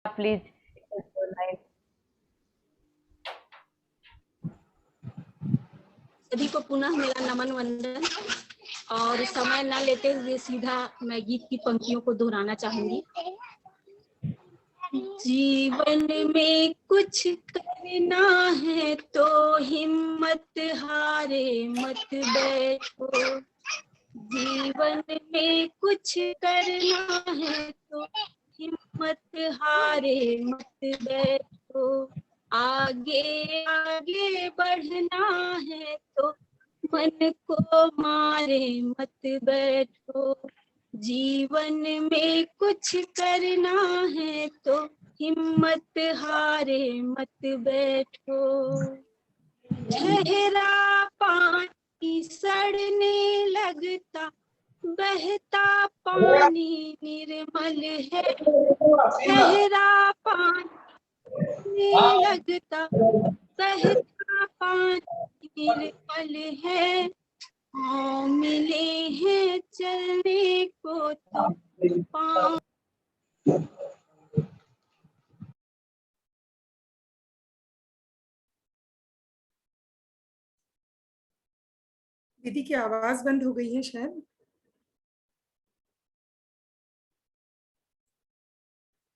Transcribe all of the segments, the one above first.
Please. सभी को पुनः मेरा नमन वंदन। और समय न लेते हुए सीधा मैं गीत की पंक्तियों को दोहराना चाहूंगी। जीवन में कुछ करना है तो हिम्मत हारे मत बैठो। जीवन में कुछ करना है तो हिम्मत हारे मत बैठो। आगे आगे बढ़ना है तो मन को मारे मत बैठो। जीवन में कुछ करना है तो हिम्मत हारे मत बैठो। ठहरा पानी सड़ने लगता, बहता पानी निर्मल है। ठहरा पानी लगता, बहता पानी निर्मल है। पाँव मिले हैं चलने को तो पाँव। दीदी की आवाज बंद हो गई है शायद।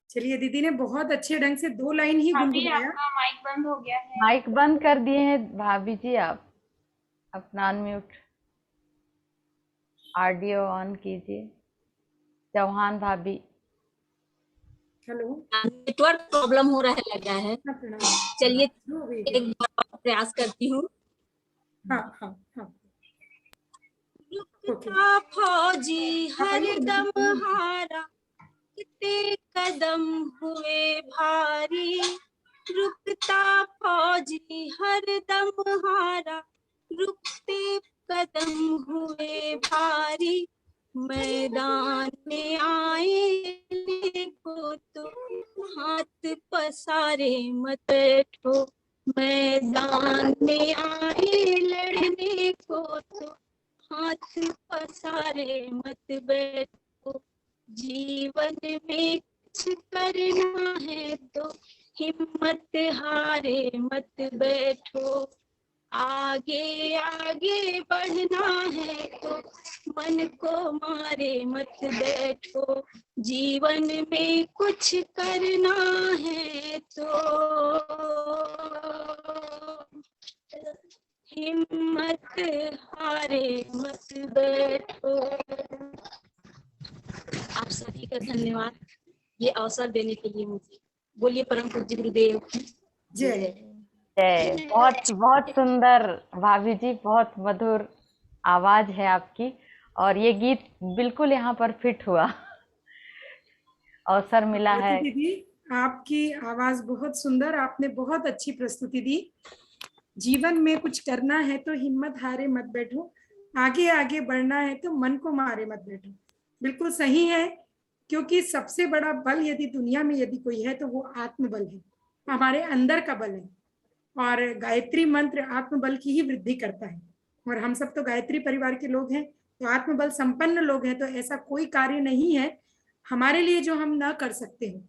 चलिए, दीदी ने बहुत अच्छे ढंग से 2 लाइन ही गुनगुनाया। आपका माइक बंद हो गया है। माइक बंद कर दिए हैं भाभी जी, आप अपना अनम्यूट ऑडियो ऑन कीजिए। चौहान भाभी। हेलो, नेटवर्क प्रॉब्लम हो रहा लगा है। चलिए एक बार प्रयास करती हूँ। हाँ हाँ हाँ। रुकता फौजी हर दम हारा, कितने कदम हुए भारी। रुकता फौजी हर दम हारा, रुकते कदम हुए भारी। मैदान में आए को तो हाथ पसारे मत बैठो। मैदान में आए लड़ने को तो हाथ पसारे मत बैठो। जीवन में कुछ करना है तो हिम्मत हारे मत बैठो। आगे आगे बढ़ना है तो मन को मारे मत बैठो। जीवन में कुछ करना है तो हिम्मत हारे मत बैठो। आप सभी का धन्यवाद ये अवसर देने के लिए मुझे। बोलिए परम पूज्य गुरुदेव जय। जय। बहुत बहुत सुंदर भाभी जी, बहुत मधुर आवाज है आपकी, और ये गीत बिल्कुल यहाँ पर फिट हुआ। अवसर मिला है। दीदी आपकी आवाज बहुत सुंदर, आपने बहुत अच्छी प्रस्तुति दी। जीवन में कुछ करना है तो हिम्मत हारे मत बैठो, आगे आगे बढ़ना है तो मन को मारे मत बैठो। बिल्कुल सही है, क्योंकि सबसे बड़ा बल यदि दुनिया में यदि कोई है तो वो आत्मबल है, हमारे अंदर का बल है। और गायत्री मंत्र आत्मबल की ही वृद्धि करता है। और हम सब तो गायत्री परिवार के लोग हैं, तो आत्मबल संपन्न लोग हैं, तो ऐसा कोई कार्य नहीं है हमारे लिए जो हम ना कर सकते हो,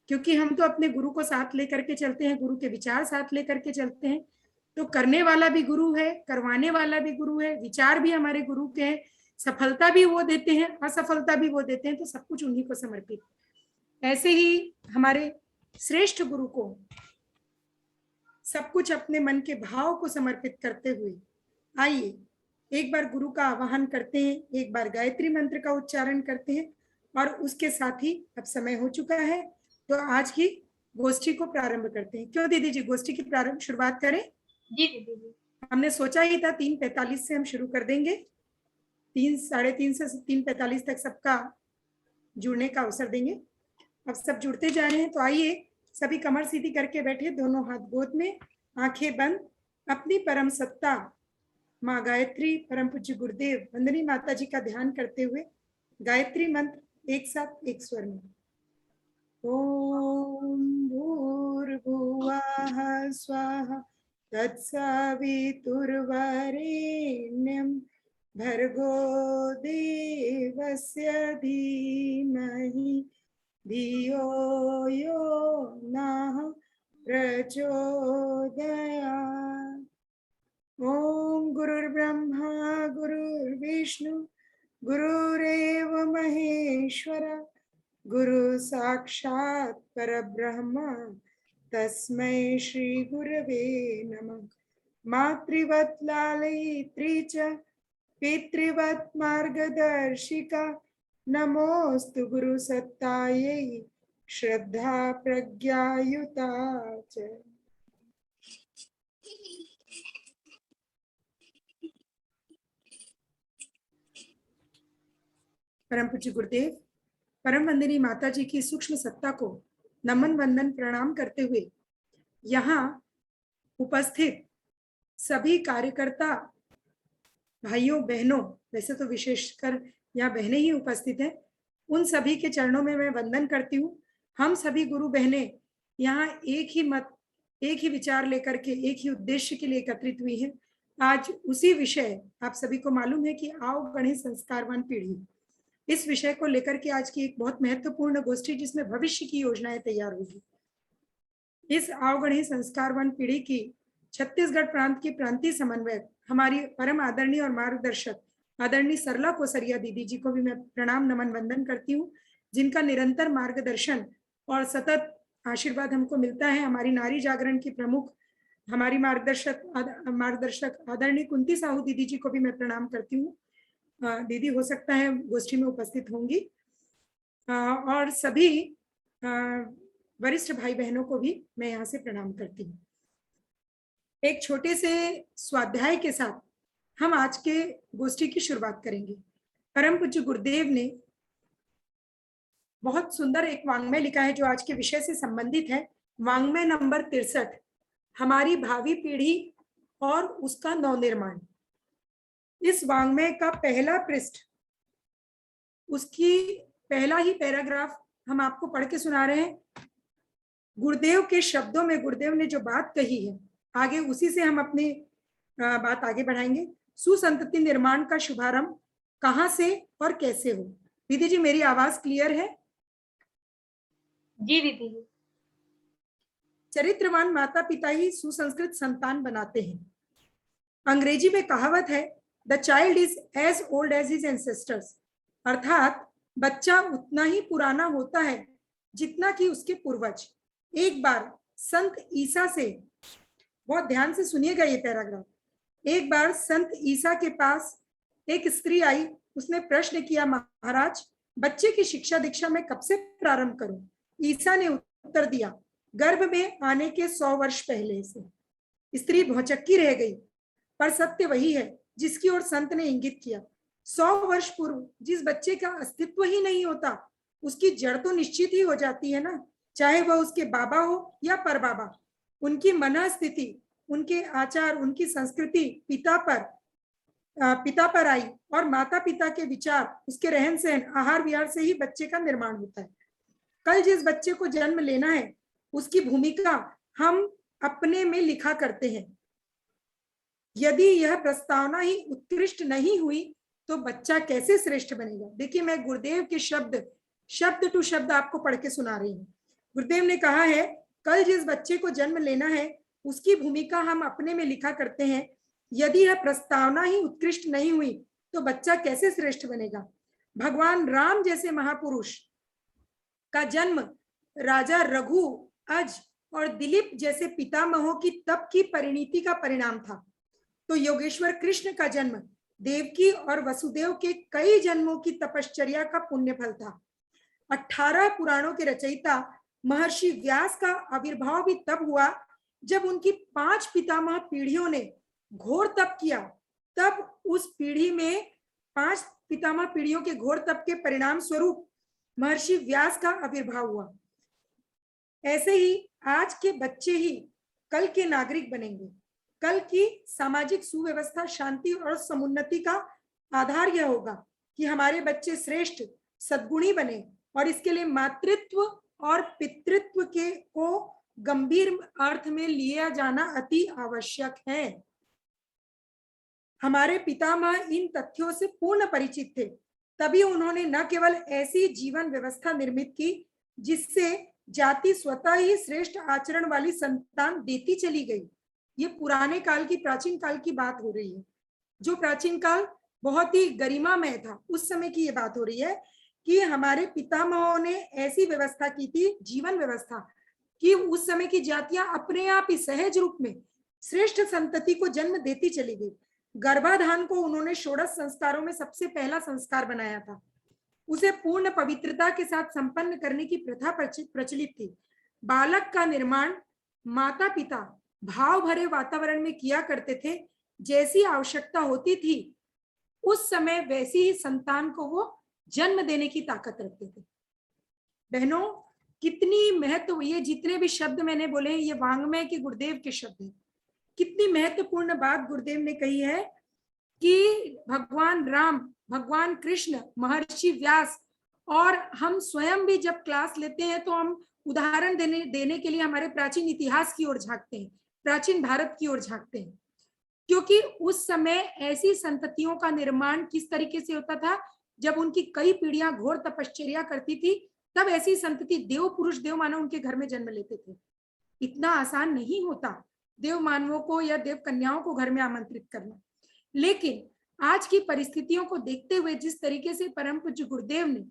क्योंकि हम तो अपने गुरु को साथ लेकर के चलते हैं, गुरु के विचार साथ लेकर के चलते हैं। तो करने वाला भी गुरु है, करवाने वाला भी गुरु है, विचार भी हमारे गुरु के हैं, सफलता भी वो देते हैं, असफलता भी वो देते हैं, तो सब कुछ उन्हीं को समर्पित। ऐसे ही हमारे श्रेष्ठ गुरु को सब कुछ अपने मन के भाव को समर्पित करते हुए आइए एक बार गुरु का आवाहन करते हैं, एक बार गायत्री मंत्र का उच्चारण करते हैं, और उसके साथ ही अब समय हो चुका है तो आज की गोष्ठी को प्रारंभ करते हैं। क्यों दीदी जी, गोष्ठी की प्रारंभ शुरुआत करें? जी दीदी जी। हमने सोचा ही था 3:45 से हम शुरू कर देंगे, 3:30 से 3:45 तक सबका जुड़ने का अवसर देंगे। अब सब जुड़ते जा रहे हैं, तो आइए सभी कमर सीधी करके बैठे, दोनों हाथ गोद में, आंखें बंद, अपनी परम सत्ता माँ गायत्री, परम पूज्य गुरुदेव वंदनी माता जी का ध्यान करते हुए गायत्री मंत्र एक साथ एक स्वर में। ओम भूर्भुवः स्वाहा तत्सवितुर्वरेण्यं भर्गो देवस्य धीमहि धियो यो नः प्रचोदयात्। ओम गुरुर्ब्रह्मा गुरुर्विष्णु गुरुरेव महेश्वर गुरु साक्षात् परब्रह्म तस्मै श्री गुरवे नमः। मातृवत् लालयित्री च पितृवत् मार्गदर्शिका नमोस्तु गुरु सत्तायै श्रद्धा प्रज्ञायुता च। परम पूज्य गुरुदेव, परम वंदनीय माता जी की सूक्ष्म सत्ता को नमन वंदन प्रणाम करते हुए यहाँ उपस्थित सभी कार्यकर्ता भाइयों बहनों, वैसे तो विशेषकर यहाँ बहनें ही उपस्थित हैं, उन सभी के चरणों में मैं वंदन करती हूँ। हम सभी गुरु बहनें यहाँ एक ही मत, एक ही विचार लेकर के एक ही उद्देश्य के लिए एकत्रित हुई हैं। आज उसी विषय, आप सभी को मालूम है कि आओ गणेश संस्कारवान पीढ़ी, इस विषय को लेकर के आज की एक बहुत महत्वपूर्ण गोष्ठी जिसमें भविष्य की योजनाएं तैयार होगी। इस आओ गणेश संस्कारवान पीढ़ी की छत्तीसगढ़ प्रांत की प्रांतीय समन्वयक हमारी परम आदरणीय और मार्गदर्शक आदरणीय सरला कोसरिया दीदी जी को भी मैं प्रणाम नमन वंदन करती हूँ, जिनका निरंतर मार्गदर्शन और सतत आशीर्वाद हमको मिलता है। हमारी नारी जागरण की प्रमुख हमारी मार्गदर्शक आदरणीय कुंती साहू दीदी जी को भी मैं प्रणाम करती हूँ। दीदी हो सकता है गोष्ठी में उपस्थित होंगी, और सभी वरिष्ठ भाई बहनों को भी मैं यहाँ से प्रणाम करती हूँ। एक छोटे से स्वाध्याय के साथ हम आज के गोष्ठी की शुरुआत करेंगे। परम पूज्य गुरुदेव ने बहुत सुंदर एक वांग्मय लिखा है जो आज के विषय से संबंधित है। वांग्मय नंबर 63, हमारी भावी पीढ़ी और उसका नवनिर्माण। इस वांग्मय का पहला पृष्ठ, उसकी पहला ही पैराग्राफ हम आपको पढ़ के सुना रहे हैं। गुरुदेव के शब्दों में गुरुदेव ने जो बात कही है, आगे उसी से हम अपनी बात आगे बढ़ाएंगे। सुसंतति निर्माण का शुभारंभ कहां से और कैसे हो? दीदी जी, मेरी आवाज क्लियर है? जी दीदी जी। चरित्रवान माता पिता ही सुसंस्कृत संतान बनाते हैं। अंग्रेजी में कहावत है, the child is as old as his ancestors, अर्थात बच्चा उतना ही पुराना होता है जितना कि उसके पूर्वज। एक बार संत ईसा से, बहुत ध्यान से सुनिएगा ये पैराग्राफ, एक बार संत ईसा के पास एक स्त्री आई। उसने प्रश्न किया, महाराज बच्चे की शिक्षा दीक्षा मैं कब से प्रारंभ करूं? ईसा ने उत्तर दिया, गर्भ में आने के 100 वर्ष पहले से। स्त्री भौचक्की रह गई, पर सत्य वही है जिसकी ओर संत ने इंगित किया। 100 वर्ष पूर्व जिस बच्चे का अस्तित्व ही नहीं होता, उसकी जड़ तो निश्चित ही हो जाती है ना, चाहे वह उसके बाबा हो या परबाबा। उनकी मन स्थिति, उनके आचार, उनकी संस्कृति पिता पर आई, और माता पिता के विचार, उसके रहन सहन, आहार विहार से ही बच्चे का निर्माण होता है। कल जिस बच्चे को जन्म लेना है, उसकी भूमिका हम अपने में लिखा करते हैं। यदि यह प्रस्तावना ही उत्कृष्ट नहीं हुई तो बच्चा कैसे श्रेष्ठ बनेगा? देखिए, मैं गुरुदेव के शब्द टू शब्द आपको पढ़ के सुना रही हूँ। गुरुदेव ने कहा है, कल जिस बच्चे को जन्म लेना है उसकी भूमिका हम अपने में लिखा करते हैं। यदि यह प्रस्तावना ही उत्कृष्ट नहीं हुई तो बच्चा कैसे श्रेष्ठ बनेगा? भगवान राम जैसे महापुरुष का जन्म राजा रघु, अज और दिलीप जैसे पितामहों की तप की परिणति का परिणाम था, तो योगेश्वर कृष्ण का जन्म देवकी और वसुदेव के कई जन्मों की तपश्चर्या का पुण्य फल था। 18 पुराणों के रचयिता महर्षि व्यास का आविर्भाव भी तब हुआ जब उनकी 5 पितामह पीढ़ियों ने घोर तप किया। तब उस पीढ़ी में 5 पितामह पीढ़ियों के घोर तप के परिणाम स्वरूप महर्षि व्यास का आविर्भाव हुआ। ऐसे ही आज के बच्चे ही कल के नागरिक बनेंगे। कल की सामाजिक सुव्यवस्था, शांति और समुन्नति का आधार यह होगा कि हमारे बच्चे श्रेष्ठ सद्गुणी बने, और इसके लिए मातृत्व और पितृत्व को गंभीर अर्थ में लिया जाना अति आवश्यक है। हमारे पितामह इन तथ्यों से पूर्ण परिचित थे, तभी उन्होंने न केवल ऐसी जीवन व्यवस्था निर्मित की जिससे जाति स्वतः ही श्रेष्ठ आचरण वाली संतान देती चली गई। ये पुराने काल की, प्राचीन काल की बात हो रही है, जो प्राचीन काल बहुत ही गरिमामय था, उस समय की ये बात हो रही है कि हमारे पितामहों ने ऐसी व्यवस्था की थी, जीवन व्यवस्था, कि उस समय की जातियां अपने आप ही सहज रूप में श्रेष्ठ संतति को जन्म देती चली गई। गर्भाधान को उन्होंने षोडश संस्कारों में सबसे पहला संस्कार बनाया था। उसे पूर्ण पवित्रता के साथ संपन्न करने की प्रथा प्रचलित थी। बालक का निर्माण माता पिता भाव भरे वातावरण में किया करते थे। जैसी आवश्यकता होती थी उस समय वैसी ही संतान को वो जन्म देने की ताकत रखते थे। बहनों, कितनी महत्व, ये जितने भी शब्द मैंने बोले ये वांग्मय के गुरुदेव के शब्द हैं। कितनी महत्वपूर्ण बात गुरुदेव ने कही है कि भगवान राम, भगवान कृष्ण, महर्षि व्यास और हम स्वयं भी जब क्लास लेते हैं तो हम उदाहरण देने के लिए हमारे प्राचीन इतिहास की ओर झांकते हैं, प्राचीन भारत की ओर झांकते हैं, क्योंकि उस समय ऐसी संततियों का निर्माण किस तरीके से होता था। जब उनकी कई पीढ़ियां घोर तपश्चर्या करती थी तब ऐसी संतति देव पुरुष, देव मानव उनके घर में जन्म लेते थे। इतना आसान नहीं होता देव मानवों को या देव कन्याओं को घर में आमंत्रित करना। लेकिन आज की परिस्थितियों को देखते हुए जिस तरीके से परम पूज्य गुरुदेव ने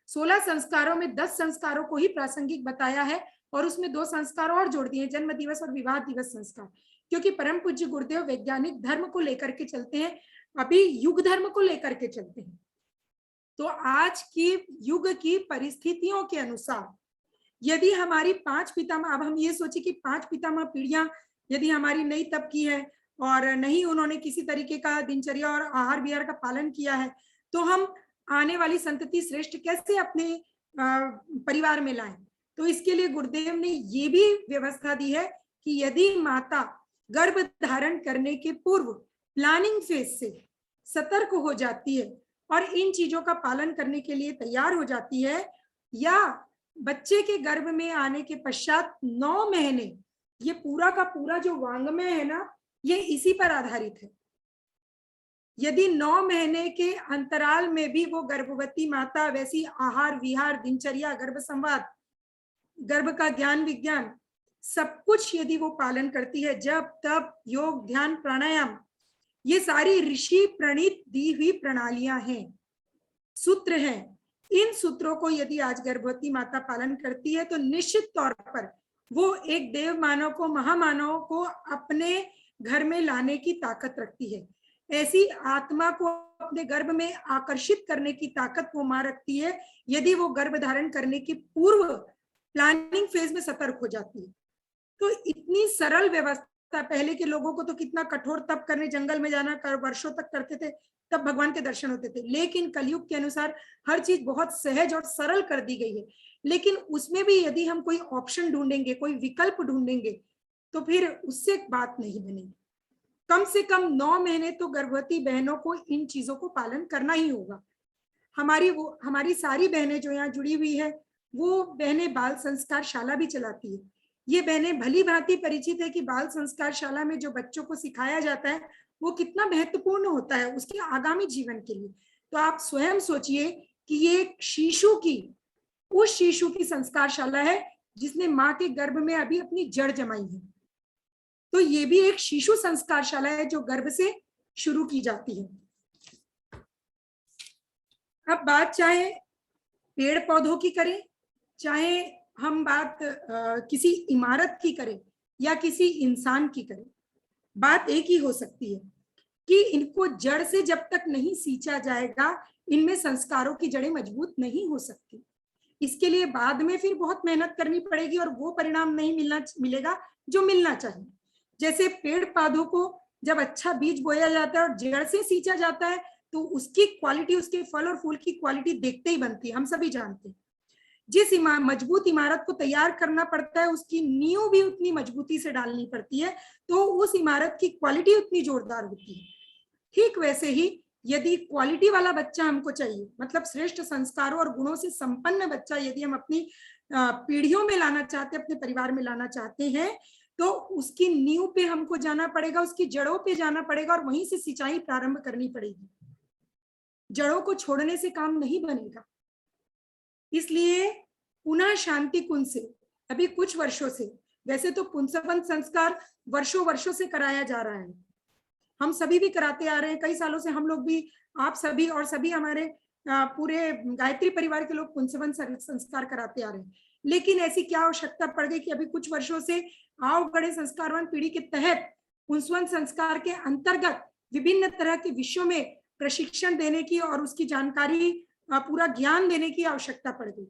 16 संस्कारों में 10 संस्कारों को ही प्रासंगिक बताया है और उसमें 2 संस्कार और जोड़ दिए, जन्म दिवस और विवाह दिवस संस्कार, क्योंकि परम पूज्य गुरुदेव वैज्ञानिक धर्म को लेकर के चलते हैं, अभी युग धर्म को लेकर के चलते हैं। तो आज की युग की परिस्थितियों के अनुसार यदि हमारी 5 पितामह, अब हम ये सोचे कि 5 पितामह पीढ़ियां यदि हमारी नहीं तब की है और नहीं उन्होंने किसी तरीके का दिनचर्या और आहार विहार का पालन किया है, तो हम आने वाली संतति श्रेष्ठ कैसे अपने परिवार में लाएं। तो इसके लिए गुरुदेव ने ये भी व्यवस्था दी है कि यदि माता गर्भ धारण करने के पूर्व प्लानिंग फेज से सतर्क हो जाती है और इन चीजों का पालन करने के लिए तैयार हो जाती है, या बच्चे के गर्भ में आने के पश्चात 9 महीने, ये पूरा का पूरा जो वांग्मय है ना, ये इसी पर आधारित है। यदि 9 महीने के अंतराल में भी वो गर्भवती माता वैसी आहार विहार, दिनचर्या, गर्भ संवाद, गर्भ का ज्ञान विज्ञान सब कुछ यदि वो पालन करती है, जब तब योग ध्यान प्राणायाम, ये सारी ऋषि प्रणीत दी हुई प्रणालियां हैं, सूत्र हैं। इन सूत्रों को यदि आज गर्भवती माता पालन करती है तो निश्चित तौर पर वो एक देव मानव को, महामानव को अपने घर में लाने की ताकत रखती है। ऐसी आत्मा को अपने गर्भ में आकर्षित करने की ताकत वो मां रखती है यदि वो गर्भ धारण करने के पूर्व प्लानिंग फेज में सतर्क हो जाती है। तो इतनी सरल व्यवस्था, पहले के लोगों को तो कितना कठोर तप करने जंगल में जाना वर्षों तक करते थे, तब भगवान के दर्शन होते थे। लेकिन कलयुग के अनुसार हर चीज बहुत सहज और सरल कर दी गई है। लेकिन उसमें भी यदि हम कोई ऑप्शन ढूंढेंगे, कोई विकल्प ढूंढेंगे, तो फिर उससे बात नहीं बनेगी। कम से कम 9 महीने तो गर्भवती बहनों को इन चीजों को पालन करना ही होगा। हमारी सारी बहनें जो यहाँ जुड़ी हुई है, वो बहनें बाल संस्कार शाला भी चलाती है। ये बहनें भली भांति परिचित है कि बाल संस्कार शाला में जो बच्चों को सिखाया जाता है वो कितना महत्वपूर्ण होता है उसके आगामी जीवन के लिए। तो आप स्वयं सोचिए कि ये उस शिशु की संस्कार शाला है जिसने माँ के गर्भ में अभी अपनी जड़ जमाई है। तो ये भी एक शिशु संस्कार शाला है जो गर्भ से शुरू की जाती है। अब बात चाहे पेड़ पौधों की करें, चाहे हम बात किसी इमारत की करें या किसी इंसान की करें, बात एक ही हो सकती है कि इनको जड़ से जब तक नहीं सींचा जाएगा, इनमें संस्कारों की जड़ें मजबूत नहीं हो सकती। इसके लिए बाद में फिर बहुत मेहनत करनी पड़ेगी और वो परिणाम नहीं मिलेगा जो मिलना चाहिए। जैसे पेड़ पौधों को जब अच्छा बीज बोया जाता है और जड़ से सींचा जाता है तो उसकी क्वालिटी, उसके फल और फूल की क्वालिटी देखते ही बनती है, हम सभी जानते हैं। जिस मजबूत इमारत को तैयार करना पड़ता है उसकी नींव भी उतनी मजबूती से डालनी पड़ती है, तो उस इमारत की क्वालिटी उतनी जोरदार होती है। ठीक वैसे ही यदि क्वालिटी वाला बच्चा हमको चाहिए, मतलब श्रेष्ठ संस्कारों और गुणों से संपन्न बच्चा यदि हम अपनी पीढ़ियों में लाना चाहते हैं, अपने परिवार में लाना चाहते हैं, तो उसकी नींव पे हमको जाना पड़ेगा, उसकी जड़ों पे जाना पड़ेगा और वहीं से सिंचाई प्रारंभ करनी पड़ेगी। जड़ों को छोड़ने से काम नहीं बनेगा। इसलिए पुनः शांति कुंज से अभी कुछ वर्षों से, वैसे तो पुंसवन संस्कार वर्षों वर्षों से कराया जा रहा है, हम सभी भी कराते आ रहे हैं, कई सालों से हम लोग भी, आप सभी और सभी हमारे पूरे गायत्री परिवार के लोग पुंसवन संस्कार कराते आ रहे हैं। लेकिन ऐसी क्या आवश्यकता पड़ गई कि अभी कुछ वर्षों से आओ गढ़े संस्कारवान पीढ़ी के तहत पुंसवन संस्कार के अंतर्गत विभिन्न तरह के विषयों में प्रशिक्षण देने की और उसकी जानकारी, पूरा ज्ञान देने की आवश्यकता पड़ गई,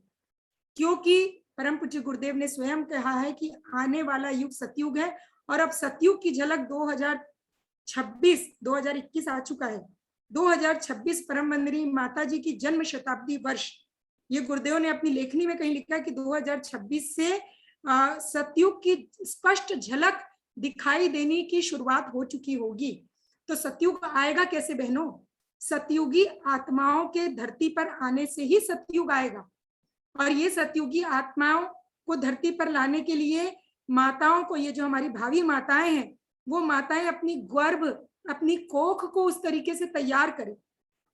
क्योंकि परम पूज्य गुरुदेव ने स्वयं कहा है कि आने वाला युग सतयुग है और अब सतयुग की झलक 2021 आ चुका है। 2026 परम वंदनीय माता जी की जन्म शताब्दी वर्ष, ये गुरुदेव ने अपनी लेखनी में कहीं लिखा है कि 2026 से सतयुग की स्पष्ट झलक दिखाई देने की शुरुआत हो चुकी होगी। तो सतयुग आएगा कैसे बहनों? सतयुगी आत्माओं के धरती पर आने से ही सतयुग आएगा। और ये सतयुगी आत्माओं को धरती पर लाने के लिए माताओं को, ये जो हमारी भावी माताएं हैं, वो माताएं अपनी गर्भ, अपनी कोख को उस तरीके से तैयार करें,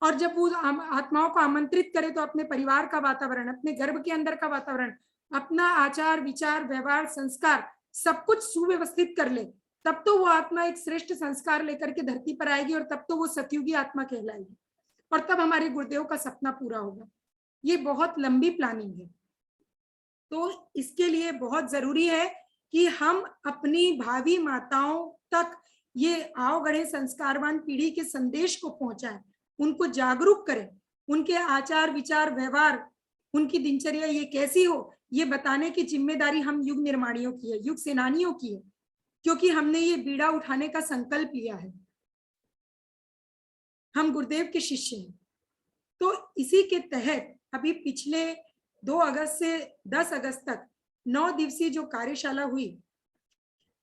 और जब वो आत्माओं को आमंत्रित करे तो अपने परिवार का वातावरण, अपने गर्भ के अंदर का वातावरण, अपना आचार विचार व्यवहार संस्कार सब कुछ सुव्यवस्थित कर ले, तब तो वो आत्मा एक श्रेष्ठ संस्कार लेकर के धरती पर आएगी और तब तो वो सतयुगी आत्मा कहलाएगी, और तब हमारे गुरुदेव का सपना पूरा होगा। ये बहुत लंबी प्लानिंग है, तो इसके लिए बहुत जरूरी है कि हम अपनी भावी माताओं तक ये आओ गढ़े संस्कारवान पीढ़ी के संदेश को पहुंचाएं, उनको जागरूक करें, उनके आचार विचार व्यवहार, उनकी दिनचर्या ये कैसी हो, ये बताने की जिम्मेदारी हम युग निर्माणियों की है, युग सेनानियों की है, क्योंकि हमने ये बीड़ा उठाने का संकल्प लिया है, हम गुरुदेव के शिष्य हैं। तो इसी के तहत अभी पिछले 2 अगस्त से 10 अगस्त तक 9 दिवसीय जो कार्यशाला हुई,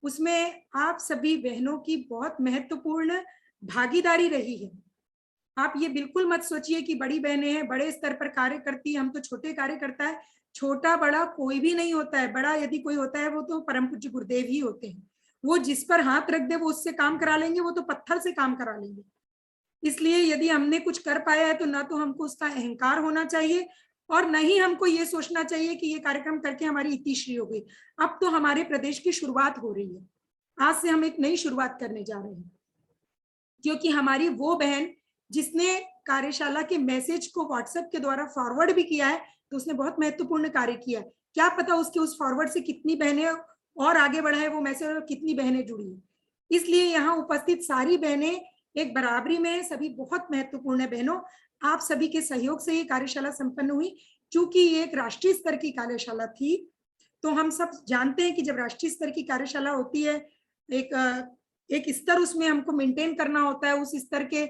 उसमें आप सभी बहनों की बहुत महत्वपूर्ण भागीदारी रही है। आप ये बिल्कुल मत सोचिए कि बड़ी बहनें हैं, बड़े स्तर पर कार्य करती है, हम तो छोटे कार्य करता है। छोटा बड़ा कोई भी नहीं होता है, बड़ा यदि कोई होता है वो तो परम पूज्य गुरुदेव ही होते हैं। वो जिस पर हाथ रख दे वो उससे काम करा लेंगे, वो तो पत्थर से काम करा लेंगे। इसलिए यदि हमने कुछ कर पाया है तो ना तो हमको उसका अहंकार होना चाहिए और न ही हमको ये सोचना चाहिए कि ये कार्यक्रम करके हमारी इतिश्री हो गई। अब तो हमारे प्रदेश की शुरुआत हो रही है, आज से हम एक नई शुरुआत करने जा रहे हैं, क्योंकि हमारी वो बहन जिसने कार्यशाला के मैसेज को व्हाट्सएप के द्वारा फॉरवर्ड भी किया है, तो उसने बहुत महत्वपूर्ण कार्य किया है। क्या पता उसके उस फॉरवर्ड से कितनी बहनें और आगे बढ़ा है वो मैसेज और कितनी बहनें जुड़ी है। इसलिए यहाँ उपस्थित सारी बहनें एक बराबरी में है, सभी बहुत महत्वपूर्ण है। बहनों, आप सभी के सहयोग से ये कार्यशाला संपन्न हुई। चूंकि ये एक राष्ट्रीय स्तर की कार्यशाला थी, तो हम सब जानते हैं कि जब राष्ट्रीय स्तर की कार्यशाला होती है, एक स्तर उसमें हमको मेंटेन करना होता है, उस स्तर के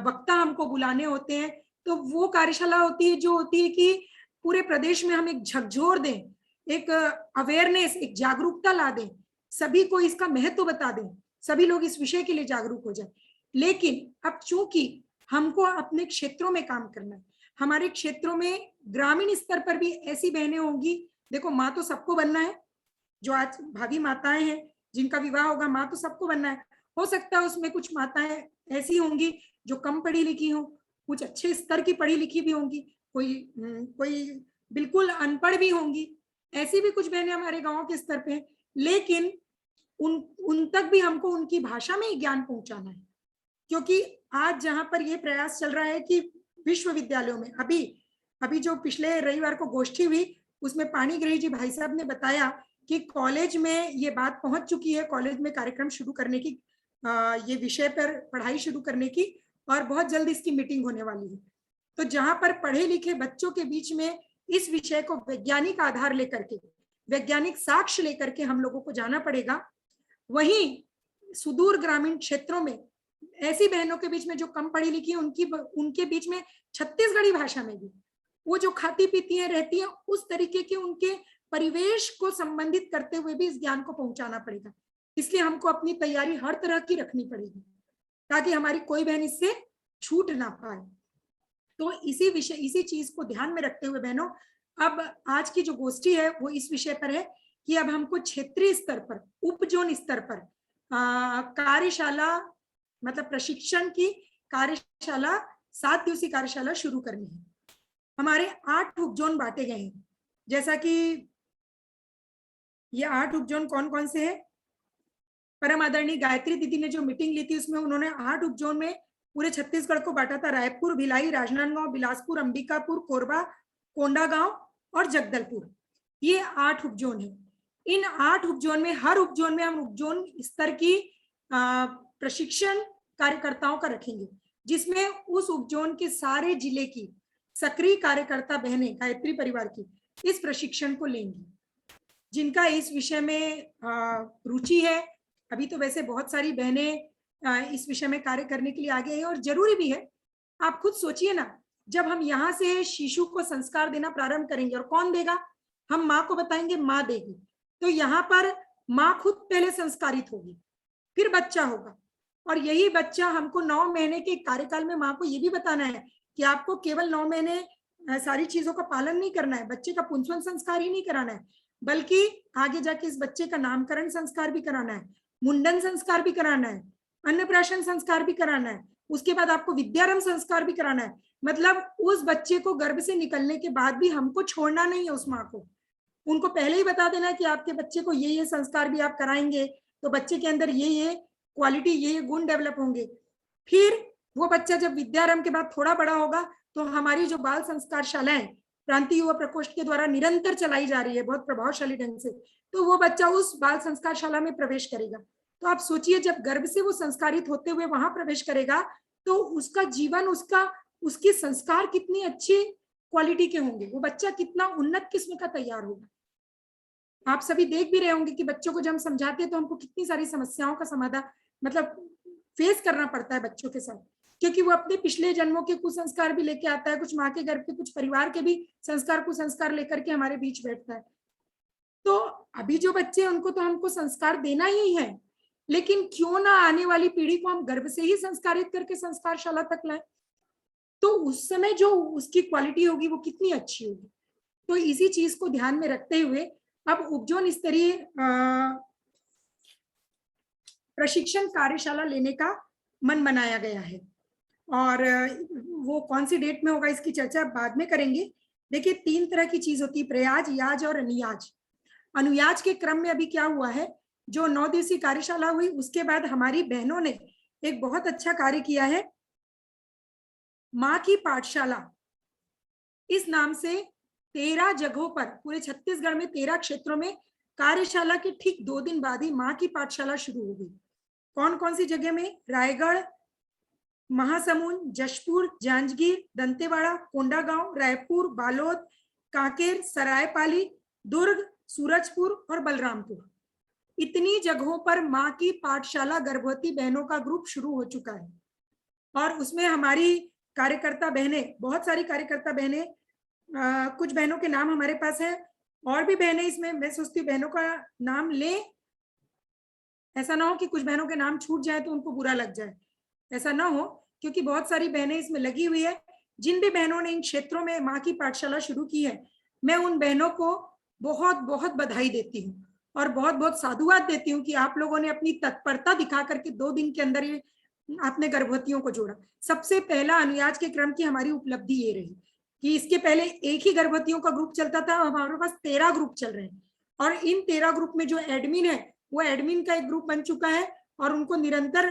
वक्ता हमको बुलाने होते हैं। तो वो कार्यशाला होती है जो होती है कि पूरे प्रदेश में हम एक झकझोर दें, एक अवेयरनेस, एक जागरूकता ला दें, सभी को इसका महत्व बता दें, सभी लोग इस विषय के लिए जागरूक हो जाए। लेकिन अब चूंकि हमको अपने क्षेत्रों में काम करना है, हमारे क्षेत्रों में ग्रामीण स्तर पर भी ऐसी बहनें होंगी। देखो, माँ तो सबको बनना है, जो आज भावी माताएं हैं जिनका विवाह होगा, माँ तो सबको बनना है। हो सकता है उसमें कुछ माताएं ऐसी होंगी जो कम पढ़ी लिखी हो, कुछ अच्छे स्तर की पढ़ी लिखी भी होंगी, कोई बिल्कुल अनपढ़ भी होंगी। ऐसी भी कुछ बहनें हमारे गांव के स्तर पे, लेकिन उन तक भी हमको उनकी भाषा में ही ज्ञान पहुंचाना है। क्योंकि आज जहां पर ये प्रयास चल रहा है कि विश्वविद्यालयों में, अभी जो पिछले रविवार को गोष्ठी हुई, उसमें पाणिग्रही जी भाई साहब ने बताया कि कॉलेज में ये बात पहुंच चुकी है, कॉलेज में कार्यक्रम शुरू करने की, ये विषय पर पढ़ाई शुरू करने की, और बहुत जल्द इसकी मीटिंग होने वाली है। तो जहां पर पढ़े लिखे बच्चों के बीच में इस विषय को वैज्ञानिक आधार लेकर के, वैज्ञानिक साक्ष्य लेकर के हम लोगों को जाना पड़ेगा। वहीं सुदूर ग्रामीण क्षेत्रों में ऐसी बहनों के बीच में जो कम पढ़ी लिखी है, उनके बीच में छत्तीसगढ़ी भाषा में भी वो जो खाती पीती हैं, रहती हैं, उस तरीके के उनके परिवेश को संबंधित करते हुए भी इस ज्ञान को पहुंचाना पड़ेगा। इसलिए हमको अपनी तैयारी हर तरह की रखनी पड़ेगी ताकि हमारी कोई बहन इससे छूट ना पाए। तो इसी चीज को ध्यान में रखते हुए बहनों, अब आज की जो गोष्ठी है वो इस विषय पर है कि अब हमको क्षेत्रीय स्तर पर, उप जोन स्तर पर कार्यशाला, मतलब प्रशिक्षण की कार्यशाला, 7 दिवसीय कार्यशाला शुरू करनी है। हमारे 8 उप जोन बांटे गए हैं। जैसा कि ये 8 उपजोन कौन कौन से हैं? परम आदरणीय गायत्री दीदी ने जो मीटिंग ली थी उसमें उन्होंने 8 उपजोन में पूरे छत्तीसगढ़ को बांटा था। रायपुर, भिलाई, राजनांदगांव, बिलासपुर, अंबिकापुर, कोरबा, कोंडागांव और जगदलपुर, ये 8 उपजोन है। इन 8 उपजोन में हर उपजोन में हम उपजोन स्तर की प्रशिक्षण कार्यकर्ताओं का रखेंगे, जिसमें उस उपजोन के सारे जिले की सक्रिय कार्यकर्ता बहनें गायत्री परिवार की इस प्रशिक्षण को लेंगी, जिनका इस विषय में रुचि है। अभी तो वैसे बहुत सारी बहनें इस विषय में कार्य करने के लिए आगे हैं और जरूरी भी है। आप खुद सोचिए ना, जब हम यहाँ से शिशु को संस्कार देना प्रारंभ करेंगे, और कौन देगा? हम माँ को बताएंगे, माँ देगी। तो यहाँ पर माँ खुद पहले संस्कारित होगी, फिर बच्चा होगा, और यही बच्चा हमको 9 महीने के कार्यकाल में माँ को ये भी बताना है कि आपको केवल 9 महीने सारी चीजों का पालन नहीं करना है, बच्चे का पुंसवन संस्कार ही नहीं कराना है, बल्कि आगे जाके इस बच्चे का नामकरण संस्कार भी कराना है, मुंडन संस्कार भी कराना है, अन्नप्राशन संस्कार भी कराना है, उसके बाद आपको विद्यारंभ संस्कार भी कराना है। मतलब उस बच्चे को गर्भ से निकलने के बाद भी हमको छोड़ना नहीं है उस माँ को, उनको पहले ही बता देना है कि आपके बच्चे को ये संस्कार भी आप कराएंगे तो बच्चे के अंदर ये क्वालिटी, ये गुण डेवलप होंगे। फिर वो बच्चा जब विद्यारंभ के बाद थोड़ा बड़ा होगा तो हमारी जो बाल संस्कार शालाएं प्रांतीय युवा प्रकोष्ठ के द्वारा निरंतर चलाई जा रही है बहुत प्रभावशाली ढंग से, तो वो बच्चा उस बाल संस्कार शाला में प्रवेश करेगा। तो आप सोचिए, जब गर्भ से वो संस्कारित होते हुए वहां प्रवेश करेगा तो उसका जीवन, उसकी संस्कार कितनी अच्छी क्वालिटी के होंगे, वो बच्चा कितना उन्नत किस्म का तैयार होगा। आप सभी देख भी रहे होंगे कि बच्चों को जब हम समझाते हैं तो हमको कितनी सारी समस्याओं का समाधान मतलब फेस करना पड़ता है बच्चों के साथ, क्योंकि वो अपने पिछले जन्मों के कुसंस्कार भी लेके आता है, कुछ माँ के गर्भ के, कुछ परिवार के भी संस्कार कुसंस्कार लेकर के हमारे बीच बैठता है। तो अभी जो बच्चे हैं उनको तो हमको संस्कार देना ही है, लेकिन क्यों ना आने वाली पीढ़ी को हम गर्भ से ही संस्कारित करके संस्कारशाला तक लाए, तो उस समय जो उसकी क्वालिटी होगी वो कितनी अच्छी होगी। तो इसी चीज को ध्यान में रखते हुए अब उपजोन स्तरीय प्रशिक्षण कार्यशाला लेने का मन बनाया गया है, और वो कौन सी डेट में होगा इसकी चर्चा बाद में करेंगे। देखिए, 3 तरह की चीज होती है, प्रयाज, याज और अनुयाज। अनुयाज के क्रम में अभी क्या हुआ है, जो 9 दिवसीय कार्यशाला हुई उसके बाद हमारी बहनों ने एक बहुत अच्छा कार्य किया है, माँ की पाठशाला इस नाम से 13 जगहों पर पूरे छत्तीसगढ़ में 13 क्षेत्रों में कार्यशाला के ठीक 2 दिन बाद ही माँ की पाठशाला शुरू हो गई। कौन कौन सी जगह में? रायगढ़, महासमुंद, जशपुर, जांजगीर, दंतेवाड़ा, कोंडागांव, रायपुर, बालोद, कांकेर, सरायपाली, दुर्ग, सूरजपुर और बलरामपुर। इतनी जगहों पर माँ की पाठशाला गर्भवती बहनों का ग्रुप शुरू हो चुका है, और उसमें हमारी कार्यकर्ता बहनें, बहुत सारी कार्यकर्ता बहनें, कुछ बहनों के नाम हमारे पास है, और भी बहनें इसमें, मैं सोचती हूँ बहनों का नाम ले, ऐसा ना हो कि कुछ बहनों के नाम छूट जाए तो उनको बुरा लग जाए, ऐसा ना हो, क्योंकि बहुत सारी बहनें इसमें लगी हुई है। जिन भी बहनों ने इन क्षेत्रों में माँ की पाठशाला शुरू की है, मैं उन बहनों को बहुत बहुत बधाई देती हूँ और बहुत बहुत साधुवाद देती हूँ कि आप लोगों ने अपनी तत्परता दिखा करके 2 दिन के अंदर ही आपने गर्भवतियों को जोड़ा। सबसे पहला अनुयाज के क्रम की हमारी उपलब्धि ये रही कि इसके पहले एक ही गर्भवतियों का ग्रुप चलता था, हमारे पास 13 ग्रुप चल रहे हैं, और इन 13 ग्रुप में जो एडमिन है वो एडमिन का एक ग्रुप बन चुका है, और उनको निरंतर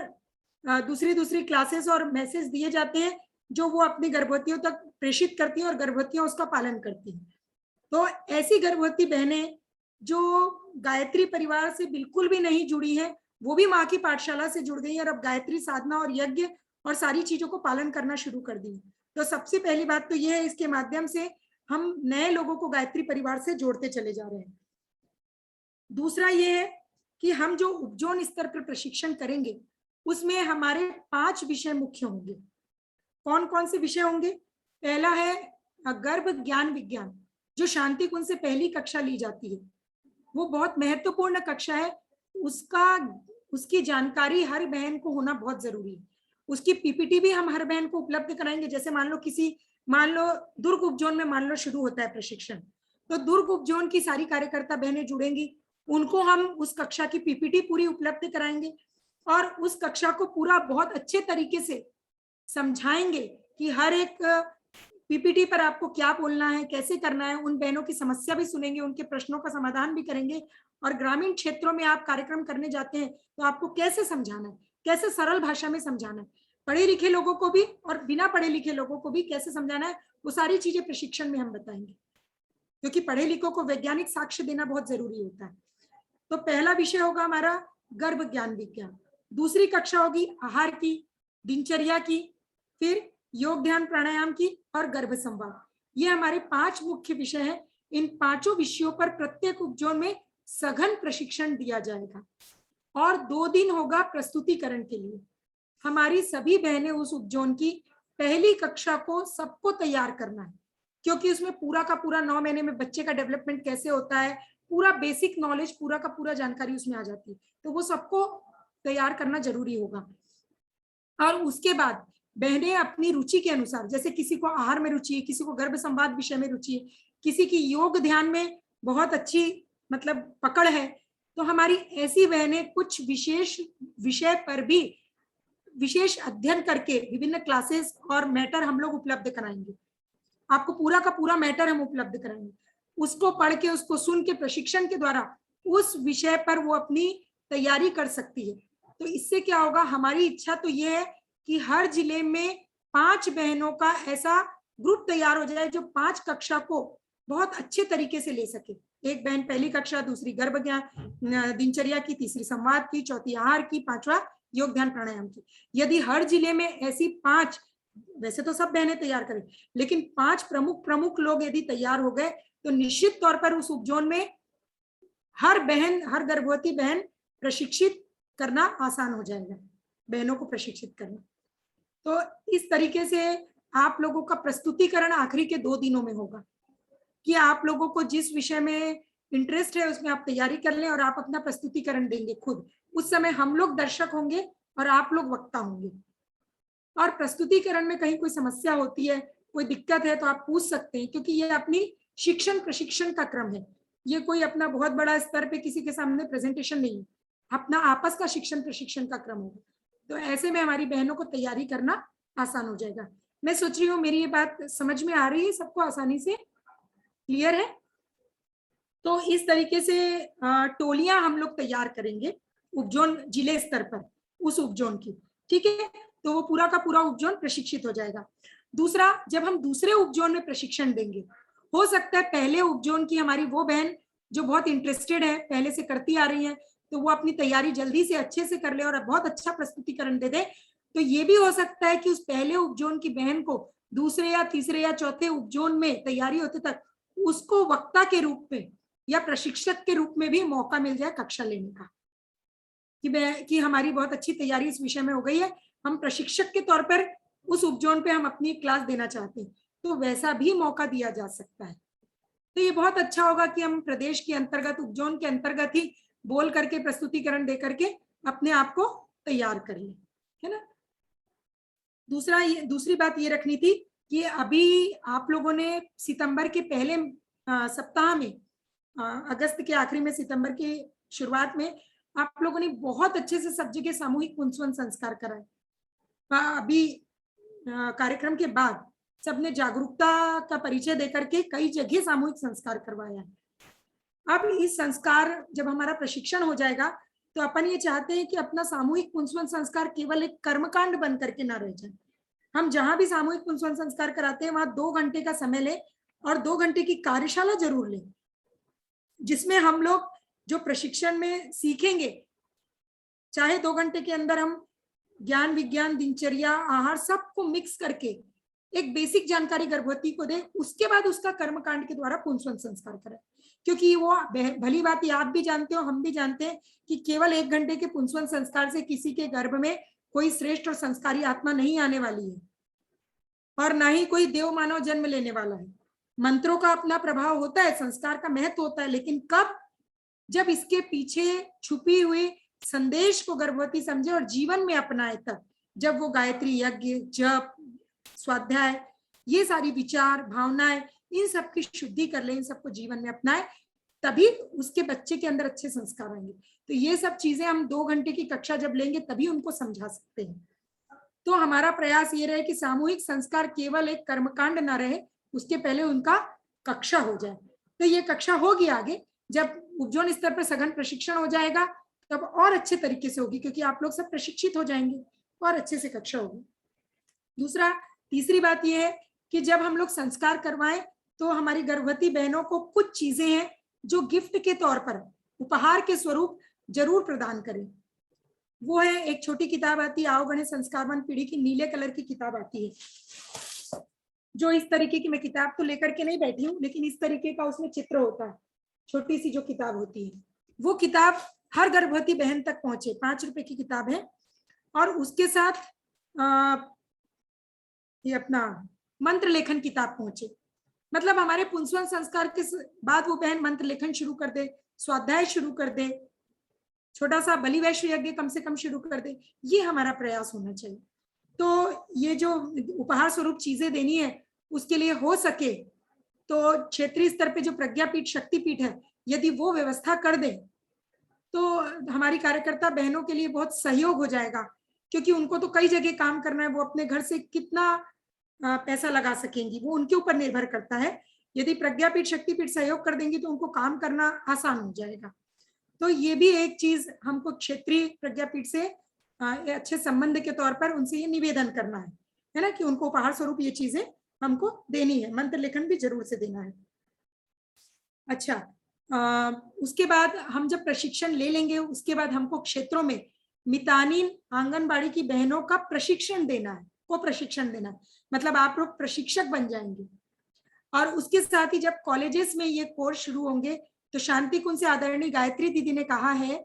दूसरी क्लासेस और मैसेज दिए जाते हैं जो वो अपनी गर्भवतियों तक प्रेषित करती हैं और गर्भवतियां उसका पालन करती हैं। तो ऐसी गर्भवती बहनें जो गायत्री परिवार से बिल्कुल भी नहीं जुड़ी हैं, वो भी माँ की पाठशाला से जुड़ गई और अब गायत्री साधना और यज्ञ और सारी चीजों को पालन करना शुरू कर दी। तो सबसे पहली बात तो ये है, इसके माध्यम से हम नए लोगों को गायत्री परिवार से जोड़ते चले जा रहे हैं। दूसरा ये है कि हम जो उपजोन स्तर पर प्रशिक्षण करेंगे उसमें हमारे 5 विषय मुख्य होंगे। कौन कौन से विषय होंगे? पहला है गर्भ ज्ञान विज्ञान, जो शांति कुंज से पहली कक्षा ली जाती है, वो बहुत महत्वपूर्ण कक्षा है, उसकी जानकारी हर बहन को होना बहुत जरूरी है। उसकी पीपीटी भी हम हर बहन को उपलब्ध कराएंगे। जैसे मान लो दुर्ग उपजोन में मान लो शुरू होता है प्रशिक्षण, तो दुर्ग उपजोन की सारी कार्यकर्ता बहनें जुड़ेंगी, उनको हम उस कक्षा की पीपीटी पूरी उपलब्ध कराएंगे और उस कक्षा को पूरा बहुत अच्छे तरीके से समझाएंगे कि हर एक पीपीटी पर आपको क्या बोलना है, कैसे करना है, उन बहनों की समस्या भी सुनेंगे, उनके प्रश्नों का समाधान भी करेंगे। और ग्रामीण क्षेत्रों में आप कार्यक्रम करने जाते हैं तो आपको कैसे समझाना है, कैसे सरल भाषा में समझाना है, पढ़े लिखे लोगों को भी और बिना पढ़े लिखे लोगों को भी कैसे समझाना है, वो सारी चीजें प्रशिक्षण में हम बताएंगे, क्योंकि पढ़े लिखों को वैज्ञानिक साक्ष्य देना बहुत जरूरी होता है। तो पहला विषय होगा हमारा गर्भ ज्ञान विज्ञान, दूसरी कक्षा होगी आहार की, दिनचर्या की, फिर योग ध्यान प्राणायाम की और गर्भ संवाद। ये हमारे 5 मुख्य विषय हैं। इन 5 विषयों पर प्रत्येक उपजोन में सघन प्रशिक्षण दिया जाएगा और 2 दिन होगा प्रस्तुतिकरण के लिए। हमारी सभी बहनें उस उपजोन की पहली कक्षा को सबको तैयार करना है, क्योंकि उसमें पूरा का पूरा 9 महीने में बच्चे का डेवलपमेंट कैसे होता है, पूरा बेसिक नॉलेज, पूरा का पूरा जानकारी उसमें आ जाती है, तो वो सबको तैयार करना जरूरी होगा। और उसके बाद बहनें अपनी रुचि के अनुसार, जैसे किसी को आहार में रुचि है, किसी को गर्भ संवाद विषय में रुचि है, किसी की योग ध्यान में बहुत अच्छी मतलब पकड़ है, तो हमारी ऐसी बहनें कुछ विशेष विषय पर भी विशेष अध्ययन करके विभिन्न क्लासेस और मैटर हम लोग उपलब्ध कराएंगे। आपको पूरा का पूरा मैटर हम उपलब्ध कराएंगे, उसको पढ़ के, उसको सुन के, प्रशिक्षण के द्वारा उस विषय पर वो अपनी तैयारी कर सकती है। तो इससे क्या होगा, हमारी इच्छा तो ये है कि हर जिले में 5 बहनों का ऐसा ग्रुप तैयार हो जाए जो 5 कक्षा को बहुत अच्छे तरीके से ले सके। एक बहन पहली कक्षा, दूसरी गर्भ ज्ञान दिनचर्या की, तीसरी संवाद की, चौथी आहार की, 5वां योग ध्यान प्राणायाम की। यदि हर जिले में ऐसी 5, वैसे तो सब बहनें तैयार करें, लेकिन 5 प्रमुख लोग यदि तैयार हो गए तो निश्चित तौर पर उस उपजोन में हर बहन, हर गर्भवती बहन प्रशिक्षित करना आसान हो जाएगा, बहनों को प्रशिक्षित करना। तो इस तरीके से आप लोगों का प्रस्तुतिकरण आखिरी के 2 दिनों में होगा कि आप लोगों को जिस विषय में इंटरेस्ट है उसमें आप तैयारी कर लें और आप अपना प्रस्तुतिकरण देंगे खुद। उस समय हम लोग दर्शक होंगे और आप लोग वक्ता होंगे। और प्रस्तुतिकरण में कहीं कोई समस्या होती है, कोई दिक्कत है, तो आप पूछ सकते हैं, क्योंकि ये अपनी शिक्षण प्रशिक्षण का क्रम है। ये कोई अपना बहुत बड़ा स्तर पे किसी के सामने प्रेजेंटेशन नहीं है, अपना आपस का शिक्षण प्रशिक्षण का क्रम होगा। तो ऐसे में हमारी बहनों को तैयारी करना आसान हो जाएगा। मैं सोच रही हूँ मेरी ये बात समझ में आ रही है सबको, आसानी से क्लियर है। तो इस तरीके से टोलियां हम लोग तैयार करेंगे उपजोन जिले स्तर पर, उस उपजोन की, ठीक है। तो वो पूरा का पूरा उपजोन प्रशिक्षित हो जाएगा। दूसरा, जब हम दूसरे उपजोन में प्रशिक्षण देंगे, हो सकता है पहले उपजोन की हमारी वो बहन जो बहुत इंटरेस्टेड है, पहले से करती आ रही है, तो वो अपनी तैयारी जल्दी से अच्छे से कर ले और बहुत अच्छा प्रस्तुतिकरण दे दे। तो ये भी हो सकता है कि उस पहले उपजोन की बहन को दूसरे या तीसरे या चौथे उपजोन में तैयारी होते तक उसको वक्ता के रूप में या प्रशिक्षक के रूप में भी मौका मिल जाए कक्षा लेने का, कि हमारी बहुत अच्छी तैयारी इस विषय में हो गई है, हम प्रशिक्षक के तौर पर उस उपजोन पे हम अपनी क्लास देना चाहते हैं, तो वैसा भी मौका दिया जा सकता है। तो ये बहुत अच्छा होगा कि हम प्रदेश के अंतर्गत, उपजोन के अंतर्गत ही बोल करके, प्रस्तुतिकरण दे करके अपने आप को तैयार कर लें, है ना। दूसरी बात ये रखनी थी कि अभी आप लोगों ने सितंबर के पहले सप्ताह में, अगस्त के आखिरी में, सितंबर की शुरुआत में आप लोगों ने बहुत अच्छे से सब जगह सामूहिक पुंसवन संस्कार कराए। अभी कार्यक्रम के बाद सबने जागरूकता का परिचय देकर के कई जगह सामूहिक संस्कार करवाया है। अब इस संस्कार, जब हमारा प्रशिक्षण हो जाएगा, तो अपन ये चाहते हैं कि अपना सामूहिक पुंसवन संस्कार केवल एक कर्मकांड बन करके ना रह जाए। हम जहां भी सामूहिक पुंसवन संस्कार कराते हैं वहां 2 घंटे का समय लें और 2 घंटे की कार्यशाला जरूर लें, जिसमें हम लोग जो प्रशिक्षण में सीखेंगे, चाहे 2 घंटे के अंदर हम ज्ञान विज्ञान दिनचर्या आहार सबको मिक्स करके एक बेसिक जानकारी गर्भवती को दे, उसके बाद उसका कर्मकांड के द्वारा पुंसवन संस्कार करें। क्योंकि वो भली बात आप भी जानते हो, हम भी जानते हैं कि केवल 1 घंटे के पुंसवन संस्कार से किसी के गर्भ में कोई श्रेष्ठ और संस्कारी आत्मा नहीं आने वाली है और ना ही कोई देव मानव जन्म लेने वाला है। मंत्रों का अपना प्रभाव होता है, संस्कार का महत्व होता है, लेकिन कब, जब इसके पीछे छुपी हुई संदेश को गर्भवती समझे और जीवन में अपनाए, तब जब वो गायत्री यज्ञ, जप, स्वाध्याय, ये सारी विचार भावनाएं, इन सब की शुद्धि कर ले, इन सबको जीवन में अपनाए, तभी उसके बच्चे के अंदर अच्छे संस्कार आएंगे। तो ये सब चीजें हम 2 घंटे की कक्षा जब लेंगे तभी उनको समझा सकते हैं। तो हमारा प्रयास ये रहे कि सामूहिक संस्कार केवल एक कर्मकांड ना रहे, उसके पहले उनका कक्षा हो जाए। तो ये कक्षा होगी आगे, जब उपजोन स्तर पर सघन प्रशिक्षण हो जाएगा तब और अच्छे तरीके से होगी, क्योंकि आप लोग सब प्रशिक्षित हो जाएंगे और अच्छे से कक्षा होगी। तीसरी बात यह है कि जब हम लोग संस्कार करवाएं तो हमारी गर्भवती बहनों को कुछ चीजें हैं जो गिफ्ट के तौर पर, उपहार के स्वरूप जरूर प्रदान करें। वो है, एक छोटी किताब आती है, आओ बढ़े संस्कारवान पीढ़ी की, नीले कलर की किताब आती है, जो इस तरीके की, मैं किताब तो लेकर के नहीं बैठी हूँ, लेकिन इस तरीके का उसमें चित्र होता है, छोटी सी जो किताब होती है, वो किताब हर गर्भवती बहन तक पहुंचे। 5 रुपए की किताब है। और उसके साथ ये अपना मंत्र लेखन किताब पहुंचे। मतलब हमारे पुंसवन संस्कार के बाद वो बहन मंत्र लेखन शुरू कर दे, स्वाध्याय शुरू कर दे, छोटा सा बलि वैश्य यज्ञ कम से कम शुरू कर दे, ये हमारा प्रयास होना चाहिए। तो ये जो उपहार स्वरूप चीजें देनी है, उसके लिए हो सके तो क्षेत्रीय स्तर पे जो प्रज्ञापीठ, शक्तिपीठ है, यदि वो व्यवस्था कर दे तो हमारी कार्यकर्ता बहनों के लिए बहुत सहयोग हो जाएगा, क्योंकि उनको तो कई जगह काम करना है, वो अपने घर से कितना पैसा लगा सकेंगी वो उनके ऊपर निर्भर करता है। यदि प्रज्ञापीठ, शक्तिपीठ सहयोग कर देंगी तो उनको काम करना आसान हो जाएगा। तो ये भी एक चीज हमको क्षेत्रीय प्रज्ञापीठ से अच्छे संबंध के तौर पर उनसे ये निवेदन करना है ना, कि उनको उपहार स्वरूप ये चीजें हमको देनी है। मंत्र लेखन भी जरूर से देना है। अच्छा, उसके बाद हम जब प्रशिक्षण ले लेंगे, उसके बाद हमको क्षेत्रों में मितानिन आंगनबाड़ी की बहनों का प्रशिक्षण देना है, को प्रशिक्षण देना है, मतलब आप लोग प्रशिक्षक बन जाएंगे। और उसके साथ ही जब कॉलेजेस में ये कोर्स शुरू होंगे तो शांति कुंज से आदरणीय गायत्री दीदी ने कहा है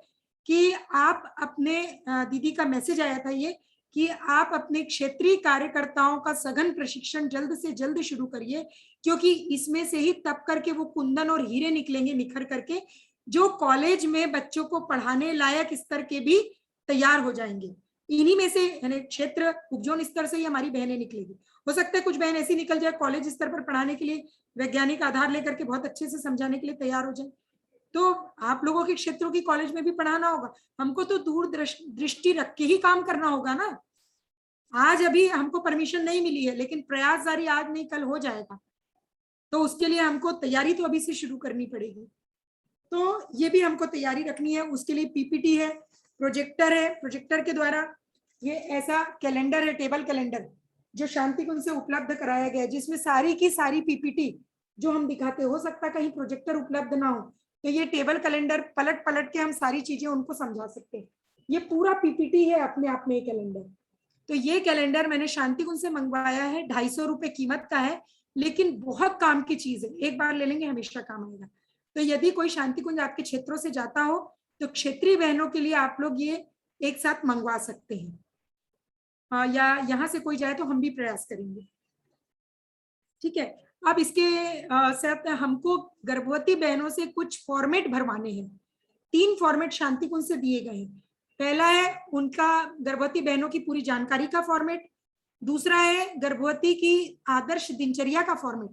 कि आप अपने, दीदी का मैसेज आया था ये, कि आप अपने क्षेत्रीय कार्यकर्ताओं का सघन प्रशिक्षण जल्द से जल्द शुरू करिए, क्योंकि इसमें से ही तब करके वो कुंदन और हीरे निकलेंगे निखर करके, जो कॉलेज में बच्चों को पढ़ाने लायक स्तर के भी तैयार हो जाएंगे। इन्हीं में से, यानी क्षेत्र उपजोन स्तर से ही हमारी बहनें निकलेगी। हो सकता है कुछ बहन ऐसी निकल जाए कॉलेज स्तर पर पढ़ाने के लिए, वैज्ञानिक आधार लेकर के बहुत अच्छे से समझाने के लिए तैयार हो जाए। तो आप लोगों के क्षेत्रों की कॉलेज में भी पढ़ाना होगा, हमको तो दूर दृष्टि रख के ही काम करना होगा ना। आज अभी हमको परमिशन नहीं मिली है, लेकिन प्रयास जारी आज नहीं कल हो जाएगा, तो उसके लिए हमको तैयारी तो अभी से शुरू करनी पड़ेगी। तो ये भी हमको तैयारी रखनी है। उसके लिए पीपीटी है, प्रोजेक्टर है, प्रोजेक्टर के द्वारा ये ऐसा कैलेंडर है, टेबल कैलेंडर, जो शांति कुंज से उपलब्ध कराया गया है, जिसमें सारी की सारी पीपीटी जो हम दिखाते, हो सकता कहीं प्रोजेक्टर उपलब्ध ना हो, तो ये टेबल कैलेंडर पलट पलट के हम सारी चीजें उनको समझा सकते हैं। ये पूरा पीपीटी है अपने आप में ये कैलेंडर। तो ये कैलेंडर मैंने शांति कुंज से मंगवाया है, 250 रुपए कीमत का है, लेकिन बहुत काम की चीज है, एक बार ले लेंगे हमेशा काम आएगा। तो यदि कोई शांति कुंज आपके क्षेत्रों से जाता हो तो क्षेत्रीय बहनों के लिए आप लोग ये एक साथ मंगवा सकते हैं, या यहाँ से कोई जाए तो हम भी प्रयास करेंगे। ठीक है, अब इसके साथ हमको गर्भवती बहनों से कुछ फॉर्मेट भरवाने हैं। 3 फॉर्मेट शांति कुंज से दिए गए हैं। पहला है उनका गर्भवती बहनों की पूरी जानकारी का फॉर्मेट, दूसरा है गर्भवती की आदर्श दिनचर्या का फॉर्मेट,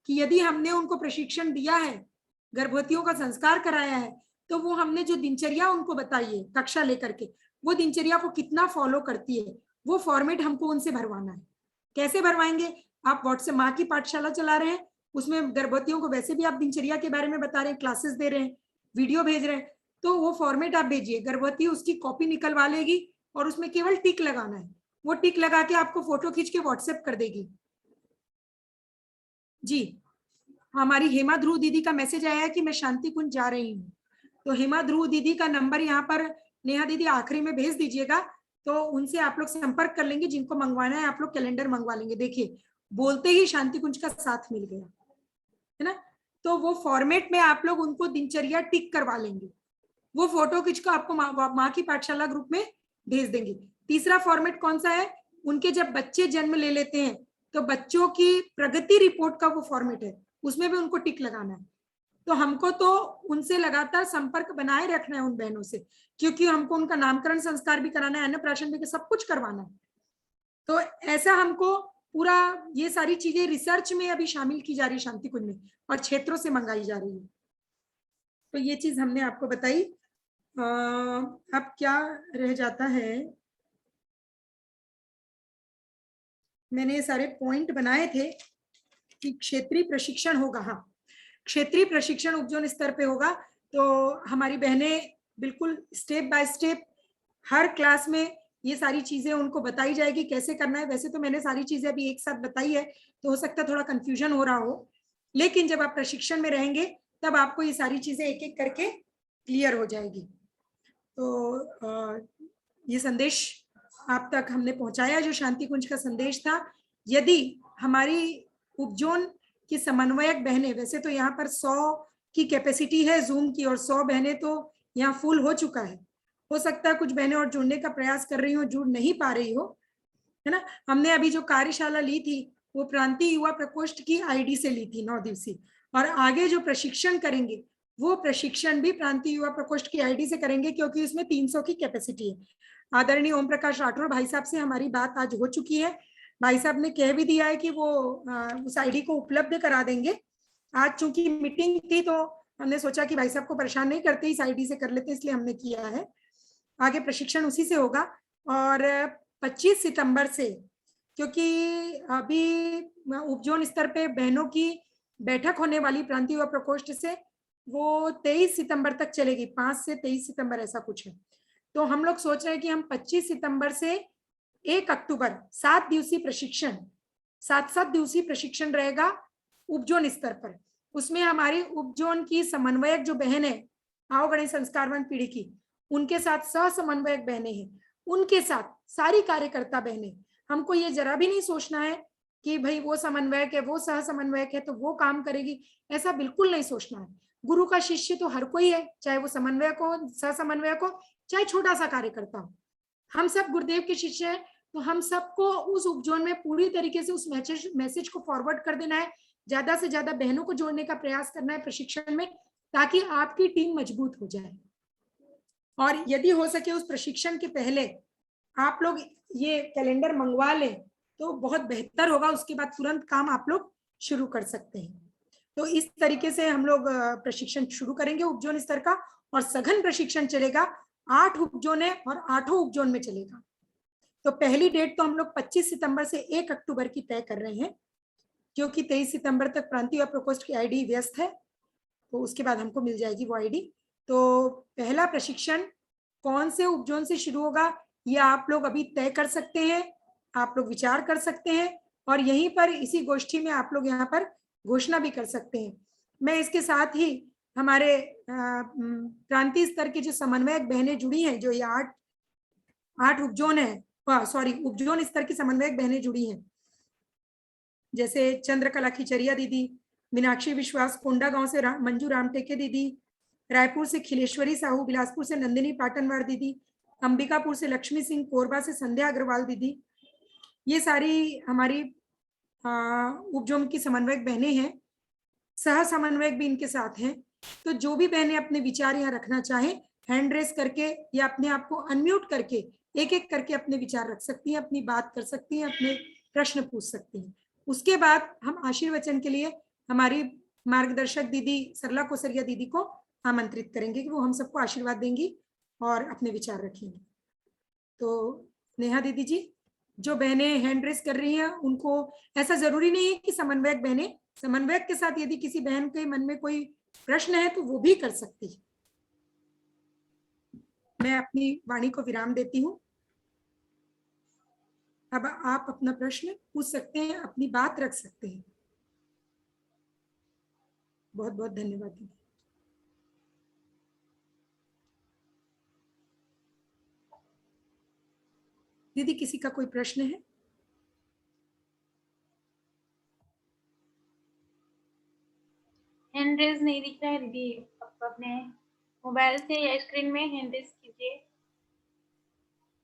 कि यदि हमने उनको प्रशिक्षण दिया है, गर्भवतियों का संस्कार कराया है, तो वो हमने जो दिनचर्या उनको बताई है कक्षा लेकर के, वो दिनचर्या को कितना फॉलो करती है, वो फॉर्मेट हमको उनसे भरवाना है। कैसे भरवाएंगे? आप व्हाट्सएप माँ की पाठशाला चला रहे हैं, उसमें गर्भवतियों को वैसे भी आप दिनचर्या के बारे में बता रहे हैं, क्लासेस दे रहे हैं, वीडियो भेज रहे हैं, तो वो फॉर्मेट आप भेजिए, गर्भवती उसकी कॉपी निकलवा लेगी और उसमें केवल टिक लगाना है। वो टिक लगा के आपको फोटो खींच के व्हाट्सएप कर देगी। जी, हमारी हेमा ध्रुव दीदी का मैसेज आया है कि मैं शांति कुंज जा रही हूँ, तो हेमा ध्रुव दीदी का नंबर यहाँ पर नेहा दीदी आखिरी में भेज दीजिएगा, तो उनसे आप लोग संपर्क कर लेंगे। जिनको मंगवाना है आप लोग कैलेंडर मंगवा लेंगे। देखिए, बोलते ही शांति कुंज का साथ मिल गया है ना। तो वो फॉर्मेट में आप लोग उनको दिनचर्या टिक करवा लेंगे, वो फोटो खींच को आपको माँ की पाठशाला ग्रुप में भेज देंगे। तीसरा फॉर्मेट कौन सा है? उनके जब बच्चे जन्म ले लेते हैं तो बच्चों की प्रगति रिपोर्ट का वो फॉर्मेट है, उसमें भी उनको टिक लगाना है। तो हमको तो उनसे लगातार संपर्क बनाए रखना है उन बहनों से, क्योंकि हमको उनका नामकरण संस्कार भी कराना है, अन्नप्राशन भी, सब कुछ करवाना है। तो ऐसा हमको पूरा ये सारी चीजें रिसर्च में अभी शामिल की जा रही है शांति कुंज में, और क्षेत्रों से मंगाई जा रही है। तो ये चीज हमने आपको बताई। अब क्या रह जाता है? मैंने ये सारे पॉइंट बनाए थे कि क्षेत्रीय प्रशिक्षण होगा। हाँ, क्षेत्रीय प्रशिक्षण उपजोन स्तर पे होगा, तो हमारी बहनें बिल्कुल step by step her class में ये सारी चीजें उनको बताई जाएगी कैसे करना है। वैसे तो मैंने सारी चीजें अभी एक साथ बताई है, तो हो सकता है थोड़ा कंफ्यूजन हो रहा हो, लेकिन जब आप प्रशिक्षण में रहेंगे तब आपको ये सारी चीजें एक एक करके क्लियर हो जाएगी। तो ये संदेश आप तक हमने पहुंचाया, जो शांति कुंज का संदेश था। यदि हमारी उपजोन की समन्वयक बहनें, वैसे तो यहाँ पर 100 की कैपेसिटी है जूम की, और 100 बहनें तो यहाँ फुल हो चुका है। हो सकता है कुछ बहनें और जुड़ने का प्रयास कर रही हो, जुड़ नहीं पा रही हो, है ना। हमने अभी जो कार्यशाला ली थी वो प्रांतीय युवा प्रकोष्ठ की आईडी से ली थी 9 दिवसीय, और आगे जो प्रशिक्षण करेंगे वो प्रशिक्षण भी प्रांतीय युवा प्रकोष्ठ की आईडी से करेंगे, क्योंकि उसमें 300 की कैपेसिटी है। आदरणीय ओम प्रकाश राठौर भाई साहब से हमारी बात आज हो चुकी है। भाई साहब ने कह भी दिया है कि वो उस आईडी को उपलब्ध करा देंगे। आज चूंकि मीटिंग थी तो हमने सोचा कि भाई साहब को परेशान नहीं करते, इस आईडी से कर लेते, इसलिए हमने किया है। आगे प्रशिक्षण उसी से होगा। और 25 सितंबर से, क्योंकि अभी उपजोन स्तर पे बहनों की बैठक होने वाली प्रांतीय युवा प्रकोष्ठ से, वो 23 सितंबर तक चलेगी, 5 से 23 सितंबर ऐसा कुछ है। तो हम लोग सोच रहे हैं कि हम 25 सितंबर से 1 अक्टूबर 7 दिवसीय प्रशिक्षण, 7 दिवसीय प्रशिक्षण रहेगा उपजोन स्तर पर। उसमें हमारी उपजोन की समन्वयक जो बहन है आओ गणेश संस्कारवान पीढ़ी की, उनके साथ सह समन्वयक बहनें हैं, उनके साथ सारी कार्यकर्ता बहनें। हमको ये जरा भी नहीं सोचना है कि भाई वो समन्वयक है, वो सह समन्वयक है तो वो काम करेगी, ऐसा बिल्कुल नहीं सोचना है। गुरु का शिष्य तो हर कोई है, चाहे वो समन्वयक हो, सह समन्वयक हो, चाहे छोटा सा कार्यकर्ता हो। हम सब गुरुदेव के शिष्य हैं, तो हम सबको उस उपजोन में पूरी तरीके से उस मैसेज को फॉरवर्ड कर देना है। ज्यादा से ज्यादा बहनों को जोड़ने का प्रयास करना है प्रशिक्षण में, ताकि आपकी टीम मजबूत हो जाए। और यदि हो सके उस प्रशिक्षण के पहले आप लोग ये कैलेंडर मंगवा लें तो बहुत बेहतर होगा, उसके बाद तुरंत काम आप लोग शुरू कर सकते हैं। तो इस तरीके से हम लोग प्रशिक्षण शुरू करेंगे उपजोन स्तर का, और सघन प्रशिक्षण चलेगा। 8 उपजोन है और 8 उपजोन में चलेगा। तो पहली डेट तो हम लोग 25 सितंबर से 1 अक्टूबर की तय कर रहे हैं, क्योंकि 23 सितंबर तक प्रांतीय प्रकोष्ठ की आईडी व्यस्त है, तो उसके बाद हमको मिल जाएगी वो आईडी। तो पहला प्रशिक्षण कौन से उपजोन से शुरू होगा ये आप लोग अभी तय कर सकते हैं, आप लोग विचार कर सकते हैं, और यहीं पर इसी गोष्ठी में आप लोग यहाँ पर घोषणा भी कर सकते हैं। मैं इसके साथ ही हमारे प्रांतीय स्तर की जो समन्वयक बहनें जुड़ी हैं, जो ये 8 उपजोन है, सॉरी उपजोन स्तर की समन्वयक बहनें जुड़ी हैं, जैसे चंद्रकला खिचरिया दीदी, मीनाक्षी विश्वास कोंडा गांव से मंजू रामटेके दीदी, रायपुर से खिलेश्वरी साहू, बिलासपुर से नंदिनी पाटनवार दीदी, अंबिकापुर से लक्ष्मी सिंह, कोरबा से संध्या अग्रवाल दीदी, ये सारी हमारी उपजोन की समन्वयक बहनें हैं। सह समन्वयक भी इनके साथ हैं। तो जो भी बहनें अपने विचार यहाँ रखना चाहें, हैंड रेस करके या अपने आप को अनम्यूट करके एक एक करके अपने विचार रख सकती हैं, अपनी बात कर सकती हैं, अपने प्रश्न पूछ सकती हैं। उसके बाद हम आशीर्वचन के लिए हमारी मार्गदर्शक दीदी सरला कोसरिया दीदी को आमंत्रित करेंगे कि वो हम सबको आशीर्वाद देंगी और अपने विचार रखेंगी। तो नेहा दीदी जी, जो बहनें हैंड रेस कर रही हैं उनको, ऐसा जरूरी नहीं है कि समन्वयक बहनें, समन्वयक के साथ यदि किसी बहन के मन में कोई प्रश्न है तो वो भी कर सकती है। मैं अपनी वाणी को विराम देती हूँ। अब आप अपना प्रश्न पूछ सकते हैं, अपनी बात रख सकते हैं। बहुत बहुत धन्यवाद दीदी। दीदी किसी का कोई प्रश्न है? हैंड रेज नहीं दिख रहा है दीदी, आप अपने मोबाइल से या स्क्रीन में हैंड रेज कीजिए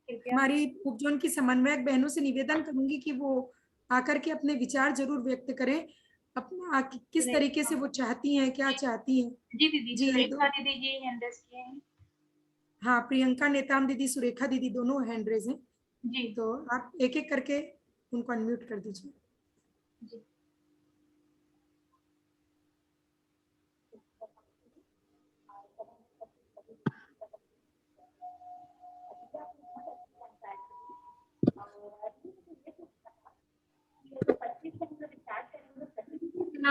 कृपया। हमारी उपजोन की समन्वयक बहनों से निवेदन करूंगी कि वो आकर के अपने विचार जरूर व्यक्त करें, अपना किस तरीके से वो चाहती हैं, क्या चाहती हैं। जी दीदी, जी सुरेखा दीदी जी हैंड रेज किए हैं। हाँ, प्रियंका नेताम दीदी, सुरेखा दीदी दोनों हैंड रेज हैं। जी तो आप एक एक करके उनको अनम्यूट कर दीजिए। जी।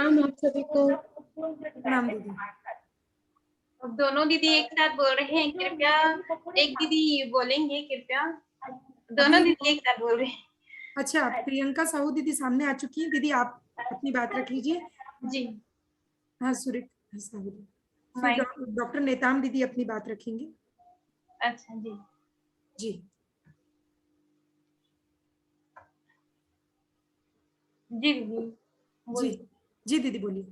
प्रणाम आप सभी को। प्रणाम दीदी। अब दोनों दीदी एक साथ बोल रहे हैं, कृपया एक दीदी बोलेंगे, कृपया दोनों अभी दीदी एक साथ बोल रहे हैं। अच्छा, प्रियंका साहू दीदी सामने आ चुकी हैं। दीदी आप अपनी बात रख लीजिए। जी हाँ, सुरेख साहू दीदी। फिर माइक। डॉक्टर नेताम दीदी अपनी बात रखेंगे। अच्छा जी जी जी दीदी जी बोलिए। जी दीदी बोलिए।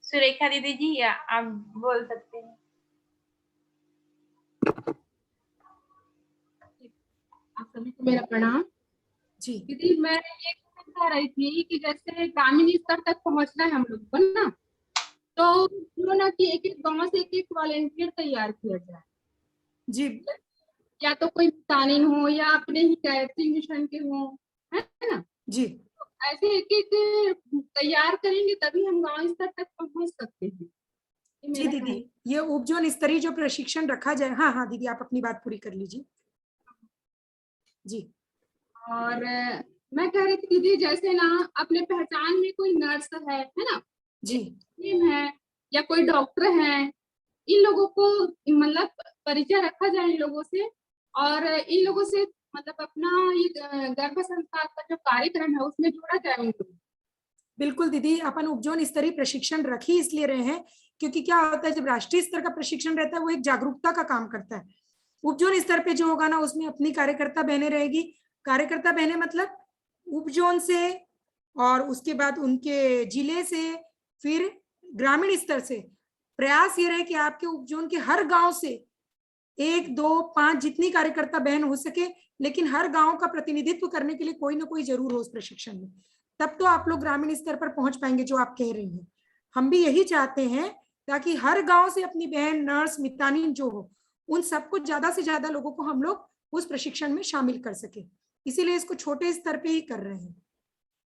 सुरेखा दीदी जी या आप बोल सकते हैं। आप सभी को मेरा प्रणाम। जी दीदी मैं ये कह रही थी कि जैसे ग्रामीण स्तर तक पहुंचना है हम लोग को ना, तो क्यों ना कि एक एक गांव से एक एक वॉलेंटियर तैयार किया जाए, जी या तो कोई तालीम हो या अपने ही गायत्री मिशन के हो, है ना। जी तो ऐसे एक एक तैयार करेंगे तभी हम गांव स्तर तक पहुंच सकते हैं। ये जी मेरा दीदी, कहना है। ये उपजोन स्तरीय जो प्रशिक्षण रखा जाए। हाँ हाँ दीदी, आप अपनी बात पूरी कर लीजिए। जी और मैं कह रही थी दीदी, जैसे ना अपने पहचान में कोई नर्स है ना, जी टीम है या कोई डॉक्टर है, इन लोगों को मतलब परिचय रखा जाए इन लोगों से, और इन लोगों से मतलब अपना ये गर्भ संस्कार का जो कार्यक्रम है उसमें जोड़ा जाए उनको। बिल्कुल दीदी, अपन उपजोन स्तरीय प्रशिक्षण रख ही इसलिए रहे हैं क्योंकि क्या होता है, जब राष्ट्रीय स्तर का प्रशिक्षण रहता है वो एक जागरूकता का काम करता है। उपजोन स्तर पे जो होगा ना, उसमें अपनी कार्यकर्ता बहनें रहेगी। कार्यकर्ता बहनें मतलब उपजोन से, और उसके बाद उनके जिले से, फिर ग्रामीण स्तर से। प्रयास ये रहे कि आपके उपजोन के हर गांव से 1, 2, 5 जितनी कार्यकर्ता बहन हो सके, लेकिन हर गांव का प्रतिनिधित्व करने के लिए कोई ना कोई जरूर हो उस प्रशिक्षण में। तब तो आप लोग ग्रामीण स्तर पर पहुंच पाएंगे, जो आप कह रही हैं। हम भी यही चाहते हैं, ताकि हर गांव से अपनी बहन नर्स मितानिन जो हो, उन सबको ज्यादा से ज्यादा लोगों को हम लोग उस प्रशिक्षण में शामिल कर सके। इसीलिए इसको छोटे स्तर पे ही कर रहे हैं।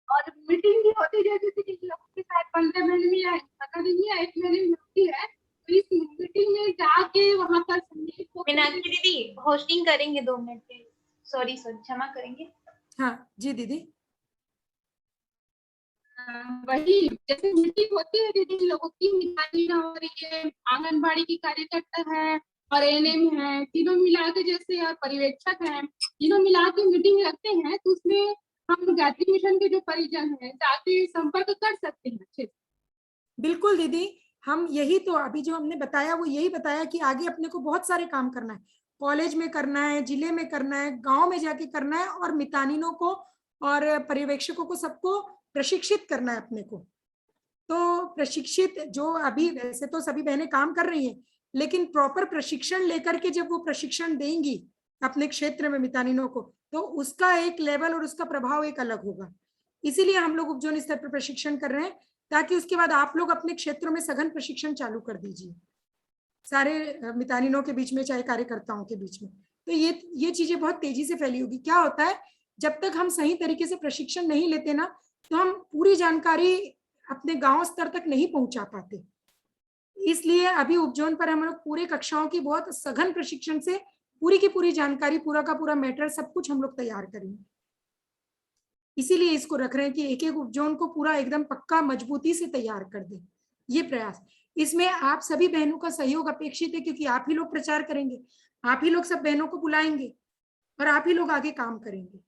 और मीटिंग भी होती है, जैसे कि लोगों के साथ 15 महीने में या 15 दिन में या 1 महीने में होती है, तो इस मीटिंग में जाके वहां पर मीनाक्षी दीदी होस्टिंग करेंगे 2 मिनट के। सॉरी क्षमा करेंगे। हाँ जी दीदी। वही जैसे मीटिंग होती है दीदी लोगों की, मितानिन और ये आंगनबाड़ी की कार्यकर्ता है और एएनएम है, तीनों मिला के जैसे, और पर्यवेक्षक है, तीनों मिला के मीटिंग रखते हैं, तो उसमें हम गायत्री मिशन के जो परिजन है जाके संपर्क कर सकते हैं अच्छे से। बिल्कुल दीदी, हम यही तो अभी जो हमने बताया वो यही बताया कि आगे अपने को बहुत सारे काम करना है। कॉलेज में करना है, जिले में करना है, गांव में जाके करना है, और मितानिनों को और पर्यवेक्षकों को सबको प्रशिक्षित करना है अपने को। तो प्रशिक्षित जो अभी, वैसे तो सभी बहनें काम कर रही हैं, लेकिन प्रॉपर प्रशिक्षण लेकर के जब वो प्रशिक्षण देंगी अपने क्षेत्र में मितानिनों को, तो उसका एक लेवल और उसका प्रभाव एक अलग होगा। इसीलिए हम लोग उपजोन स्तर पर प्रशिक्षण कर रहे हैं, ताकि उसके बाद आप लोग अपने क्षेत्रों में सघन प्रशिक्षण चालू कर दीजिए, सारे मितानिनों के बीच में, चाहे कार्यकर्ताओं के बीच में। तो ये चीजें बहुत तेजी से फैली होगी। क्या होता है, जब तक हम सही तरीके से प्रशिक्षण नहीं लेते ना, तो हम पूरी जानकारी अपने गांव स्तर तक नहीं पहुंचा पाते। इसलिए अभी उपजोन पर हम लोग पूरे कक्षाओं की बहुत सघन प्रशिक्षण से पूरी की पूरी जानकारी, पूरा का पूरा मैटर, सब कुछ हम लोग तैयार करेंगे। इसीलिए इसको रख रहे हैं कि एक एक उपजोन को पूरा एकदम पक्का मजबूती से तैयार कर दे। ये प्रयास, इसमें आप सभी बहनों का सहयोग अपेक्षित है, क्योंकि आप ही लोग प्रचार करेंगे, आप ही लोग सब बहनों को बुलाएंगे, और आप ही लोग आगे काम करेंगे।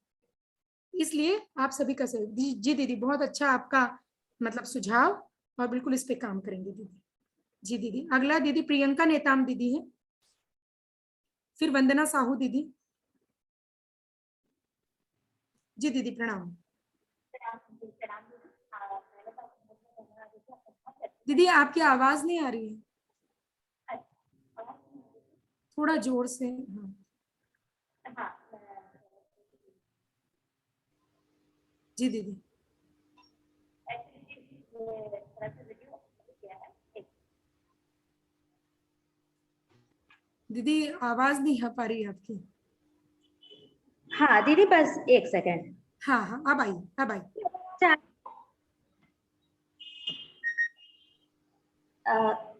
इसलिए आप सभी का सहयोग। जी दीदी, बहुत अच्छा आपका मतलब सुझाव, और बिल्कुल इस पे काम करेंगे दीदी। जी दीदी, अगला दीदी प्रियंका नेताम दीदी है, फिर वंदना साहू दीदी। जी दीदी प्रणाम। दीदी आपकी आवाज नहीं आ रही है, थोड़ा जोर से। हाँ जी दीदी। दीदी आवाज नहीं आ पा रही है आपकी। हाँ दीदी, बस 1 सेकेंड। हाँ हाँ, अब आई, अब आई।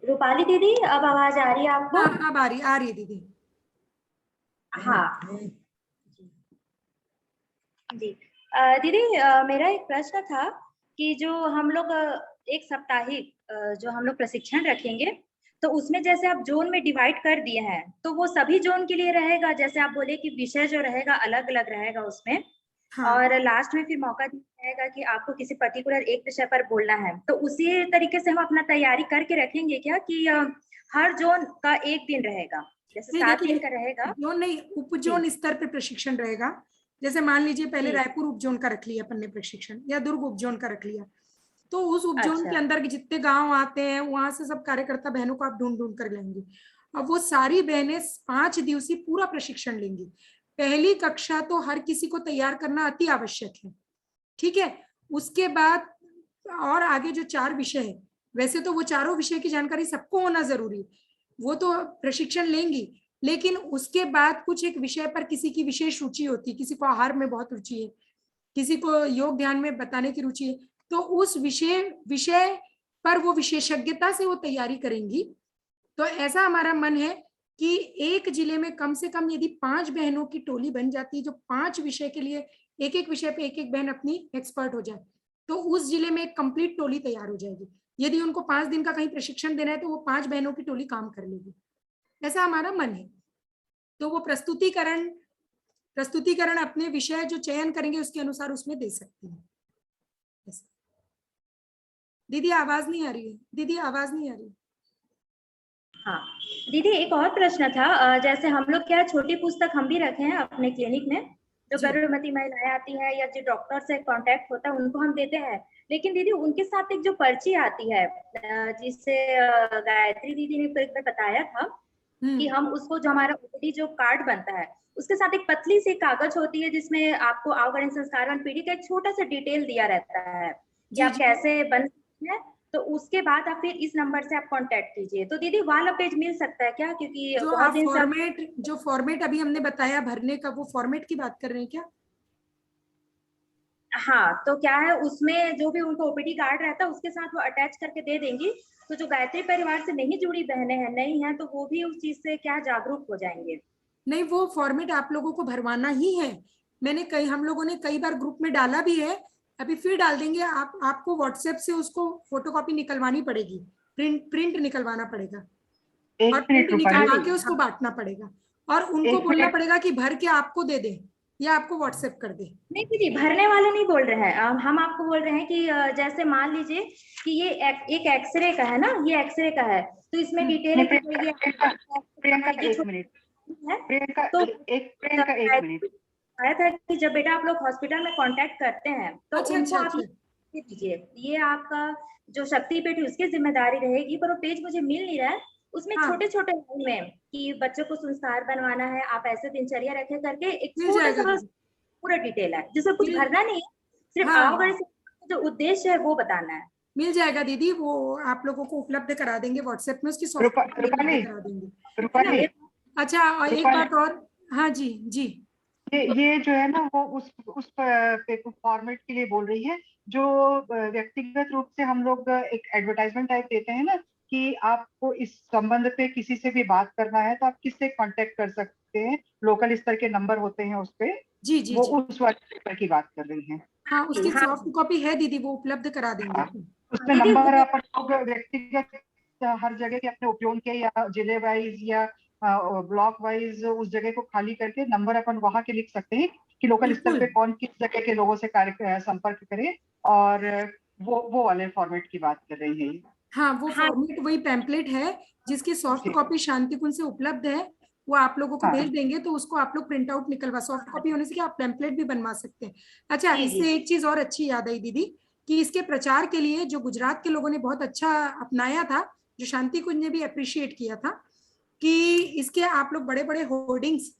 रूपाली दीदी, अब आवाज आ रही है आपको? हाँ, अब आ रही है दीदी। हाँ जी। दीदी मेरा एक प्रश्न था कि जो हम लोग एक साप्ताहिक जो हम लोग प्रशिक्षण रखेंगे, तो उसमें जैसे आप जोन में डिवाइड कर दिए हैं, तो वो सभी जोन के लिए रहेगा। जैसे आप बोले कि विषय जो रहेगा अलग-अलग रहेगा उसमें, हाँ और लास्ट में फिर मौका दिया जाएगा कि आपको किसी पर्टिकुलर एक विषय पर बोलना है। तो उसी तरीके से हम अपना तैयारी करके रखेंगे क्या कि हर जोन का 1 दिन रहेगा, जैसे नहीं 7 दिन देखिए, का रहेगा। जोन नहीं, जी, उपजोन स्तर पे प्रशिक्षण रहेगा। जैसे मान लीजिए पहले जी, रायपुर उपजोन का रख लिया अपन ने प्रशिक्षण, या दुर्ग उपजोन का रख लिया, तो उस उपजोन के अच्छा, अंदर के जितने गांव आते हैं वहां से सब कार्यकर्ता बहनों को आप ढूंढ ढूंढ कर लाएंगे। अब वो सारी बहनें 5 दिवसीय पूरा प्रशिक्षण लेंगी। पहली कक्षा तो हर किसी को तैयार करना अति आवश्यक है, ठीक है। उसके बाद और आगे जो 4 विषय है, वैसे तो वो चारों विषय की जानकारी सबको होना जरूरी है, वो तो प्रशिक्षण लेंगी, लेकिन उसके बाद कुछ एक विषय पर किसी की विशेष रुचि होती है, किसी को आहार में बहुत रुचि है, किसी को योग ध्यान में बताने की रुचि है, तो उस विषय विषय पर वो विशेषज्ञता से वो तैयारी करेंगी। तो ऐसा हमारा मन है कि एक जिले में कम से कम यदि 5 बहनों की टोली बन जाती है, जो 5 विषय के लिए एक एक विषय पे एक एक बहन अपनी एक्सपर्ट हो जाए, तो उस जिले में एक कंप्लीट टोली तैयार हो जाएगी। यदि उनको 5 दिन का कहीं प्रशिक्षण देना है तो वो 5 बहनों की टोली काम कर लेगी, ऐसा हमारा मन है। तो वो प्रस्तुतिकरण अपने विषय जो चयन करेंगे उसके अनुसार उसमें दे सकती है। दीदी आवाज नहीं आ रही है, दीदी आवाज नहीं आ रही। हाँ। दीदी एक और प्रश्न था, जैसे हम लोग क्या छोटी पुस्तक हम भी रखे हैं अपने क्लिनिक में, जो जी गर्भवती महिलाएं आती है या जो डॉक्टर से कांटेक्ट होता है उनको हम देते हैं। लेकिन दीदी उनके साथ एक जो पर्ची आती है, जिससे गायत्री दीदी ने एक बार बताया था कि हम उसको, जो हमारा ओपीडी जो कार्ड बनता है, उसके साथ एक पतली सी कागज होती है जिसमें आपको अवगणन संस्कार पीढ़ी का एक छोटा सा डिटेल दिया रहता है कि जी आप जी। कैसे बन सकते हैं। तो उसके बाद आप फिर इस नंबर से आप कांटेक्ट कीजिए। तो दीदी वाला पेज मिल सकता है क्या, क्योंकि जो बहुत आप दिन से फॉर्मेट जो फॉर्मेट अभी हमने बताया भरने का, वो फॉर्मेट की बात कर रहे हैं क्या? हाँ, तो क्या है उसमें जो भी उनको ओपीडी कार्ड रहता है उसके साथ वो अटैच करके दे देंगी। तो जो गायत्री परिवार से नहीं जुड़ी बहनें हैं, नहीं है, तो वो भी उस चीज से क्या जागरूक हो जाएंगे। नहीं, वो फॉर्मेट आप लोगों को भरवाना ही है। हम लोगों ने कई बार ग्रुप में डाला भी है, अभी फिर डाल देंगे। आपको व्हाट्सएप से उसको फोटोकॉपी निकलवानी पड़ेगी, प्रिंट निकलवाना पड़ेगा, और एक प्रिंट मिनट रूपाली, निकलवा के उसको बांटना पड़ेगा, और उनको एक बोलना मिनट। पड़ेगा कि भर के आपको दे दे या आपको व्हाट्सएप कर दे। नहीं दीदी, भरने वाले नहीं बोल रहे हैं, हम आपको बोल रहे हैं कि जैसे मान लीजिए कि ये एक एक्सरे का है ना, ये एक्सरे का है, तो इसमें डिटेल है कि ये प्रियंका ये एक मिनट, है। प्रियंका तो प्रियंका एक मिनट। आया था कि जब बेटा आप लोग हॉस्पिटल में कांटेक्ट करते हैं तो अच्छा उनको अच्छा आप अच्छा। ये दीजिए, ये आपका जो शक्तिपीठ है उसकी जिम्मेदारी रहेगी। पर वो पेज मुझे मिल नहीं रहा है, उसमें हाँ, छोटे छोटे में कि बच्चों को संस्कार बनवाना है, आप ऐसे दिनचर्या रखे करके एक मिल छोटा जाएगा सा बस दीदी, पूरा डिटेल है, जिसमें कुछ मिल भरना नहीं है, सिर्फ हाँ आवगण जो उद्देश्य है वो बताना है। मिल जाएगा दीदी, वो आप लोगों को उपलब्ध करा देंगे व्हाट्सएप में, उसकी सॉफ्ट कॉपी उपलब्ध रूपाली, करा देंगे। है ना? रूपाली, अच्छा, और एक रूपाली, बात और। हाँ जी जी। ये जो है ना वो उस फॉर्मेट के लिए बोल रही है, जो व्यक्तिगत रूप से हम लोग एक एडवर्टाइजमेंट टाइप देते हैं ना, कि आपको इस संबंध पे किसी से भी बात करना है तो आप किससे कांटेक्ट कर सकते हैं, लोकल स्तर के नंबर होते हैं उस पे, जी जी वो जी। उस वाले पेपर की बात कर रही हैं। हाँ, उसकी हाँ सॉफ्ट कॉपी है दीदी, वो उपलब्ध करा देंगे हाँ, अपन। उसमें दीदी नंबर वो अपन लोग व्यक्तिगत हर जगह के अपने उपयोग के या जिले वाइज या ब्लॉक वाइज उस जगह को खाली करके नंबर अपन वहां के लिख सकते हैं कि लोकल स्तर बिल्कुल। पे कौन किस जगह के लोगों से संपर्क करे, और वो वाले फॉर्मेट की बात कर रही है। हाँ, वो हाँ फॉर्मेट वही पैम्पलेट है जिसकी सॉफ्ट जी, कॉपी शांति कुंज से उपलब्ध है, वो आप लोगों को भेज हाँ देंगे, तो उसको आप लोग प्रिंट आउट निकलवा, सॉफ्ट कॉपी होने से क्या आप पैम्पलेट भी बनवा सकते हैं। अच्छा, जी जी इससे एक चीज और अच्छी याद आई दीदी, कि इसके प्रचार के लिए जो गुजरात के लोगों ने बहुत अच्छा अपनाया था, जो शांति कुंज ने भी अप्रिशिएट किया था, कि इसके आप लोग बड़े बड़े होर्डिंग्स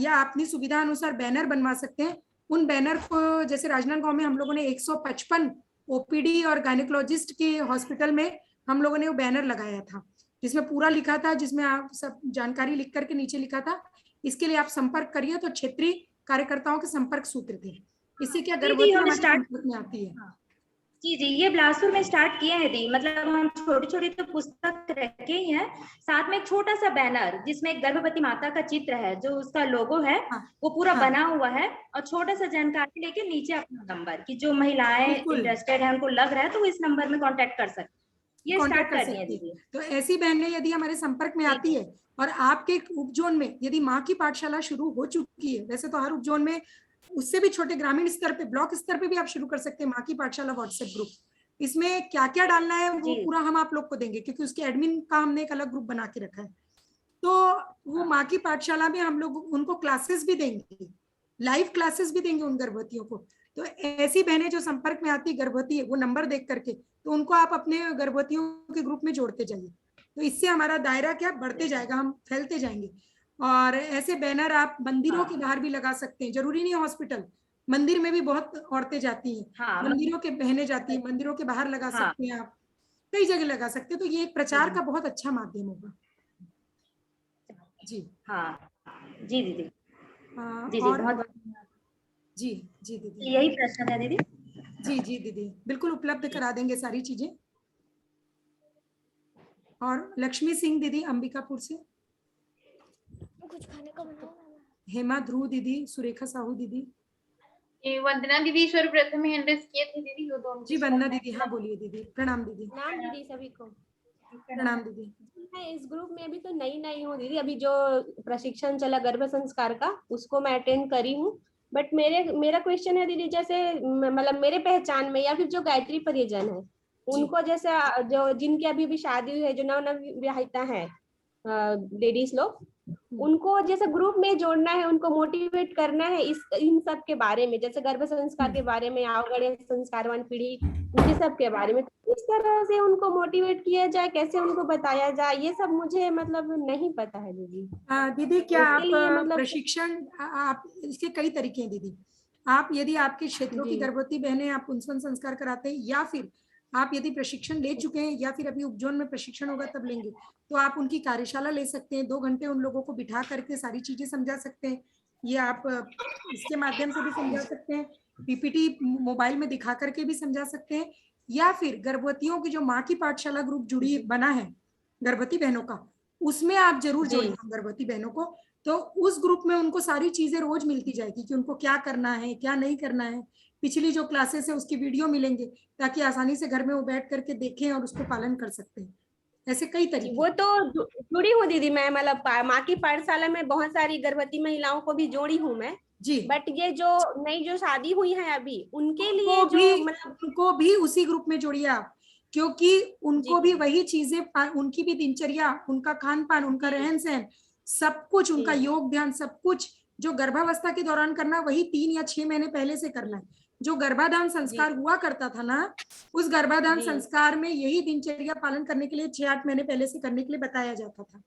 या अपनी सुविधा अनुसार बैनर बनवा सकते हैं। उन बैनर को, जैसे राजनांदगांव में हम लोगों ने 155 ओपीडी और गायनेकोलॉजिस्ट के हॉस्पिटल में हम लोगों ने वो बैनर लगाया था, जिसमें पूरा लिखा था, जिसमें आप सब जानकारी लिख करके नीचे लिखा था, इसके लिए आप संपर्क करिए। तो क्षेत्रीय कार्यकर्ताओं के संपर्क सूत्र थे, इससे क्या दीदी गर्भवती हम हमारे स्टार्ट संपर्क में आती है। जी जी, ये बिलासपुर में स्टार्ट किए हैं दी, मतलब हम छोटी छोटी तो पुस्तक रखे ही हैं, साथ में एक छोटा सा बैनर जिसमें एक गर्भवती माता का चित्र है, जो उसका लोगो है हाँ, वो पूरा हाँ, बना हुआ है, और छोटा सा जानकारी लेके नीचे अपना नंबर की जो महिलाएं बिल्कुल इंटरेस्टेड है उनको लग रहा है तो वो इस नंबर में कांटेक्ट कर सकते हैं। ये कांटेक्ट स्टार्ट कर कर दिए सकती है। दीदी। तो ऐसी बहनें यदि हमारे संपर्क में आती है और आपके उपजोन में यदि माँ की पाठशाला शुरू हो चुकी है, वैसे तो हर उपजोन में उससे भी छोटे ग्रामीण स्तर पे, ब्लॉक स्तर पे भी आप शुरू कर सकते हैं माँ की पाठशाला व्हाट्सएप ग्रुप। इसमें क्या क्या डालना है वो पूरा हम आप लोग को देंगे, क्योंकि उसके एडमिन का हमने एक अलग ग्रुप बना के रखा है। तो वो माँ की पाठशाला में हम लोग उनको क्लासेस भी देंगे, लाइव क्लासेस भी देंगे उन गर्भवतियों को। तो ऐसी बहनें जो संपर्क में आती गर्भवती है, वो नंबर देख करके तो उनको आप अपने गर्भवतियों के ग्रुप में जोड़ते जाइए। तो इससे हमारा दायरा क्या बढ़ते जाएगा, हम फैलते जाएंगे। और ऐसे बैनर आप मंदिरों के बाहर भी लगा सकते हैं, जरूरी नहीं हॉस्पिटल, मंदिर में भी बहुत औरतें जाती हैं, हाँ, मंदिरों के बहनें जाती हैं, मंदिरों के बाहर लगा हाँ, सकते हैं आप, कई जगह लगा सकते हैं। तो ये एक प्रचार का बहुत अच्छा माध्यम होगा। जी हाँ जी दीदी, जी जी और बहुत जी जी दीदी, यही प्रश्न है दीदी। जी जी दीदी, बिल्कुल उपलब्ध करा देंगे सारी चीजें। और लक्ष्मी सिंह दीदी अंबिकापुर से, कुछ खाने का बनाओ। हेमा ध्रुव दीदी, सुरेखा साहू दीदी, ये वंदना दीदी सर्वप्रथम हैंड रेज किए थे दीदी, वो दोनों जी वंदना दीदी, हाँ बोलिए दीदी, प्रणाम दीदी। प्रणाम दीदी सभी को। प्रणाम दीदी। मैं इस ग्रुप में अभी तो नई हूँ दीदी, अभी जो प्रशिक्षण चला गर्भ संस्कार का उसको मैं अटेंड करी हूँ। बट मेरा क्वेश्चन है दीदी, जैसे मतलब मेरे पहचान में या फिर जो गायत्री परिजन है उनको, जैसे जो जिनकी अभी भी शादी हुई है, जो नव विवाहिता है लेडीज लोग, उनको जैसे ग्रुप में जोड़ना है, उनको मोटिवेट करना है इन सब के बारे में, जैसे गर्भ संस्कार के बारे में, आवगढ़ संस्कारवान पीढ़ी, ये सब के बारे में किस तरह से उनको मोटिवेट किया जाए, कैसे उनको बताया जाए, ये सब मुझे मतलब नहीं पता है दीदी। दीदी क्या आप मतलब प्रशिक्षण, आप इसके कई तरीके हैं दीदी। आप यदि आपके क्षेत्रों की गर्भवती बहनें आप पुंसवन संस्कार कराते हैं, या फिर आप यदि प्रशिक्षण ले चुके हैं या फिर अभी उपजोन में प्रशिक्षण होगा तब लेंगे, तो आप उनकी कार्यशाला ले सकते हैं। 2 घंटे उन लोगों को बिठा करके सारी चीजें समझा सकते हैं। ये आप इसके माध्यम से भी समझा सकते हैं, पीपीटी मोबाइल में दिखा करके भी समझा सकते हैं, या फिर गर्भवतियों की जो माँ की पाठशाला ग्रुप जुड़ी बना है गर्भवती बहनों का, उसमें आप जरूर जोड़िए गर्भवती बहनों को। तो उस ग्रुप में उनको सारी चीजें रोज मिलती जाएगी कि उनको क्या करना है, क्या नहीं करना है। पिछली जो क्लासेस है उसकी वीडियो मिलेंगे, ताकि आसानी से घर में वो बैठ करके देखें और उसको पालन कर सकते हैं। ऐसे कई तरीके। वो तो जुड़ी हूँ दीदी मैं, मतलब माँ की पाठशाला में बहुत सारी गर्भवती महिलाओं को भी जोड़ी हूँ मैं जी। बट ये जो नई जो शादी हुई है अभी उनके लिए उनको भी उसी ग्रुप में जोड़िए आप, क्योंकि उनको भी वही चीजें, उनकी भी दिनचर्या, उनका खान पान, उनका रहन सहन, सब कुछ, उनका योग ध्यान, सब कुछ जो गर्भावस्था के दौरान करना, वही 3 या 6 महीने पहले से करना है। जो गर्भाधान संस्कार हुआ करता था ना, उस गर्भाधान संस्कार में यही दिनचर्या पालन करने के लिए 6-8 महीने पहले से करने के लिए बताया जाता था।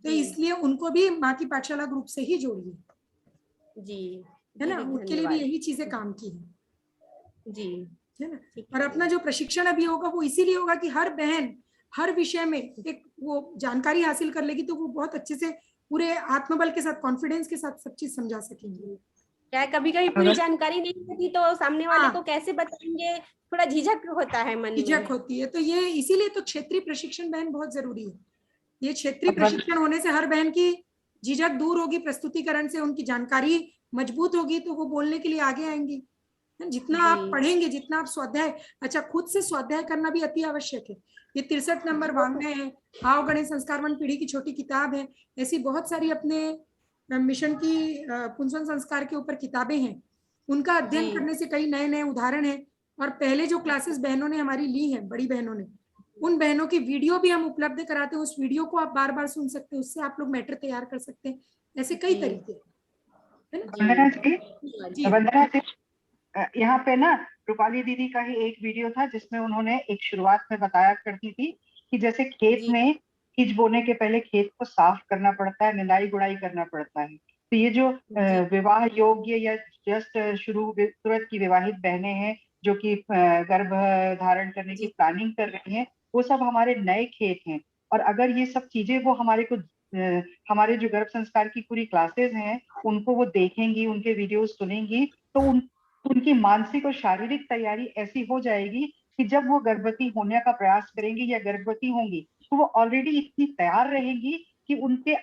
तो इसलिए उनको भी माँ की पाठशाला ग्रुप से ही जोड़िए जी, है ना, उनके लिए भी यही चीजें काम की है जी, है ना। और अपना जो प्रशिक्षण अभी होगा वो इसीलिए होगा कि हर बहन हर विषय में एक वो जानकारी हासिल कर लेगी, तो वो बहुत अच्छे से पूरे आत्मबल के साथ, कॉन्फिडेंस के साथ सब चीज समझा सकेंगे। क्या कभी कभी पूरी जानकारी नहीं होती तो सामने वाले को कैसे बताएंगे, थोड़ा झिझक होता है मन में, झिझक होती है। तो ये इसीलिए तो क्षेत्रीय प्रशिक्षण बहन बहुत जरूरी है। ये क्षेत्रीय प्रशिक्षण होने से हर बहन की झिझक दूर होगी, प्रस्तुतिकरण से उनकी जानकारी मजबूत होगी, तो वो बोलने के लिए आगे आएंगी। जितना आप पढ़ेंगे, जितना आप स्वाध्याय, अच्छा खुद से स्वाध्याय करना भी अति आवश्यक है। ये 63 नंबर वांग्मय है, आवगढ़ संस्कारवान पीढ़ी की छोटी किताब है, ऐसी बहुत सारी अपने मिशन की पुंसवन संस्कार के ऊपर किताबें हैं, उनका अध्ययन करने से कई नए नए उदाहरण हैं। और पहले जो क्लासेस बहनों ने हमारी ली है, बड़ी बहनों ने, उन बहनों की वीडियो भी हम उपलब्ध कराते हैं। उस वीडियो को आप बार बार सुन सकते हैं, उससे आप लोग मैटर तैयार कर सकते हैं। ऐसे कई तरीके हैं। वंदना जी, यहाँ पे ना रूपाली दीदी का ही एक वीडियो था जिसमें उन्होंने एक शुरुआत में बताया करती थी कि जैसे खेत में बीज बोने के पहले खेत को साफ करना पड़ता है, निंदाई गुड़ाई करना पड़ता है। तो ये जो विवाह योग्य या जस्ट शुरू तुरंत की विवाहित बहनें हैं जो कि गर्भ धारण करने की प्लानिंग कर रही हैं, वो सब हमारे नए खेत हैं। और अगर ये सब चीजें वो हमारे जो गर्भ संस्कार की पूरी क्लासेस हैं उनको वो देखेंगी, उनके वीडियोस सुनेंगी, तो उनकी मानसिक और शारीरिक तैयारी ऐसी हो जाएगी कि जब वो गर्भवती होने का प्रयास करेंगी या गर्भवती होंगी तो वो ऑलरेडी इतनी तैयार रहेंगी कि उनके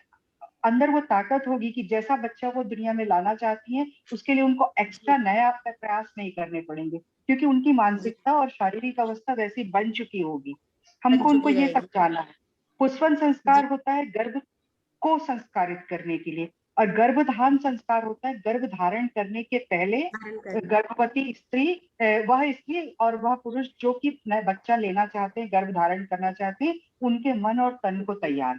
अंदर वो ताकत होगी कि जैसा बच्चा वो दुनिया में लाना चाहती हैं उसके लिए उनको एक्स्ट्रा नया प्रयास नहीं करने पड़ेंगे, क्योंकि उनकी मानसिकता और शारीरिक अवस्था वैसी बन चुकी होगी। हमको उनको ये समझाना है। पुष्पन संस्कार होता है गर्भ को संस्कारित करने के लिए, और गर्भधान संस्कार होता है गर्भ धारण करने के पहले गर्भवती स्त्री, वह स्त्री और वह पुरुष जो कि नया बच्चा लेना चाहते हैं, गर्भ धारण करना चाहते हैं, उनके मन और तन को तैयार,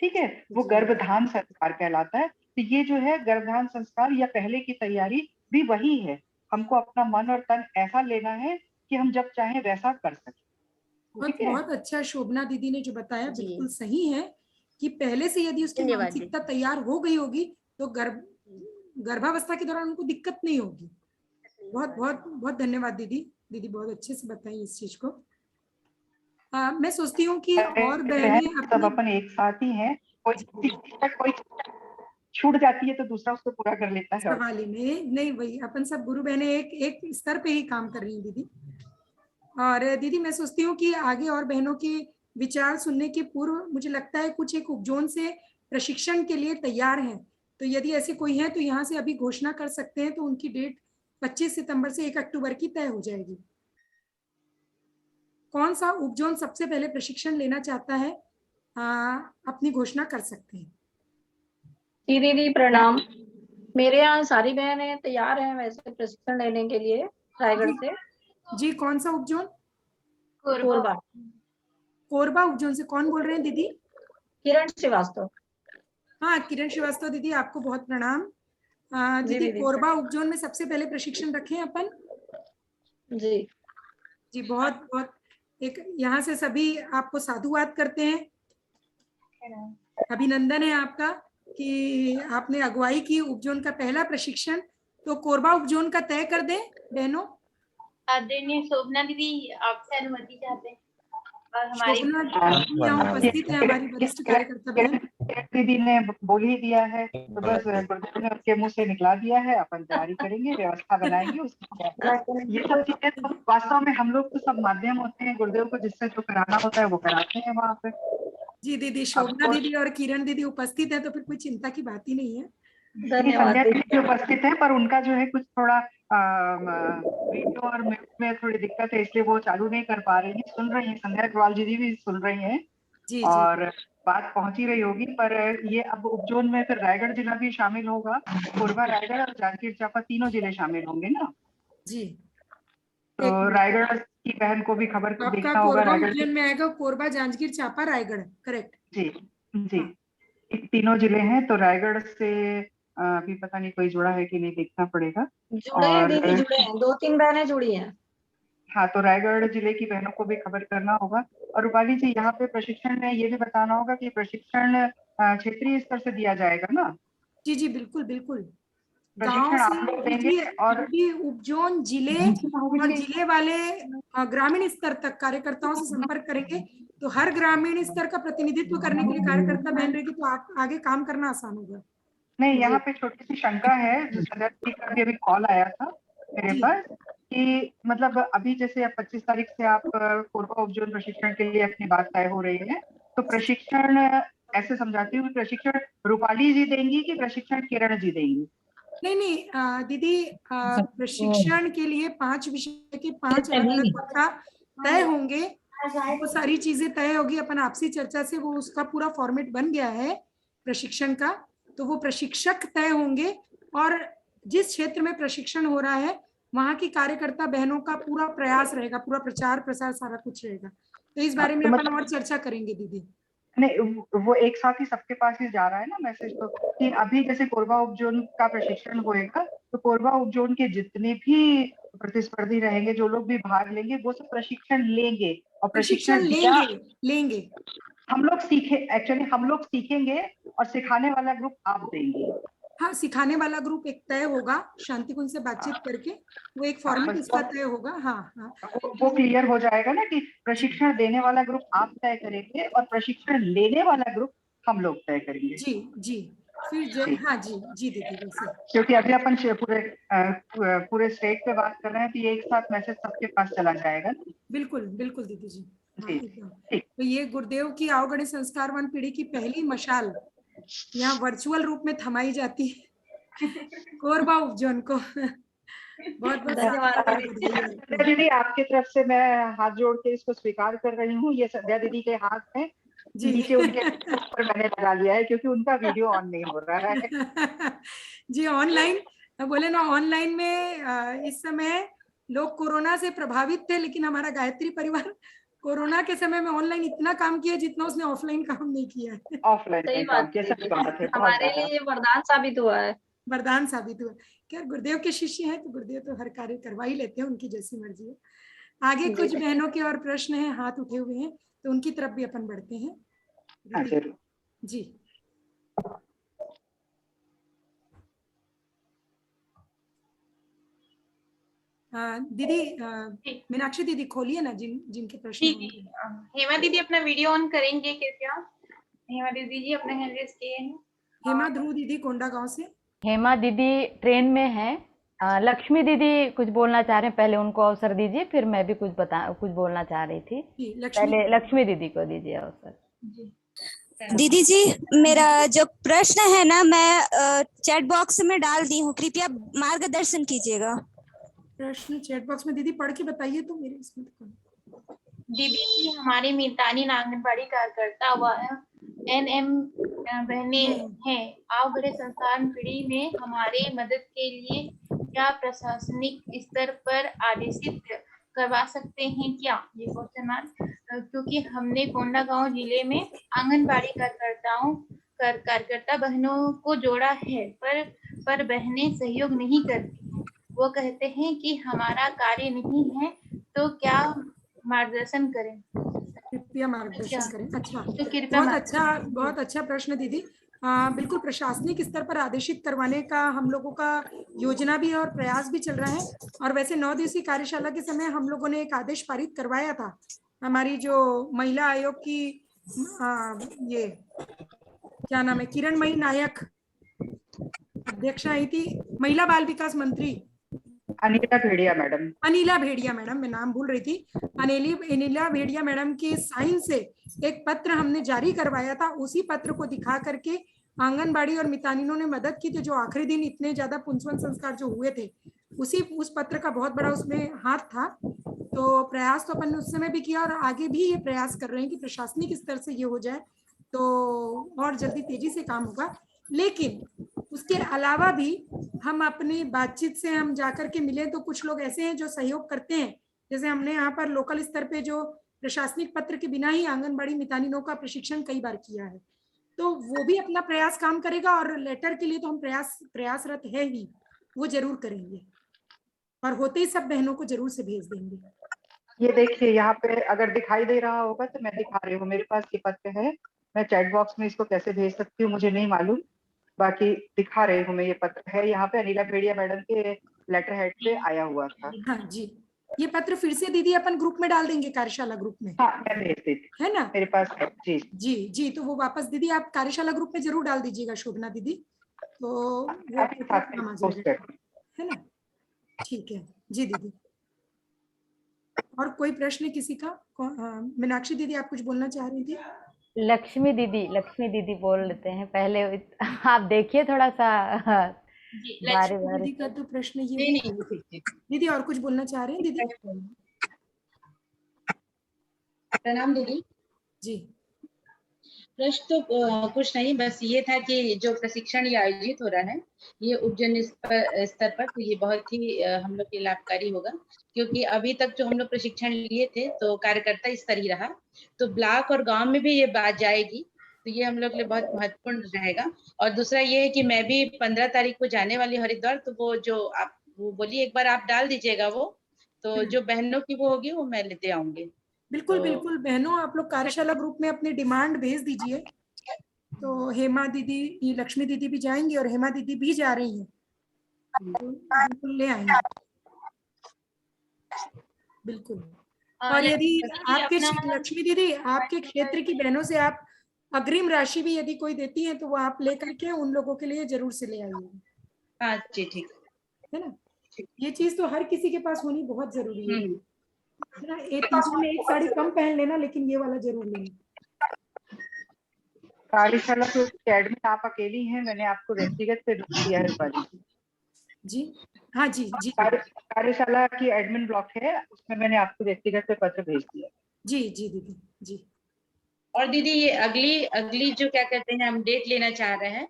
ठीक है, वो गर्भधान संस्कार कहलाता है। तो ये जो है गर्भधान संस्कार या पहले की तैयारी भी वही है। हमको अपना मन और तन ऐसा लेना है कि हम जब चाहें वैसा कर सकें। बहुत अच्छा शोभना दीदी ने जो बताया बिल्कुल सही है कि पहले से यदि उसकी मानसिकता तैयार हो गई होगी तो गर्भावस्था के दौरान उनको दिक्कत नहीं होगी। बहुत बहुत बहुत धन्यवाद दीदी, दीदी बहुत अच्छे से बताई इस चीज को। मैं सोचती हूँ कि और बहनें सब अपन एक साथ ही हैं, कोई छूट जाती है तो दूसरा उसको पूरा कर लेता है। सवाल ही नहीं, वही अपन सब गुरु बहनें एक स्तर पे ही काम कर रही हैं दीदी। और दीदी मैं सोचती हूँ कि आगे और बहनों के विचार सुनने के पूर्व मुझे लगता है कुछ एक उपजोन से प्रशिक्षण के लिए तैयार हैं, तो यदि ऐसे कोई है तो यहाँ से अभी घोषणा कर सकते हैं, तो उनकी डेट 25 सितंबर से 1 अक्टूबर की तय हो जाएगी। कौन सा उपजोन सबसे पहले प्रशिक्षण लेना चाहता है, अपनी घोषणा कर सकते हैं। जी दीदी प्रणाम। मेरे यहाँ सारी बहनें तैयार हैं वैसे प्रशिक्षण लेने के लिए रायगढ़ से। जी कौन सा उपजोन? कोरबा। कोरबा उपजोन से कौन बोल रहे हैं दीदी? किरण श्रीवास्तव। हाँ किरण श्रीवास्तव दीदी, आपको बहुत प्रणाम। दीदी कोरबा उपजोन में सबसे पहले प्रशिक्षण रखें अपन। जी जी बहुत बहुत एक यहाँ से सभी आपको साधुवाद करते हैं, अभिनंदन है आपका कि आपने अगुवाई की उपजोन का पहला प्रशिक्षण। तो कोरबा उपजोन का तय कर दें बहनों। आदरणीय शोभना दीदी आपसे अनुमति चाहते हैं और हमारी यहाँ उपस्थित है हमारी वरिष्ठ कार्यकर्ता बहन। दीदी ने बोल ही दिया है तो बस गुरुदेव ने उसके मुंह से निकला दिया है, अपन तैयारी करेंगे, व्यवस्था बनाएंगे उसकी। ये सब चीजें तो वास्तव में हम लोग तो सब माध्यम होते हैं, गुरुदेव को जिससे जो कराना होता है वो कराते हैं वहाँ पे। जी दीदी, शोभना दीदी और किरण दीदी उपस्थित है तो फिर कोई चिंता की बात ही नहीं है। संध्या दीदी उपस्थित है पर उनका जो है कुछ थोड़ा वीडियो और में थोड़ी दिक्कत है, इसलिए वो चालू नहीं कर पा रही है। सुन रही है, संध्या अग्रवाल जी भी सुन रही है जी, और बात पहुंची रही होगी। पर ये अब उपजोन में फिर रायगढ़ जिला भी शामिल होगा, कोरबा रायगढ़ और जांजगीर चांपा तीनों जिले शामिल होंगे ना जी। तो रायगढ़ की बहन को भी खबर को देखना होगा। रायगढ़ में आएगा कोरबा, जांजगीर चांपा, रायगढ़, करेक्ट जी जी। तीनों जिले हैं तो रायगढ़ से अभी पता नहीं कोई जुड़ा है कि नहीं, देखना पड़ेगा। जुड़े हैं दीदी, जुड़े हैं, 2-3 बहनें जुड़ी हैं। हाँ तो रायगढ़ जिले की बहनों को भी खबर करना होगा। और रूपाली जी यहाँ पे प्रशिक्षण में ये भी बताना होगा कि प्रशिक्षण क्षेत्रीय स्तर से दिया जाएगा ना? जी जी बिल्कुल बिल्कुल। प्रशिक्षण आप लोग देंगे और उपजोन जिले और जिले वाले ग्रामीण स्तर तक कार्यकर्ताओं से संपर्क करेंगे, तो हर ग्रामीण स्तर का प्रतिनिधित्व करने के लिए कार्यकर्ता बहन रहेगी तो आप आगे काम करना आसान होगा। नहीं, यहाँ पे छोटी सी शंका है, जो सदर जी का भी अभी कॉल आया था मेरे पास कि मतलब अभी जैसे 25 तारीख से आप कोरबा उपजोन प्रशिक्षण के लिए अपनी बात तय हो रही है, तो प्रशिक्षण ऐसे समझाती हूँ, प्रशिक्षण रूपाली जी देंगी कि प्रशिक्षण किरण जी देंगी? नहीं दीदी, प्रशिक्षण के लिए 5 विषय के 5 अलग-अलग कक्षा तय होंगे, वो सारी चीजें तय होगी। अपन आपसी चर्चा से वो उसका पूरा फॉर्मेट बन गया है प्रशिक्षण का, तो वो प्रशिक्षक तय होंगे और जिस क्षेत्र में प्रशिक्षण हो रहा है वहाँ की कार्यकर्ता बहनों का पूरा प्रयास रहेगा, पूरा प्रचार प्रसार सारा कुछ रहेगा। तो इस बारे में अपन और चर्चा करेंगे दीदी। नहीं, वो एक साथ ही सबके पास ही जा रहा है ना मैसेज, तो कि अभी जैसे कोरबा उपजोन का प्रशिक्षण होएगा तो कोरबा उपजोन के जितने भी प्रतिस्पर्धी रहेंगे, जो लोग भी भाग लेंगे, वो सब प्रशिक्षण लेंगे और प्रशिक्षण लेंगे। हम लोग एक्चुअली हम लोग सीखेंगे और सिखाने वाला ग्रुप आप देंगे। हाँ, सिखाने वाला ग्रुप एक तय होगा, शांति कुंज से बातचीत करके वो एक फॉर्मेट इसका तय होगा। हाँ, वो क्लियर हो जाएगा ना कि प्रशिक्षण देने वाला ग्रुप आप तय करेंगे और प्रशिक्षण लेने वाला ग्रुप हम लोग तय करेंगे। जी जी, फिर हाँ जी जी दीदी वैसे, क्योंकि अभी अपन पूरे स्टेट पे बात कर रहे हैं, तो ये एक साथ मैसेज सबके पास चला जाएगा। बिल्कुल बिल्कुल दीदी जी, हाँ जी एकदम। ठीक। तो ये गुरुदेव की अवगणित संस्कारवान पीढ़ी की पहली मशाल यहाँ वर्चुअल रूप में थमाई जाती है। कोरबा उपजन को बहुत बहुत संध्या दीदी, आपकी तरफ से मैं हाथ जोड़ के इसको स्वीकार कर रही हूँ। ये संध्या दीदी के हाथ में जी नीचे उनके ऊपर मैंने लगा लिया है, क्योंकि उनका वीडियो ऑन नहीं हो रहा है। जी ऑनलाइन बोले ना, ऑनलाइन में इस समय लोग कोरोना से प्रभावित थे, लेकिन हमारा गायत्री परिवार कोरोना के समय में ऑनलाइन इतना काम किया जितना उसने ऑफलाइन काम नहीं किया है। ऑफलाइन काम किया, सच बात है, हमारे लिए वरदान साबित हुआ है। वरदान साबित हुआ। क्या गुरुदेव के शिष्य हैं तो गुरुदेव तो हर कार्य करवा ही लेते हैं, उनकी जैसी मर्जी है। आगे कुछ बहनों के और प्रश्न हैं, हाथ उठे हुए हैं, तो उनकी तरफ भी अपन बढ़ते हैं। जी दीदी, मीनाक्षी दीदी खोलिए ना जिनके प्रश्न हैं। हेमा दीदी अपना वीडियो ऑन करेंगे कृपया। हेमा दीदी जी अपना हैंड रेज किए हैं। हेमा ध्रुव दीदी कोंडा गांव से। हेमा दीदी ट्रेन में है। लक्ष्मी दीदी कुछ बोलना चाह रहे हैं, पहले उनको अवसर दीजिए, फिर मैं भी कुछ बोलना चाह रही थी। पहले लक्ष्मी दीदी को दीजिए अवसर। दीदी जी, मेरा जो प्रश्न है ना, मैं चैट बॉक्स में डाल दी हूँ, कृपया मार्गदर्शन कीजिएगा। प्रश्न चैट बॉक्स में दीदी पढ़ के बताइए तो मेरे इसमें। दीदी जी, हमारी मितानी आंगनबाड़ी कार्यकर्ता व NM बहने हैं। अवगणित संस्थान पीढ़ी में हमारे मदद के लिए क्या प्रशासनिक स्तर पर आदेशित करवा सकते हैं क्या? ये क्वेश्चन मार्क, क्योंकि हमने कोंडागांव जिले में आंगनबाड़ी कार्यकर्ता बहनों को जोड़ा है, पर बहनें सहयोग नहीं करती। वो कहते हैं कि हमारा कार्य नहीं है, तो क्या मार्गदर्शन करें? कृपया मार्गदर्शन करें। अच्छा, तो कृपया बहुत अच्छा प्रश्न दीदी। बिल्कुल प्रशासनिक स्तर पर आदेशित करवाने का हम लोगों का योजना भी है और प्रयास भी चल रहा है। और वैसे 9 दिवसीय कार्यशाला के समय हम लोगों ने एक आदेश पारित करवाया था। हमारी जो महिला आयोग की ये क्या नाम है, किरणमयी नायक अध्यक्षा आई थी, महिला बाल विकास मंत्री अनिला भेड़िया मैडम। अनिला भेड़िया मैडम, मैं नाम भूल रही थी। अनिला भेड़िया मैडम के साइन से एक पत्र हमने जारी करवाया था। उसी पत्र को दिखा करके आंगनबाड़ी और मितानिनों ने मदद की थी। जो आखिरी दिन इतने ज्यादा पुंसवन संस्कार जो हुए थे, उस पत्र का बहुत बड़ा उसमें हाथ था। तो प्रयास तो अपन ने उस समय भी किया और आगे भी ये प्रयास कर रहे हैं कि प्रशासनिक स्तर से ये हो जाए तो और जल्दी तेजी से काम होगा। लेकिन उसके अलावा भी हम अपनी बातचीत से हम जाकर के मिले तो कुछ लोग ऐसे हैं जो सहयोग करते हैं। जैसे हमने यहाँ पर लोकल स्तर पे जो प्रशासनिक पत्र के बिना ही आंगनबाड़ी मितानिनों का प्रशिक्षण कई बार किया है, तो वो भी अपना प्रयास काम करेगा। और लेटर के लिए तो हम प्रयासरत है ही, वो जरूर करेंगे और होते ही सब बहनों को जरूर से भेज देंगे। ये देखिए, यहाँ पे अगर दिखाई दे रहा होगा तो मैं दिखा रही हूँ, मेरे पास ये पत्र है। मैं चैट बॉक्स में इसको कैसे भेज सकती हूँ मुझे नहीं मालूम, बाकी दिखा रही हूँ मैं। ये पत्र है, यहाँ पे अनिला भेड़िया मैडम के लेटर हेड पे आया हुआ था। हाँ जी, ये पत्र फिर से दीदी अपन ग्रुप में डाल देंगे, कार्यशाला ग्रुप में। हाँ, मैं भेज देती, है ना, मेरे पास है। जी जी जी, तो वो वापस दीदी आप कार्यशाला ग्रुप में जरूर डाल दीजिएगा शोभना दीदी, तो वो है ना। ठीक है जी दीदी। और कोई प्रश्न किसी का? मीनाक्षी दीदी आप कुछ बोलना चाह रही थी? लक्ष्मी दीदी बोल लेते हैं पहले। आप देखिए थोड़ा सा बारी दीदी का तो प्रश्न ये दीदी और कुछ बोलना चाह रहे हैं दीदी? प्रणाम दीदी जी। प्रश्न तो कुछ नहीं, बस ये था कि जो प्रशिक्षण ये आयोजित हो रहा है ये उपजन स्तर पर, तो ये बहुत ही हम लोग के लाभकारी होगा। क्योंकि अभी तक जो हम लोग प्रशिक्षण लिए थे तो कार्यकर्ता स्तर ही रहा, तो ब्लॉक और गांव में भी ये बात जाएगी, तो ये हम लोग के लिए बहुत महत्वपूर्ण रहेगा। और दूसरा ये है कि मैं भी 15 तारीख को जाने वाली हरिद्वार, तो वो जो आप वो बोलिए एक बार आप डाल दीजिएगा वो, तो जो बहनों की वो होगी वो मैं लेते आऊंगी। बिल्कुल बिल्कुल बहनों, आप लोग कार्यशाला ग्रुप में अपनी डिमांड भेज दीजिए। तो हेमा दीदी, लक्ष्मी दीदी भी जाएंगी और हेमा दीदी भी जा रही हैं, बिल्कुल ले आएंगे बिल्कुल। और यदि आपके लक्ष्मी दीदी आपके क्षेत्र की बहनों से आप अग्रिम राशि भी यदि कोई देती है तो वो आप लेकर के उन लोगों के लिए जरूर से ले आइएगा। हाँ जी, ठीक है ना, ये चीज तो हर किसी के पास होनी बहुत जरूरी है ना। एक तीसरे में एक साड़ी कम पहन लेना, लेकिन ये वाला जरूर लेना। कार्यशाला तो एकेडमी आप अकेली हैं, मैंने आपको व्यक्तिगत पे भेज दिया है वाली। जी हाँ जी जी। कार्यशाला की एडमिन ब्लॉक है, उसमें मैंने आपको व्यक्तिगत पे पत्र भेज दिया। जी जी दीदी जी। और दीदी ये अगली जो क्या कहते हैं हम डेट लेना चाह रहे हैं,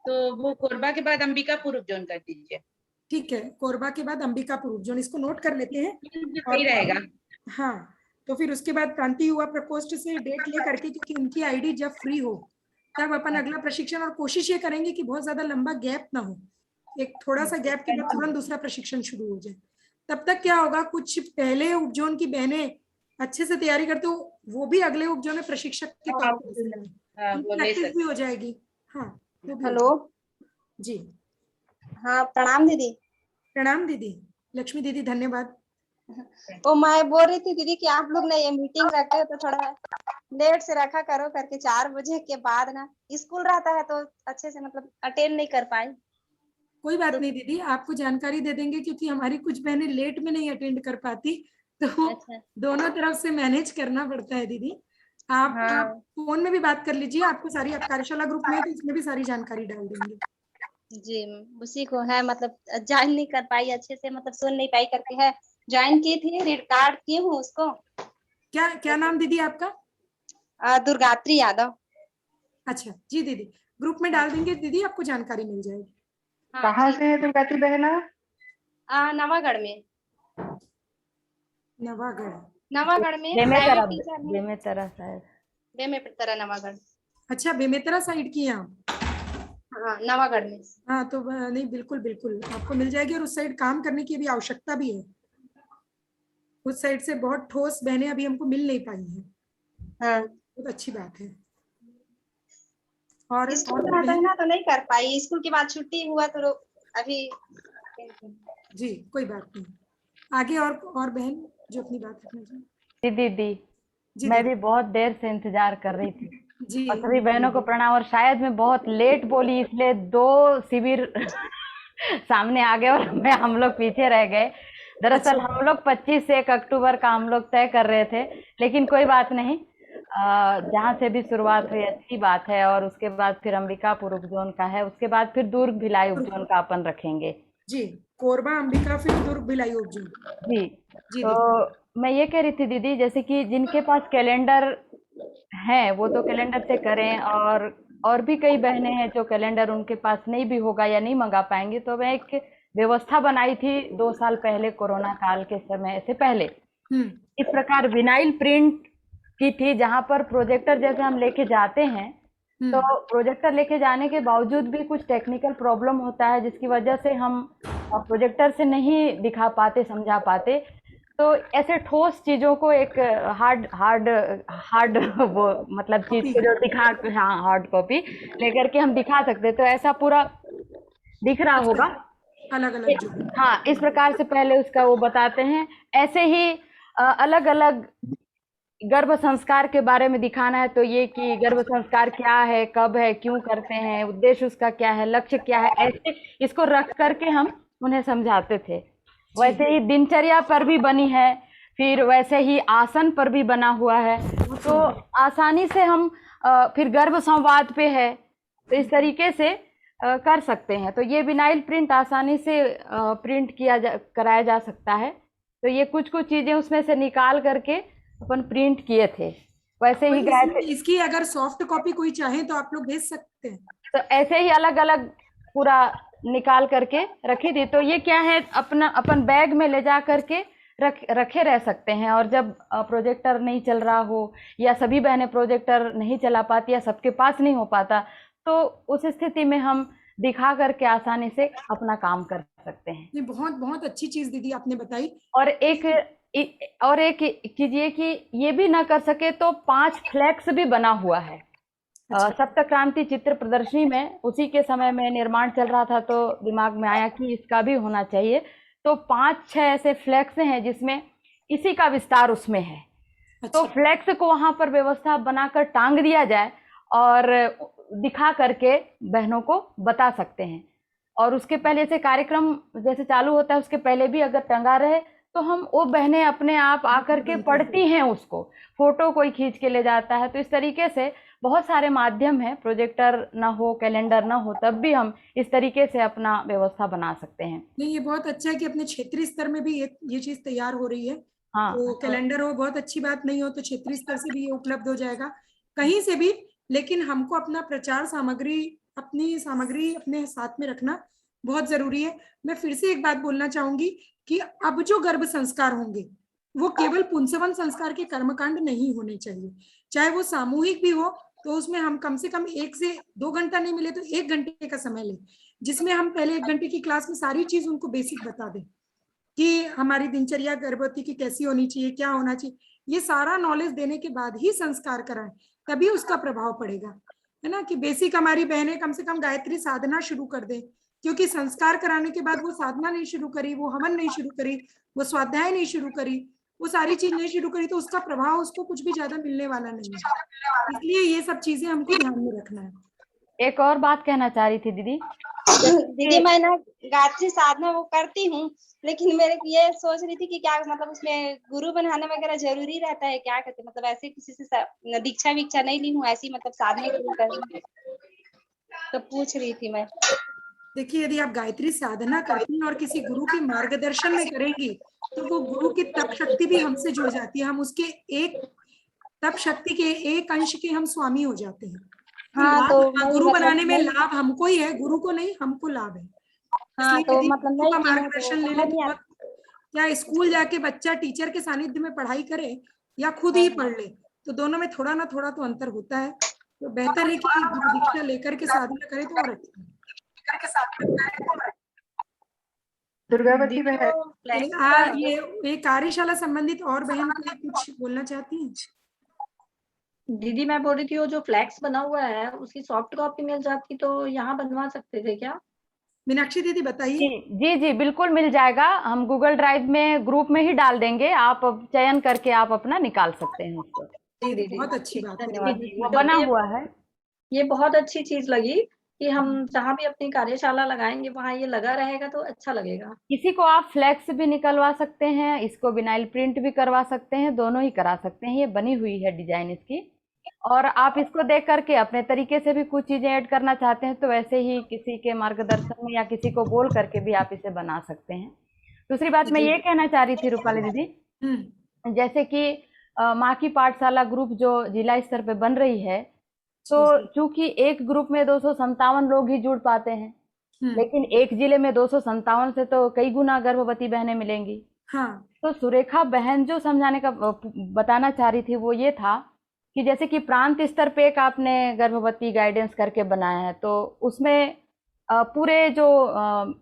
तो वो कोरबा के बाद अंबिकापुर उपजोन कर दीजिए। ठीक है, कोरबा के बाद अंबिकापुर उपजोन, इसको नोट कर लेते हैं। सही रहेगा। हाँ, तो फिर उसके बाद क्रांति युवा प्रकोष्ठ से डेट ले करके, क्योंकि उनकी आईडी जब फ्री हो तब अपन अगला प्रशिक्षण, और कोशिश ये करेंगे कि बहुत ज्यादा लंबा गैप ना हो, एक थोड़ा सा गैप के बाद तुरंत दूसरा प्रशिक्षण शुरू हो जाए। तब तक क्या होगा, कुछ पहले उपजोन की बहनें अच्छे से तैयारी करते हो, वो भी अगले उपजोन में प्रशिक्षक के तौर पर प्रैक्टिस भी हो जाएगी। हाँ हेलो जी। हाँ प्रणाम दीदी। प्रणाम दीदी। लक्ष्मी दीदी धन्यवाद। तो मैं बोल रही थी दीदी कि आप लोग ना ये मीटिंग रखते हो तो थोड़ा लेट से रखा करो करके, 4 बजे के बाद ना स्कूल रहता है तो अच्छे से मतलब अटेंड नहीं कर पाई। कोई बात नहीं दीदी, आपको जानकारी दे देंगे, क्योंकि हमारी कुछ बहनें लेट में नहीं अटेंड कर पाती, तो दोनों तरफ से मैनेज करना पड़ता है दीदी। आप फोन में भी बात कर लीजिए, आपको सारी कार्यशाला ग्रुप में है तो इसमें भी सारी जानकारी डाल देंगे। जी उसी को है, मतलब ज्वाइन नहीं कर पाई अच्छे से, मतलब सुन नहीं पाई करके है। ज्वाइन की थी, रिकॉर्ड की हूँ उसको। क्या नाम दीदी आपका? दुर्गात्री यादव। अच्छा जी दीदी, ग्रुप में डाल देंगे दीदी, आपको जानकारी मिल जाएगी। कहाँ से है दुर्गात्री बहना? नवागढ़ में। नवागढ़ में बेमेतरा नवागढ़। अच्छा, बेमेतरा साइड की हैं आप? हाँ नवागढ़ में। हाँ तो नहीं, बिल्कुल बिल्कुल आपको मिल जाएगी, और उस साइड काम करने की भी आवश्यकता भी है। उस साइड से बहुत ठोस बहनें अभी हमको मिल नहीं पाई हैं। हाँ बहुत अच्छी बात है। और स्कूल रहना तो नहीं कर पाई, स्कूल के बाद छुट्टी हुआ तो अभी। जी कोई बात नहीं, आगे और बहन जो अपनी बात रखना चाहिए। दीदी मैं भी बहुत देर से इंतजार कर रही थी जी। और सभी बहनों को प्रणाम। और शायद मैं बहुत लेट बोली, इसलिए 2 शिविर सामने आ गए और हम लोग पीछे रह गए। दरअसल हम लोग 25 से 1 अक्टूबर का हम लोग तय कर रहे थे, लेकिन कोई बात नहीं, जहाँ से भी शुरुआत हुई अच्छी बात है। और उसके बाद फिर अंबिकापुर उपजोन का है, उसके बाद फिर दुर्ग भिलाई उपजोन का अपन रखेंगे। जी, कोरबा अंबिका फिर दुर्ग भिलाई उपजोन। जी तो मैं ये कह रही थी दीदी, जैसे कि जिनके पास कैलेंडर है वो तो कैलेंडर से करें, और भी कई बहनें हैं जो कैलेंडर उनके पास नहीं भी होगा या नहीं मंगा पाएंगे। तो मैं एक व्यवस्था बनाई थी 2 साल पहले, कोरोना काल के समय से पहले, इस प्रकार विनाइल प्रिंट की थी, जहां पर प्रोजेक्टर जैसे हम लेके जाते हैं, तो प्रोजेक्टर लेके जाने के बावजूद भी कुछ टेक्निकल प्रॉब्लम होता है, जिसकी वजह से हम प्रोजेक्टर से नहीं दिखा पाते, समझा पाते। तो ऐसे ठोस चीजों को एक हार्ड वो मतलब चीज को जो दिखा, हाँ हार्ड कॉपी लेकर के हम दिखा सकते, तो ऐसा पूरा दिख रहा होगा अलग अलग। हाँ, इस प्रकार से पहले उसका वो बताते हैं। ऐसे ही अलग अलग गर्भ संस्कार के बारे में दिखाना है, तो ये कि गर्भ संस्कार क्या है, कब है, क्यों करते हैं, उद्देश्य उसका क्या है, लक्ष्य क्या है, ऐसे इसको रख करके हम उन्हें समझाते थे। वैसे ही दिनचर्या पर भी बनी है, फिर वैसे ही आसन पर भी बना हुआ है, तो आसानी से हम फिर गर्भ संवाद पे है, तो इस तरीके से कर सकते हैं। तो ये विनाइल प्रिंट आसानी से प्रिंट कराया जा सकता है। तो ये कुछ चीजें उसमें से निकाल करके अपन प्रिंट किए थे। वैसे ही इसकी अगर सॉफ्ट कॉपी कोई चाहे तो आप लोग भेज सकते हैं। तो ऐसे ही अलग अलग पूरा निकाल करके रखी थी। तो ये क्या है, अपन बैग में ले जा करके रखे रह सकते हैं। और जब प्रोजेक्टर नहीं चल रहा हो या सभी बहनें प्रोजेक्टर नहीं चला पाती या सबके पास नहीं हो पाता, तो उस स्थिति में हम दिखा करके आसानी से अपना काम कर सकते हैं। ये बहुत बहुत अच्छी चीज दीदी आपने बताई। और एक कीजिए कि ये भी ना कर सके तो 5 फ्लैक्स भी बना हुआ है। सप्त क्रांति चित्र प्रदर्शनी में उसी के समय में निर्माण चल रहा था, तो दिमाग में आया कि इसका भी होना चाहिए। तो 5-6 ऐसे फ्लैक्स हैं जिसमें इसी का विस्तार उसमें है। तो फ्लैक्स को वहां पर व्यवस्था बनाकर टांग दिया जाए और दिखा करके बहनों को बता सकते हैं। और उसके पहले से कार्यक्रम जैसे चालू होता है उसके पहले भी अगर टंगा रहे तो हम वो बहनें अपने आप आकर के पढ़ती हैं, उसको फोटो कोई खींच के ले जाता है। तो इस तरीके से बहुत सारे माध्यम हैं, प्रोजेक्टर ना हो, कैलेंडर ना हो, तब भी हम इस तरीके से अपना व्यवस्था बना सकते हैं। नहीं, ये बहुत अच्छा है कि अपने क्षेत्रीय स्तर में भी ये चीज तैयार हो रही है। हाँ, तो कैलेंडर हो बहुत अच्छी बात, नहीं हो तो क्षेत्रीय स्तर से भी ये उपलब्ध हो जाएगा कहीं से भी। लेकिन हमको अपना प्रचार सामग्री, अपनी सामग्री अपने साथ में रखना बहुत जरूरी है। मैं फिर से एक बात बोलना चाहूंगी कि अब जो गर्भ संस्कार होंगे वो केवल पुंसवन संस्कार के कर्मकांड नहीं होने चाहिए, चाहे वो सामूहिक भी हो तो उसमें हम कम से कम 1 से 2 घंटा नहीं मिले तो 1 घंटे का समय लें, जिसमें हम पहले 1 घंटे की क्लास में सारी चीज उनको बेसिक बता दें कि हमारी दिनचर्या गर्भवती की कैसी होनी चाहिए, क्या होना चाहिए। ये सारा नॉलेज देने के बाद ही संस्कार कराएं, तभी उसका प्रभाव पड़ेगा, है ना। कि बेसिक हमारी बहनें कम से कम गायत्री साधना शुरू कर दें, क्योंकि संस्कार कराने के बाद वो साधना नहीं शुरू करी, वो हवन नहीं शुरू करी, वो स्वाध्याय नहीं शुरू करी, वो सारी चीज नहीं शुरू करी, तो उसका प्रभाव उसको कुछ भी ज्यादा मिलने वाला नहीं है। इसलिए ये सब चीजें हमको ध्यान में रखना है। एक और बात कहना चाह रही थी दीदी। दीदी मैं ना गायत्री साधना वो करती हूँ, लेकिन मेरे ये सोच रही थी कि क्या मतलब उसमें गुरु बनाना वगैरह जरूरी रहता है क्या, कहते मतलब ऐसे किसी से दीक्षा वीक्षा नहीं ली हूँ, ऐसी मतलब साधना कर रही हूँ, तो पूछ रही थी मैं। देखिए, यदि आप गायत्री साधना करती हैं और किसी गुरु के मार्गदर्शन में करेंगी तो वो गुरु की तप शक्ति भी हमसे जुड़ जाती है, हम उसके एक तप शक्ति के एक अंश के हम स्वामी हो जाते हैं। हाँ, तो गुरु बनाने में लाभ हमको ही है, गुरु को नहीं, हमको लाभ है। हाँ, तो मतलब गुरु का मार्गदर्शन ले ले तो क्या स्कूल जाके बच्चा टीचर के सानिध्य में पढ़ाई करे या खुद ही पढ़ ले, तो दोनों में थोड़ा ना थोड़ा तो अंतर होता है। तो बेहतर है कि गुरु दीक्षा लेकर के साधना करे तो और अच्छा है। दुर्गावती बहन, ये कार्यशाला संबंधित और बहन को कुछ बोलना चाहती हैं? दीदी मैं बोल रही थी वो जो फ्लैक्स बना हुआ है उसकी सॉफ्ट कॉपी मिल जाती तो यहाँ बनवा सकते थे क्या? मीनाक्षी दीदी बताइए। जी जी बिल्कुल मिल जाएगा, हम गूगल ड्राइव में ग्रुप में ही डाल देंगे, आप चयन करके आप अपना निकाल सकते हैं उसको। बहुत अच्छी बात है, वो बना हुआ है। ये बहुत अच्छी चीज लगी कि हम जहाँ भी अपनी कार्यशाला लगाएंगे वहाँ ये लगा रहेगा तो अच्छा लगेगा। किसी को आप फ्लैक्स भी निकलवा सकते हैं, इसको विनाइल प्रिंट भी करवा सकते हैं, दोनों ही करा सकते हैं। ये बनी हुई है डिजाइन इसकी, और आप इसको देख करके अपने तरीके से भी कुछ चीजें ऐड करना चाहते हैं तो वैसे ही किसी के मार्गदर्शन में या किसी को बोल करके भी आप इसे बना सकते हैं। दूसरी बात मैं ये कहना चाह रही थी रूपाली दीदी, जैसे कि माँ की पाठशाला ग्रुप जो जिला स्तर पे बन रही है, तो चूंकि एक ग्रुप में 257 लोग ही जुड़ पाते हैं, लेकिन एक जिले में 257 से तो कई गुना गर्भवती बहनें मिलेंगी। हाँ। तो सुरेखा बहन जो समझाने का बताना चाह रही थी वो ये था कि जैसे कि प्रांत स्तर पे एक आपने गर्भवती गाइडेंस करके बनाया है, तो उसमें पूरे जो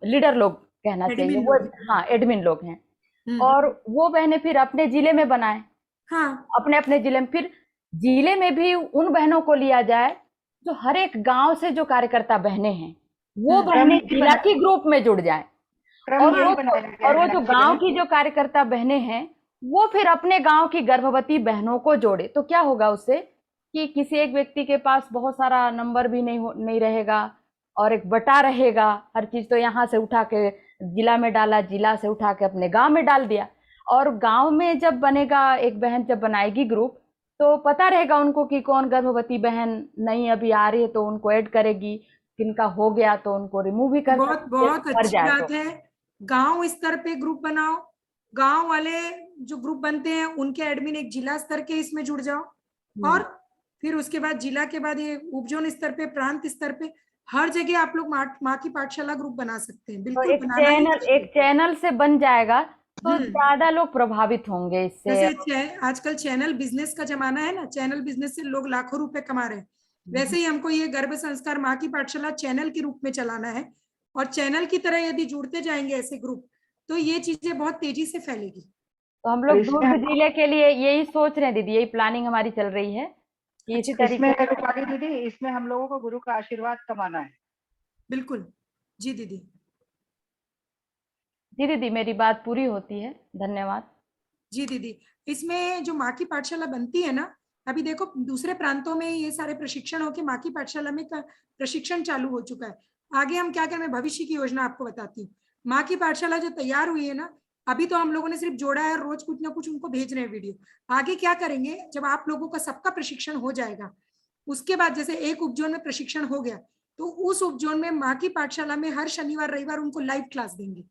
लीडर लोग कहना चाहिए वो, हाँ एडमिन लोग हैं, और वो बहनें फिर अपने जिले में बनाए, हाँ, अपने अपने जिले में, फिर जिले में भी उन बहनों को लिया जाए जो हर एक गांव से जो कार्यकर्ता बहनें हैं वो बहनें जिला की ग्रुप में जुड़ जाए, और वो जो गांव की जो कार्यकर्ता बहनें हैं वो फिर अपने गांव की गर्भवती बहनों को जोड़े। तो क्या होगा उससे कि किसी एक व्यक्ति के पास बहुत सारा नंबर भी नहीं रहेगा और एक बटा रहेगा हर चीज, तो यहाँ से उठा के जिला में डाला, जिला से उठा के अपने गांव में डाल दिया, और गांव में जब बनेगा, एक बहन जब बनाएगी ग्रुप तो पता रहेगा उनको कि कौन गर्भवती बहन नहीं अभी आ रही है तो उनको ऐड करेगी, किनका हो गया तो उनको रिमूव भी कर बहुत अच्छी बात है। गांव स्तर पे ग्रुप बनाओ, गांव वाले जो ग्रुप बनते हैं उनके एडमिन एक जिला स्तर के इसमें जुड़ जाओ, और फिर उसके बाद जिला के बाद ये उपजोन स्तर पे, प्रांत स्तर पे, हर जगह आप लोग माँ की पाठशाला ग्रुप बना सकते हैं। बिल्कुल, एक चैनल से बन जाएगा तो ज्यादा लोग प्रभावित होंगे इससे। जैसे आजकल चैनल बिजनेस का जमाना है ना, चैनल बिजनेस से लोग लाखों रुपए कमा रहे हैं, वैसे ही हमको ये गर्भ संस्कार माँ की पाठशाला चैनल के रूप में चलाना है, और चैनल की तरह यदि जुड़ते जाएंगे ऐसे ग्रुप तो ये चीजें बहुत तेजी से फैलेगी। तो हम लोग दुर्ग जिले के लिए यही सोच रहे हैं दीदी, यही प्लानिंग हमारी चल रही है। इसी तरीके दीदी इसमें हम लोगों को गुरु का आशीर्वाद कमाना है। बिल्कुल जी दीदी। जी दीदी मेरी बात पूरी होती है, धन्यवाद। जी दीदी, इसमें जो माँ की पाठशाला बनती है ना, अभी देखो दूसरे प्रांतों में ये सारे प्रशिक्षण होके माँ की पाठशाला में प्रशिक्षण चालू हो चुका है। आगे हम क्या करें, मैं भविष्य की योजना आपको बताती हूँ। माँ की पाठशाला जो तैयार हुई है ना, अभी तो हम लोगों ने सिर्फ जोड़ा है, रोज कुछ ना कुछ उनको भेज रहे हैं वीडियो। आगे क्या करेंगे, जब आप लोगों का सबका प्रशिक्षण हो जाएगा, उसके बाद जैसे एक उपजोन में प्रशिक्षण हो गया, तो उस उपजोन में माँ की पाठशाला में हर शनिवार रविवार उनको लाइव क्लास देंगे।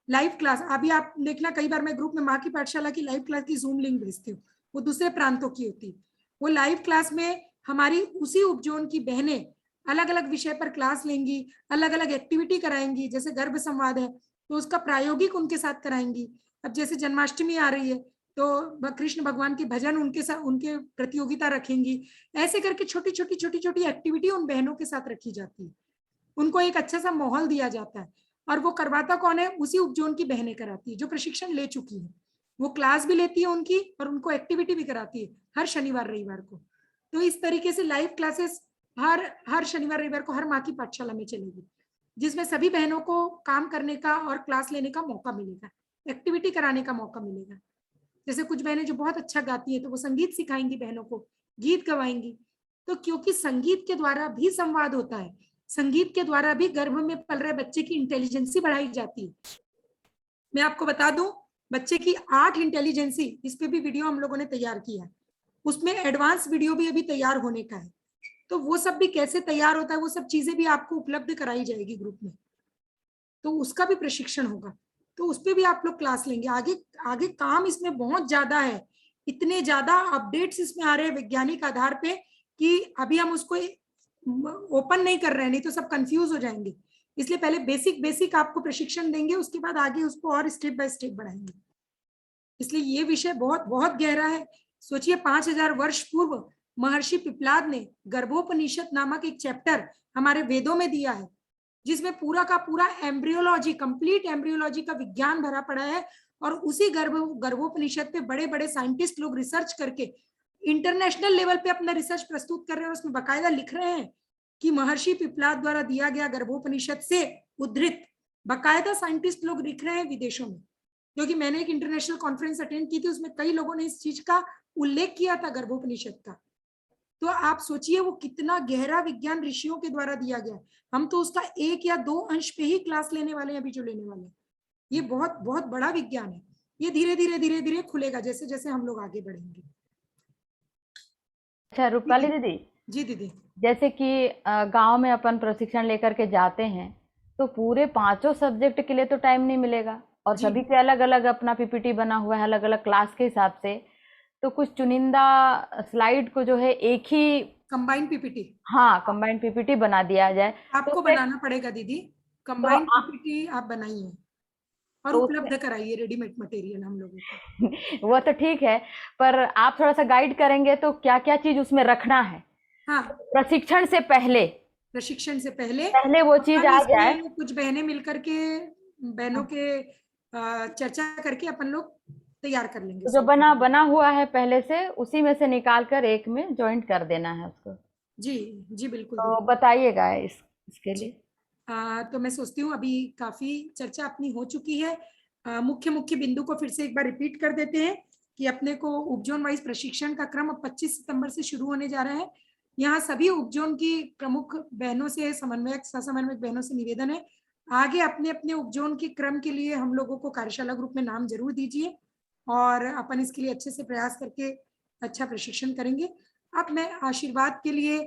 लाइव क्लास अभी आप देखना, कई बार मैं ग्रुप में माँ की पाठशाला की लाइव क्लास की जूम लिंक भेजती हूँ, वो दूसरे प्रांतों की होती है। वो लाइव क्लास में हमारी उसी उपजोन की बहनें अलग अलग विषय पर क्लास लेंगी, अलग अलग एक्टिविटी कराएंगी। जैसे गर्भ संवाद है तो उसका प्रायोगिक उनके साथ कराएंगी। अब जैसे जन्माष्टमी आ रही है तो कृष्ण भगवान के भजन उनके साथ, उनके प्रतियोगिता रखेंगी। ऐसे करके छोटी छोटी एक्टिविटी उन बहनों के साथ रखी जाती है। उनको एक अच्छा सा माहौल दिया जाता है, और वो करवाता कौन है, उसी उपजोन की बहनें कराती है जो प्रशिक्षण ले चुकी है। वो क्लास भी लेती है उनकी और उनको एक्टिविटी भी कराती है हर शनिवार रविवार को। तो इस तरीके से लाइव क्लासेस हर शनिवार रविवार को हर माँ की पाठशाला में चलेगी, जिसमें सभी बहनों को काम करने का और क्लास लेने का मौका मिलेगा, एक्टिविटी कराने का मौका मिलेगा। जैसे कुछ बहनें जो बहुत अच्छा गाती है तो वो संगीत सिखाएंगी बहनों को, गीत गवाएंगी। तो क्योंकि संगीत के द्वारा भी संवाद होता है, संगीत के द्वारा भी गर्भ में पल रहे बच्चे की इंटेलिजेंसी बढ़ाई जाती है। मैं आपको बता दूं, बच्चे की 8 इंटेलिजेंसी, इस पे भी वीडियो हम लोगों ने तैयार किया है, उसमें एडवांस वीडियो भी अभी तैयार होने का है। तो वो सब भी कैसे तैयार होता है, वो सब चीजें भी आपको उपलब्ध कराई जाएगी ग्रुप में, तो उसका भी प्रशिक्षण होगा। तो उस पर भी आप लोग क्लास लेंगे। आगे आगे काम इसमें बहुत ज्यादा है, इतने ज्यादा अपडेट्स इसमें आ रहे हैं वैज्ञानिक आधार पे कि अभी हम उसको ओपन नहीं कर रहे हैं, नहीं तो सब कंफ्यूज हो जाएंगे। इसलिए पहले बेसिक आपको प्रशिक्षण देंगे, उसके बाद आगे उसको और स्टेप बाय स्टेप बढ़ाएंगे। इसलिए ये विषय बहुत बहुत गहरा है। सोचिए 5000 वर्ष पूर्व महर्षि पिपलाद ने गर्भोपनिषद नामक एक चैप्टर हमारे वेदों में दिया है, जिसमें पूरा का पूरा एम्ब्रियोलॉजी, कंप्लीट एम्ब्रियोलॉजी का विज्ञान भरा पड़ा है। और उसी गर्भोपनिषद पे बड़े बड़े साइंटिस्ट लोग रिसर्च करके इंटरनेशनल लेवल पे अपना रिसर्च प्रस्तुत कर रहे हैं। उसमें बाकायदा लिख रहे हैं कि महर्षि पिपलाद द्वारा दिया गया गर्भोपनिषद से उद्धृत, बाकायदा साइंटिस्ट लोग लिख रहे हैं विदेशों में। क्योंकि मैंने एक इंटरनेशनल कॉन्फ्रेंस अटेंड की थी, उसमें कई लोगों ने इस चीज का उल्लेख किया था गर्भोपनिषद का। तो आप सोचिए वो कितना गहरा विज्ञान ऋषियों के द्वारा दिया गया। हम तो उसका 1 या 2 अंश पे ही क्लास लेने वाले हैं अभी जो लेने वाले हैं। ये बहुत बहुत बड़ा विज्ञान है। ये धीरे धीरे खुलेगा जैसे जैसे हम लोग आगे बढ़ेंगे। अच्छा रूपाली दीदी। जी दीदी। जैसे कि गांव में अपन प्रशिक्षण लेकर के जाते हैं तो पूरे 5 सब्जेक्ट के लिए तो टाइम नहीं मिलेगा, और सभी के अलग अलग अपना पीपीटी बना हुआ है अलग अलग क्लास के हिसाब से। तो कुछ चुनिंदा स्लाइड को जो है एक ही कंबाइंड पीपीटी, हाँ कंबाइंड पीपीटी बना दिया जाए। आपको बनाना पड़ेगा दीदी, कंबाइंड पीपीटी आप बनाइए और तो उपलब्ध कराइए रेडीमेड मटेरियल हम लोगों को। वो तो ठीक है, पर आप थोड़ा सा गाइड करेंगे तो क्या क्या चीज उसमें रखना है। हाँ, प्रशिक्षण से पहले वो चीज आ जाए। कुछ बहनें मिलकर के, बहनों के चर्चा करके अपन लोग तैयार कर लेंगे। जो बना हुआ है पहले से, उसी में से निकाल कर एक में ज्वाइंट कर देना है उसको। जी जी बिल्कुल। तो बताइएगा इसके लिए। तो मैं सोचती हूँ अभी काफी चर्चा अपनी हो चुकी है। मुख्य बिंदु को फिर से एक बार रिपीट कर देते हैं कि अपने को उपजोन वाइज प्रशिक्षण का क्रम अब 25 सितंबर से शुरू होने जा रहा है। यहाँ सभी उपजोन की प्रमुख बहनों से, समन्वयक सहसमन्वयक बहनों से निवेदन है, आगे अपने अपने उपजोन के क्रम के लिए हम लोगों को कार्यशाला ग्रुप में नाम जरूर दीजिए, और अपन इसके लिए अच्छे से प्रयास करके अच्छा प्रशिक्षण करेंगे। अब मैं आशीर्वाद के लिए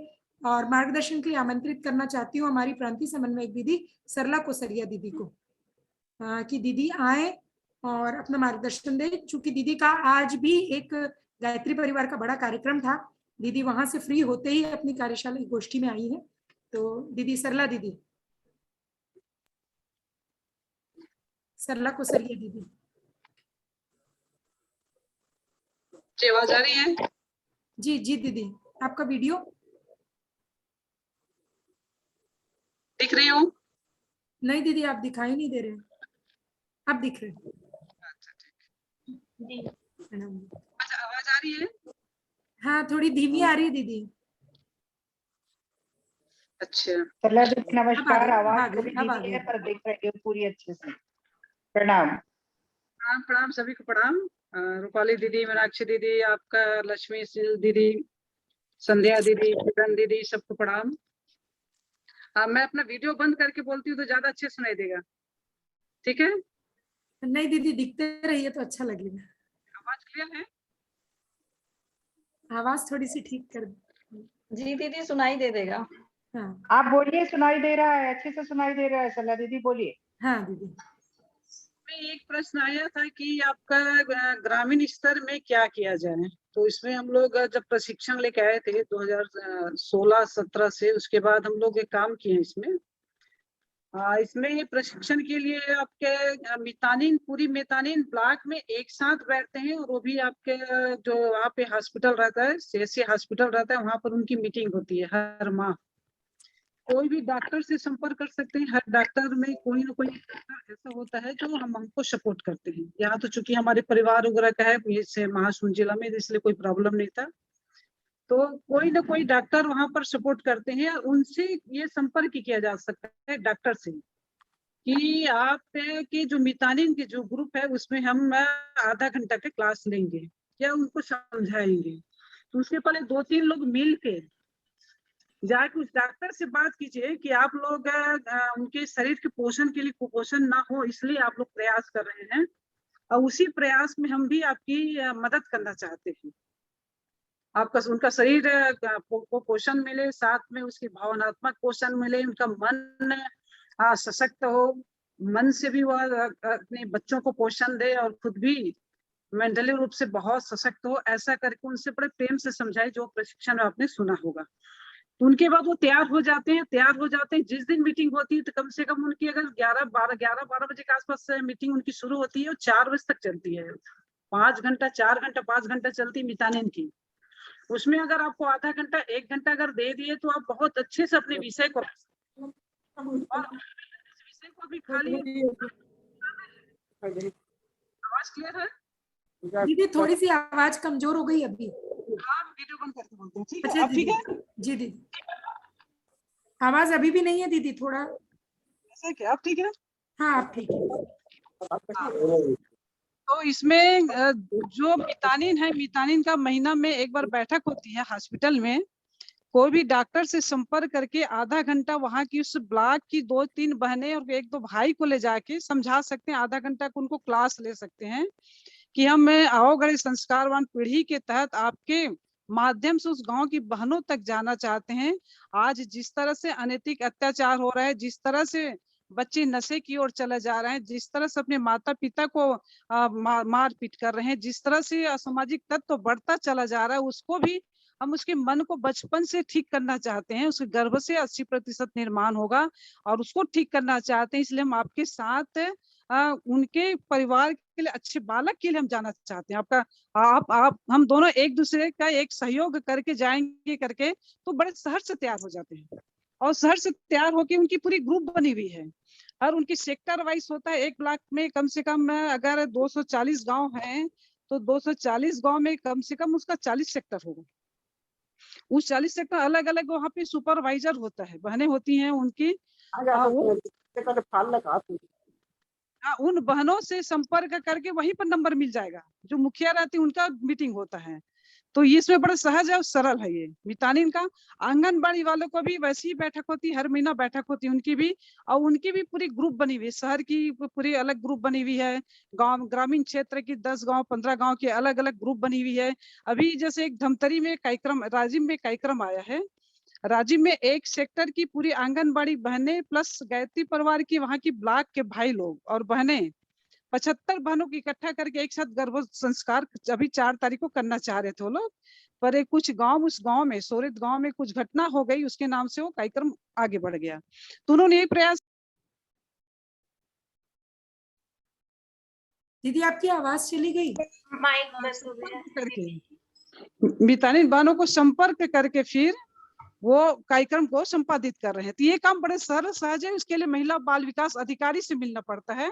और मार्गदर्शन के लिए आमंत्रित करना चाहती हूँ हमारी प्रांतीय समन्वयक दीदी सरला कोसरिया दीदी को, कि दीदी आए और अपना मार्गदर्शन दे। चूंकि दीदी का आज भी एक गायत्री परिवार का बड़ा कार्यक्रम था, दीदी वहां से फ्री होते ही अपनी कार्यशाला गोष्ठी में आई है। तो दीदी सरला दीदी, सरला कोसरिया दीदी। आवाज आ रही है? जी जी दीदी, आपका वीडियो दिख रही हूँ? नहीं दीदी, आप दिखाई नहीं दे रहे हैं। आप दिख रहे हैं। अच्छा, आवाज आ रही है? हाँ, थोड़ी धीमी आ रही है दीदी। अच्छा, सरला दीदी नमस्कार। आवाज थोड़ी धीमी है पर देख रही हूँ पूरी अच्छे से। प्रणाम। प्रणाम प्रणाम सभी को प्रणाम। रूपाली दीदी, मीनाक्षी दीदी, आपका लक्ष्मी दीदी, संध्या दीदी, किरण दीदी, सबको प्रणाम। मैं अपना वीडियो बंद करके बोलती हूँ तो ज्यादा अच्छे सुनाई देगा, ठीक है? नहीं दीदी, दिखते रहिए तो अच्छा लगेगा। आवाज क्लियर है? आवाज थोड़ी सी ठीक कर। जी दीदी सुनाई दे देगा। हाँ आप बोलिए, सुनाई दे रहा है, अच्छे से सुनाई दे रहा है। सला दीदी बोलिए। हाँ दीदी। में एक प्रश्न आया था कि आपका ग्रामीण स्तर में क्या किया जाए, तो इसमें हम लोग जब प्रशिक्षण लेके आए थे 2016-17 से, उसके बाद हम लोग एक काम किए इसमें। इसमें ये प्रशिक्षण के लिए आपके मितानिन, पूरी मितानिन ब्लॉक में एक साथ बैठते हैं, और वो भी आपके जो वहाँ पे हॉस्पिटल रहता है, सीएससी हॉस्पिटल रहता है, वहाँ पर उनकी मीटिंग होती है हर माह। कोई भी डॉक्टर से संपर्क कर सकते हैं। हर डॉक्टर में कोई ना कोई ऐसा होता है जो हमको सपोर्ट करते हैं। यहाँ तो चूंकि हमारे परिवार वगैरह का है इस महासमुंद जिला में, इसलिए कोई प्रॉब्लम नहीं था। तो कोई ना कोई डॉक्टर वहां पर सपोर्ट करते हैं, उनसे ये संपर्क किया जा सकता है डॉक्टर से कि आप के जो मितानिन के जो ग्रुप है उसमें हम आधा घंटा के क्लास लेंगे या उनको समझाएंगे। तो उसके पहले 2-3 लोग मिल के जाके उस डॉक्टर से बात कीजिए कि आप लोग उनके शरीर के पोषण के लिए कुपोषण ना हो, इसलिए आप लोग प्रयास कर रहे हैं, और उसी प्रयास में हम भी आपकी मदद करना चाहते हैं। आपका उनका शरीर को पोषण मिले, साथ में उसकी भावनात्मक पोषण मिले, उनका मन सशक्त हो, मन से भी वह अपने बच्चों को पोषण दे और खुद भी मेंटली रूप से बहुत सशक्त हो। ऐसा करके उनसे बड़े प्रेम से समझाए, जो प्रशिक्षण आपने सुना होगा। तो उनके बाद वो तैयार हो जाते हैं। जिस दिन मीटिंग होती है तो कम से कम उनकी अगर 11-12 बजे के आसपास से मीटिंग उनकी शुरू होती है और 4 बजे तक चलती है। 5 घंटा 4 घंटा 5 घंटा चलती मितानिन की। उसमें अगर आपको आधा घंटा 1 घंटा अगर दे दिए तो आप बहुत अच्छे से अपने विषय को भी खाली। आवाज क्लियर है दीदी? थोड़ी सी आवाज कमजोर हो गई अभी। आप वीडियो बंद करके बोलते हैं, ठीक है? अच्छा अब ठीक है जी दीदी, आवाज अभी भी नहीं है दीदी, थोड़ा ऐसा क्या? अब ठीक है? हाँ आप ठीक है। तो इसमें जो मितानिन है, मितानिन का महीना में एक बार बैठक होती है हॉस्पिटल में। कोई भी डॉक्टर से संपर्क करके आधा घंटा वहां की उस ब्लॉक की 2-3 बहनें और 1-2 भाई को ले जाके समझा सकते हैं। आधा घंटा को उनको क्लास ले सकते हैं कि हम आओगढ़ संस्कारवान पीढ़ी के तहत आपके माध्यम से उस गांव की बहनों तक जाना चाहते हैं। आज जिस तरह से अनैतिक अत्याचार हो रहा है, जिस तरह से बच्चे नशे की ओर चले जा रहे हैं, जिस तरह से अपने माता पिता को मार पीट कर रहे हैं, जिस तरह से असामाजिक तत्व बढ़ता चला जा रहा है, उसको भी हम उसके मन को बचपन से ठीक करना चाहते हैं। उसके गर्भ से 80% निर्माण होगा और उसको ठीक करना चाहते हैं। इसलिए हम आपके साथ उनके परिवार के लिए, अच्छे बालक के लिए हम जाना चाहते हैं। आप हम दोनों एक दूसरे का एक सहयोग करके जाएंगे करके तो बड़े शहर से तैयार हो जाते हैं, और शहर से तैयार होके उनकी पूरी ग्रुप बनी हुई है और उनकी सेक्टर वाइज होता है। एक ब्लॉक में कम से कम अगर 240 गांव हैं तो 240 गांव में कम से कम उसका 40 सेक्टर होगा। उस 40 सेक्टर अलग अलग वहाँ पे सुपरवाइजर होता है, बहनें होती हैं उनकी। उन बहनों से संपर्क करके वहीं पर नंबर मिल जाएगा। जो मुखिया रहती है उनका मीटिंग होता है। तो इसमें बड़ा सहज है और सरल है ये मितानिन का। आंगनबाड़ी वालों को भी वैसी ही बैठक होती है, हर महीना बैठक होती है उनकी भी, और उनकी भी पूरी ग्रुप बनी हुई है। शहर की पूरी अलग ग्रुप बनी हुई है, गांव ग्रामीण क्षेत्र की 10 गांव 15 गांव के अलग अलग ग्रुप बनी हुई है। अभी जैसे एक धमतरी में कार्यक्रम, राजिम में कार्यक्रम आया है। राजिम में एक सेक्टर की पूरी आंगनबाड़ी बहनें प्लस गायत्री परिवार की, वहां की ब्लॉक के भाई लोग और बहनें 75 बहनों को इकट्ठा करके एक साथ गर्भ संस्कार अभी 4 तारीख को करना चाह रहे थे वो लोग, पर एक कुछ गांव, उस गांव में सोरित गांव में कुछ घटना हो गई, उसके नाम से वो कार्यक्रम आगे बढ़ गया। तो उन्होंने ये प्रयास। दीदी आपकी आवाज चली गई। करके मितानिन बहनों को संपर्क करके फिर वो कार्यक्रम को संपादित कर रहे हैं। तो ये काम बड़े सरल सहज है। इसके लिए महिला बाल विकास अधिकारी से मिलना पड़ता है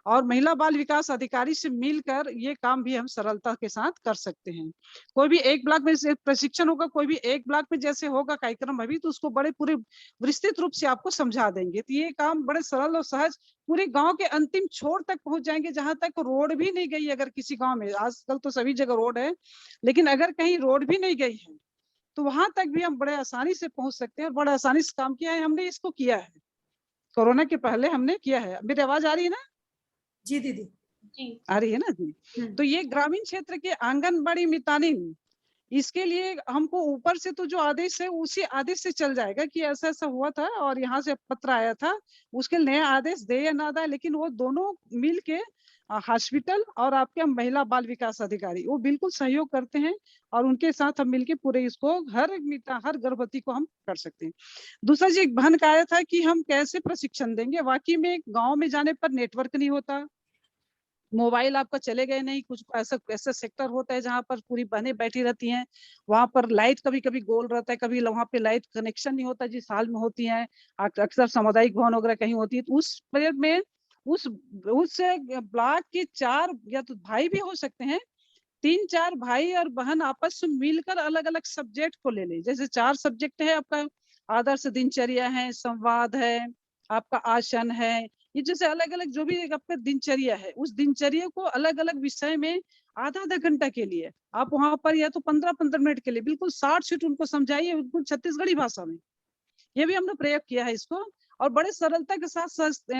और महिला बाल विकास अधिकारी से मिलकर ये काम भी हम सरलता के साथ कर सकते हैं। कोई भी एक ब्लॉक में प्रशिक्षण होगा, कोई भी एक ब्लॉक में जैसे होगा कार्यक्रम अभी, तो उसको बड़े पूरे विस्तृत रूप से आपको समझा देंगे। तो ये काम बड़े सरल और सहज पूरे गांव के अंतिम छोर तक पहुंच जाएंगे, जहां तक रोड भी नहीं गई। अगर किसी गांव में, आजकल तो सभी जगह रोड है, लेकिन अगर कहीं रोड भी नहीं गई है तो वहां तक भी हम बड़े आसानी से पहुंच सकते हैं और बड़े आसानी से काम किया है। हमने इसको किया है, कोरोना के पहले हमने किया है। मेरी आवाज आ रही है ना? जी दीदी जी आ रही है ना जी? तो ये ग्रामीण क्षेत्र के आंगनबाड़ी मितानिन, इसके लिए हमको ऊपर से तो जो आदेश है उसी आदेश से चल जाएगा कि ऐसा ऐसा हुआ था और यहाँ से पत्र आया था, उसके नया आदेश दे या ना दे, लेकिन वो दोनों मिल के हॉस्पिटल और आपके महिला बाल विकास अधिकारी वो बिल्कुल सहयोग करते हैं और उनके साथ हम मिलके पूरे इसको हर गर्भवती को हम कर सकते हैं। दूसरा जी, एक बहन का आया था कि हम कैसे प्रशिक्षण देंगे। वाकई में गांव में जाने पर नेटवर्क नहीं होता, मोबाइल आपका चले गए नहीं, कुछ ऐसा सेक्टर होता है जहाँ पर पूरी बहनें बैठी रहती हैं, वहां पर लाइट कभी कभी गोल रहता है, कभी वहां पे लाइट कनेक्शन नहीं होता जिस हाल में होती है, अक्सर सामुदायिक भवन वगैरह कहीं होती है। तो उस पीरियड में उस ब्लॉक के 4 या तो भाई भी हो सकते हैं, 3-4 भाई और बहन आपस में मिलकर अलग अलग सब्जेक्ट को ले ले। जैसे 4 सब्जेक्ट है आपका, आदर्श दिनचर्या है, संवाद है, आपका आसन है, ये जैसे अलग अलग जो भी आपका दिनचर्या है, उस दिनचर्या को अलग अलग विषय में आधा घंटा के लिए आप वहां पर, या तो 15-15 मिनट के लिए बिल्कुल शॉर्ट शीट उनको समझाइए, बिल्कुल छत्तीसगढ़ी भाषा में। ये भी हमने प्रयोग किया है इसको, और बड़े सरलता के साथ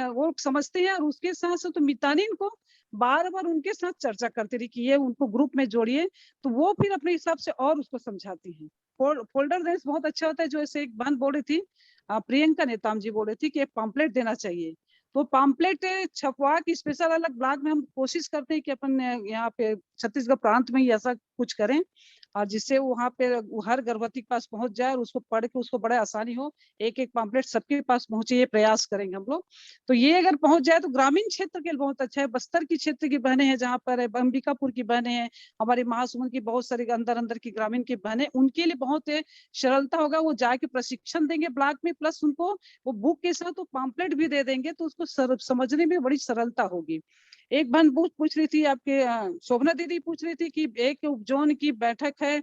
वो समझते हैं। और उसके साथ साथ तो मितानिन को बार बार उनके साथ चर्चा करते रही कि ये उनको ग्रुप में जोड़िए, तो वो फिर अपने हिसाब से और उसको समझाती हैं। फोल्डर देना बहुत अच्छा होता है। जो ऐसे एक बहन बोल रही थी, प्रियंका नेताम जी बोल रही थी कि पम्पलेट देना चाहिए, तो पम्पलेट छपवा के स्पेशल अलग ब्लॉक में हम कोशिश करते हैं कि अपन यहाँ पे छत्तीसगढ़ प्रांत में ही ऐसा कुछ करें, और जिससे वहाँ पे हर गर्भवती के पास पहुंच जाए और उसको पढ़ के उसको बड़ा आसानी हो, एक एक पम्पलेट सबके पास पहुंचे, ये प्रयास करेंगे हम लोग। तो ये अगर पहुंच जाए तो ग्रामीण क्षेत्र के लिए बहुत अच्छा है। बस्तर की क्षेत्र की बहनें हैं, जहाँ पर अंबिकापुर की बहनें हैं, हमारी महासमुंद की बहुत सारी अंदर की ग्रामीण की बहनें, उनके लिए बहुत सरलता होगा। वो जाके प्रशिक्षण देंगे ब्लॉक में, प्लस उनको वो बुक के साथ वो पम्पलेट भी दे देंगे, तो उसको समझने में बड़ी सरलता होगी। एक बहन पूछ रही थी, आपके शोभना दीदी पूछ रही थी कि एक उपजोन की बैठक है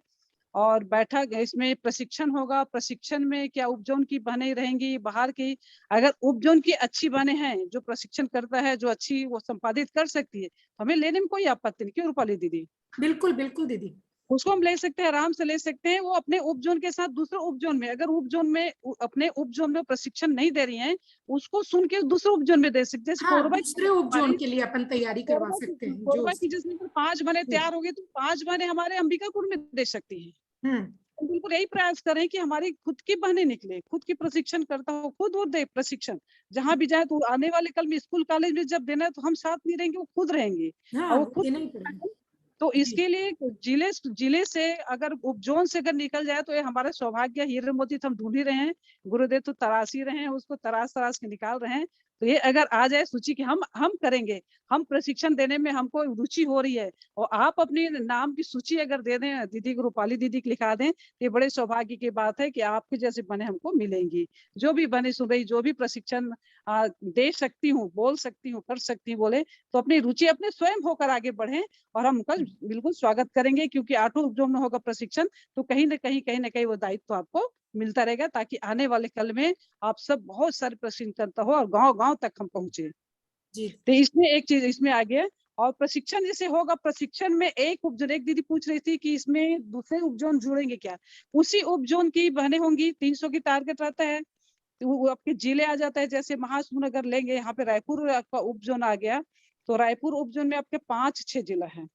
और बैठक इसमें प्रशिक्षण होगा, प्रशिक्षण में क्या उपजोन की बहनें रहेंगी बाहर की? अगर उपजोन की अच्छी बहनें हैं जो प्रशिक्षण करता है, जो अच्छी वो संपादित कर सकती है, तो हमें लेने में कोई आपत्ति नहीं। क्यों रूपाली दीदी? बिल्कुल बिल्कुल दीदी, उसको हम ले सकते हैं, आराम से ले सकते हैं। वो अपने उपजोन के साथ दूसरे उपजोन में, अगर उपजोन में अपने उपजोन में प्रशिक्षण नहीं दे रही हैं, उसको सुन के दूसरे उपजोन में दे सकते हैं। हाँ, दूसरे उपजोन के लिए अपन तैयारी करवा सकते हैं। कोरबा की जिसमें 5 बहनें तैयार हो गई, तो 5 बहनें हमारे अंबिकापुर में दे सकती हैं। बिल्कुल यही प्रयास करें कि हमारी खुद की बहनें निकले, खुद की प्रशिक्षण करता हो, खुद वो दे प्रशिक्षण, जहाँ भी जाए। तो आने वाले कल में स्कूल कॉलेज में जब देना है तो हम साथ नहीं रहेंगे, वो खुद रहेंगे। और वो खुद, तो इसके लिए जिले से अगर उपजोन से अगर निकल जाए तो ये हमारा सौभाग्य। हीरे मोती तो हम ढूंढ ही रहे हैं, गुरुदेव तो तराश ही रहे हैं, उसको तराश के निकाल रहे हैं। तो ये अगर आ जाए सूची कि हम करेंगे, हम प्रशिक्षण देने में हमको रुचि हो रही है, और आप अपने नाम की सूची अगर दे दें दीदी को, रूपाली दीदी को लिखा दें, तो ये बड़े सौभाग्य की बात है कि आपके जैसे बने हमको मिलेंगी। जो भी बने सुन रही, जो भी प्रशिक्षण दे सकती हूँ, बोल सकती हूँ, कर सकती हूँ बोले, तो अपनी रुचि अपने स्वयं होकर आगे बढ़े और हम उनका बिल्कुल स्वागत करेंगे। क्योंकि 8 उपजोन में होगा प्रशिक्षण, तो कहीं ना कहीं वो दायित्व तो आपको मिलता रहेगा, ताकि आने वाले कल में आप सब बहुत सारे प्रशिक्षण करता हो और गांव तक हम पहुंचे जी। तो इसमें एक चीज इसमें आ गया। और प्रशिक्षण जैसे होगा, प्रशिक्षण में एक दीदी पूछ रही थी कि इसमें दूसरे उपजोन जुड़ेंगे क्या? उसी उपजोन की बहनें होंगी। 300 की टारगेट रहता है, तो वो आपके जिले आ जाता है। जैसे महासमुंद अगर लेंगे, यहाँ पे रायपुर आपका उपजोन आ गया, तो रायपुर उपजोन में आपके 5-6 जिला है,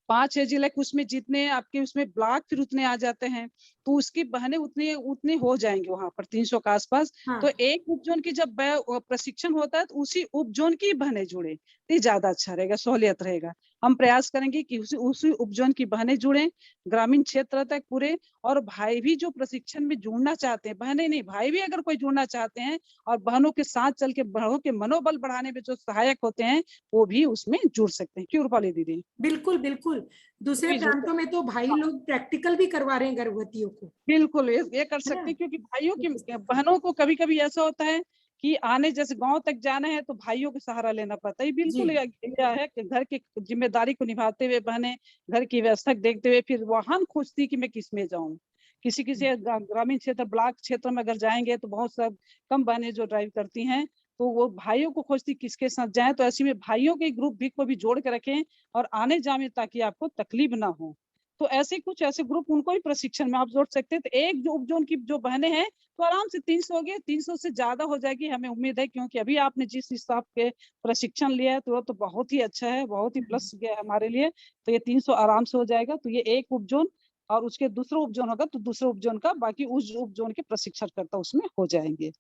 5-6 जिले, उसमें जितने आपके उसमें ब्लॉक फिर उतने आ जाते हैं, तो उसकी बहनें उतने हो जाएंगे वहां पर 300 के आसपास। तो एक उपजोन की जब प्रशिक्षण होता है तो उसी उपजोन की बहनें जुड़े, तो ज्यादा अच्छा रहेगा, सहूलियत रहेगा। हम प्रयास करेंगे कि उसी उपजोन की बहनें जुड़े ग्रामीण क्षेत्र तक पूरे। और भाई भी जो प्रशिक्षण में जुड़ना चाहते हैं, बहनें नहीं, भाई भी अगर कोई जुड़ना चाहते हैं और बहनों के साथ चल के बड़ों के मनोबल बढ़ाने में जो सहायक होते हैं, वो भी उसमें जुड़ सकते हैं। क्यों रूपाली दीदी? बिल्कुल बिल्कुल। दूसरे प्रांतों में तो भाई लोग प्रैक्टिकल भी करवा रहे हैं गर्भवतियों को। बिल्कुल ये कर सकते हैं, क्योंकि भाइयों की बहनों को कभी कभी ऐसा होता है कि आने जैसे गांव तक जाना है तो भाइयों का सहारा लेना पड़ता है। ये बिल्कुल यह है कि घर की जिम्मेदारी को निभाते हुए बहने घर की व्यवस्था देखते हुए फिर वाहन खोजती कि मैं किस में जाऊं। किसी ग्रामीण क्षेत्र ब्लॉक क्षेत्र में अगर जाएंगे तो बहुत सब कम बहनें जो ड्राइव करती हैं, तो वो भाइयों को खोजती किसके साथ जाएं। तो ऐसे में भाइयों के ग्रुप भी को भी जोड़ के रखें और आने जाने ताकि आपको तकलीफ ना हो। तो ऐसे ग्रुप उनको भी प्रशिक्षण में आप जोड़ सकते हैं। तो एक जो उपजोन की जो बहनें हैं तो आराम से 300 हो गए, 300 से ज्यादा हो जाएगी हमें उम्मीद है, क्योंकि अभी आपने जिस हिसाब के प्रशिक्षण लिया है तो वो तो बहुत ही अच्छा है, बहुत ही प्लस गया है हमारे लिए। तो ये 300 आराम से हो जाएगा। तो ये एक उपजोन और उसके दूसरा उपजोन होगा तो दूसरे उपजोन का बाकी उस उपजोन के प्रशिक्षणकर्ता उसमें हो जाएंगे।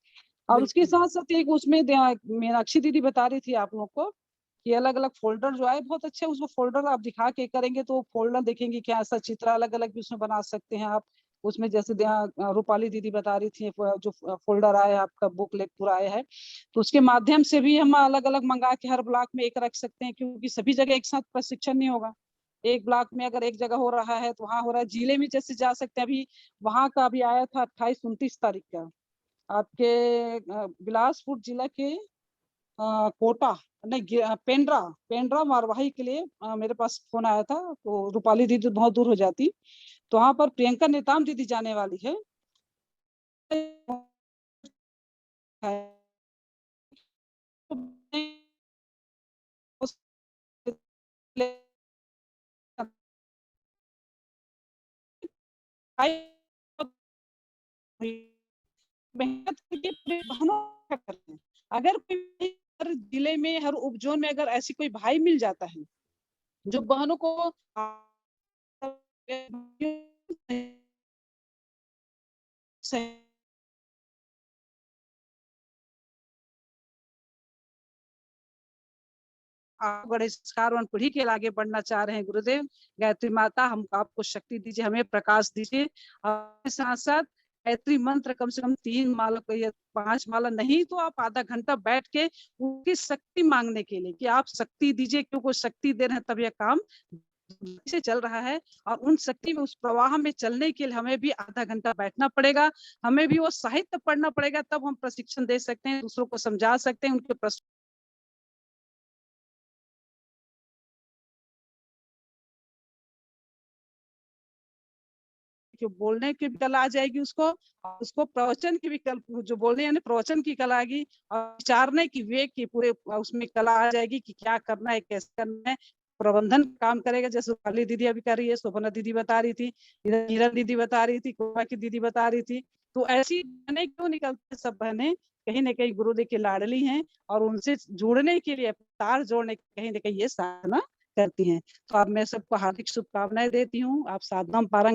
और उसके साथ साथ एक उसमें मीनाक्षी दीदी बता रही थी आप लोग को कि अलग अलग फोल्डर जो है बहुत अच्छे, उसको फोल्डर आप दिखा के करेंगे तो फोल्डर देखेंगे क्या ऐसा चित्र अलग अलग भी उसमें बना सकते हैं आप। उसमें जैसे रूपाली दीदी बता रही थी जो फोल्डर आया है आपका बुकलेट पूरा आया है, तो उसके माध्यम से भी हम अलग अलग मंगा के हर ब्लॉक में एक रख सकते हैं, क्योंकि सभी जगह एक साथ प्रशिक्षण नहीं होगा। एक ब्लॉक में अगर एक जगह हो रहा है तो वहाँ हो रहा है, जिले में जैसे जा सकते हैं। अभी वहाँ का अभी आया था 28-29 तारीख का आपके बिलासपुर जिला के कोटा नहीं पेंड्रा मारवाही के लिए मेरे पास फोन आया था। तो रूपाली दीदी बहुत दूर हो जाती, तो वहां पर प्रियंका नेताम दीदी जाने वाली है। मेहनत करके पूरे बहनों का करते हैं। अगर कोई हर जिले में हर उपजोन में अगर ऐसी कोई भाई मिल जाता है जो बहनों को आप बड़े संस्कारवान पीढ़ी के आगे बढ़ना चाह रहे हैं गुरुदेव, गायत्री माता हम आपको शक्ति दीजिए, हमें प्रकाश दीजिए। और साथ साथ गायत्री मंत्र कम से कम 3 माला या 5 माला नहीं तो आप आधा घंटा बैठ के उनकी शक्ति मांगने के लिए कि आप शक्ति दीजिए, क्योंकि शक्ति दे रहे हैं तब यह काम से चल रहा है। और उन शक्ति में उस प्रवाह में चलने के लिए हमें भी आधा घंटा बैठना पड़ेगा, हमें भी वो साहित्य पढ़ना पड़ेगा, तब हम प्रशिक्षण दे सकते हैं, दूसरों को समझा सकते हैं, उनके प्रश्न जो बोलने की भी कला आ जाएगी उसको प्रवचन की भी जो बोलने यानी प्रवचन की कला आएगी, और विचारने की वे की पूरे उसमें कला आ जाएगी कि क्या करना है कैसे करना है। प्रबंधन काम करेगा, जैसे वाली दीदी अभी कर रही है, शोभना दीदी बता रही थी, नीरज दीदी बता रही थी, कोमा की दीदी बता रही थी। तो ऐसी बहनें क्यों निकलती, सब बहनें कहीं ना कहीं गुरुदेव की लाडली हैं और उनसे जुड़ने के लिए तार जोड़ने कहीं ना कहीं ये साधना करती हैं। तो अब मैं सबको हार्दिक शुभकामनाएं देती हूँ। आप साधना पारंग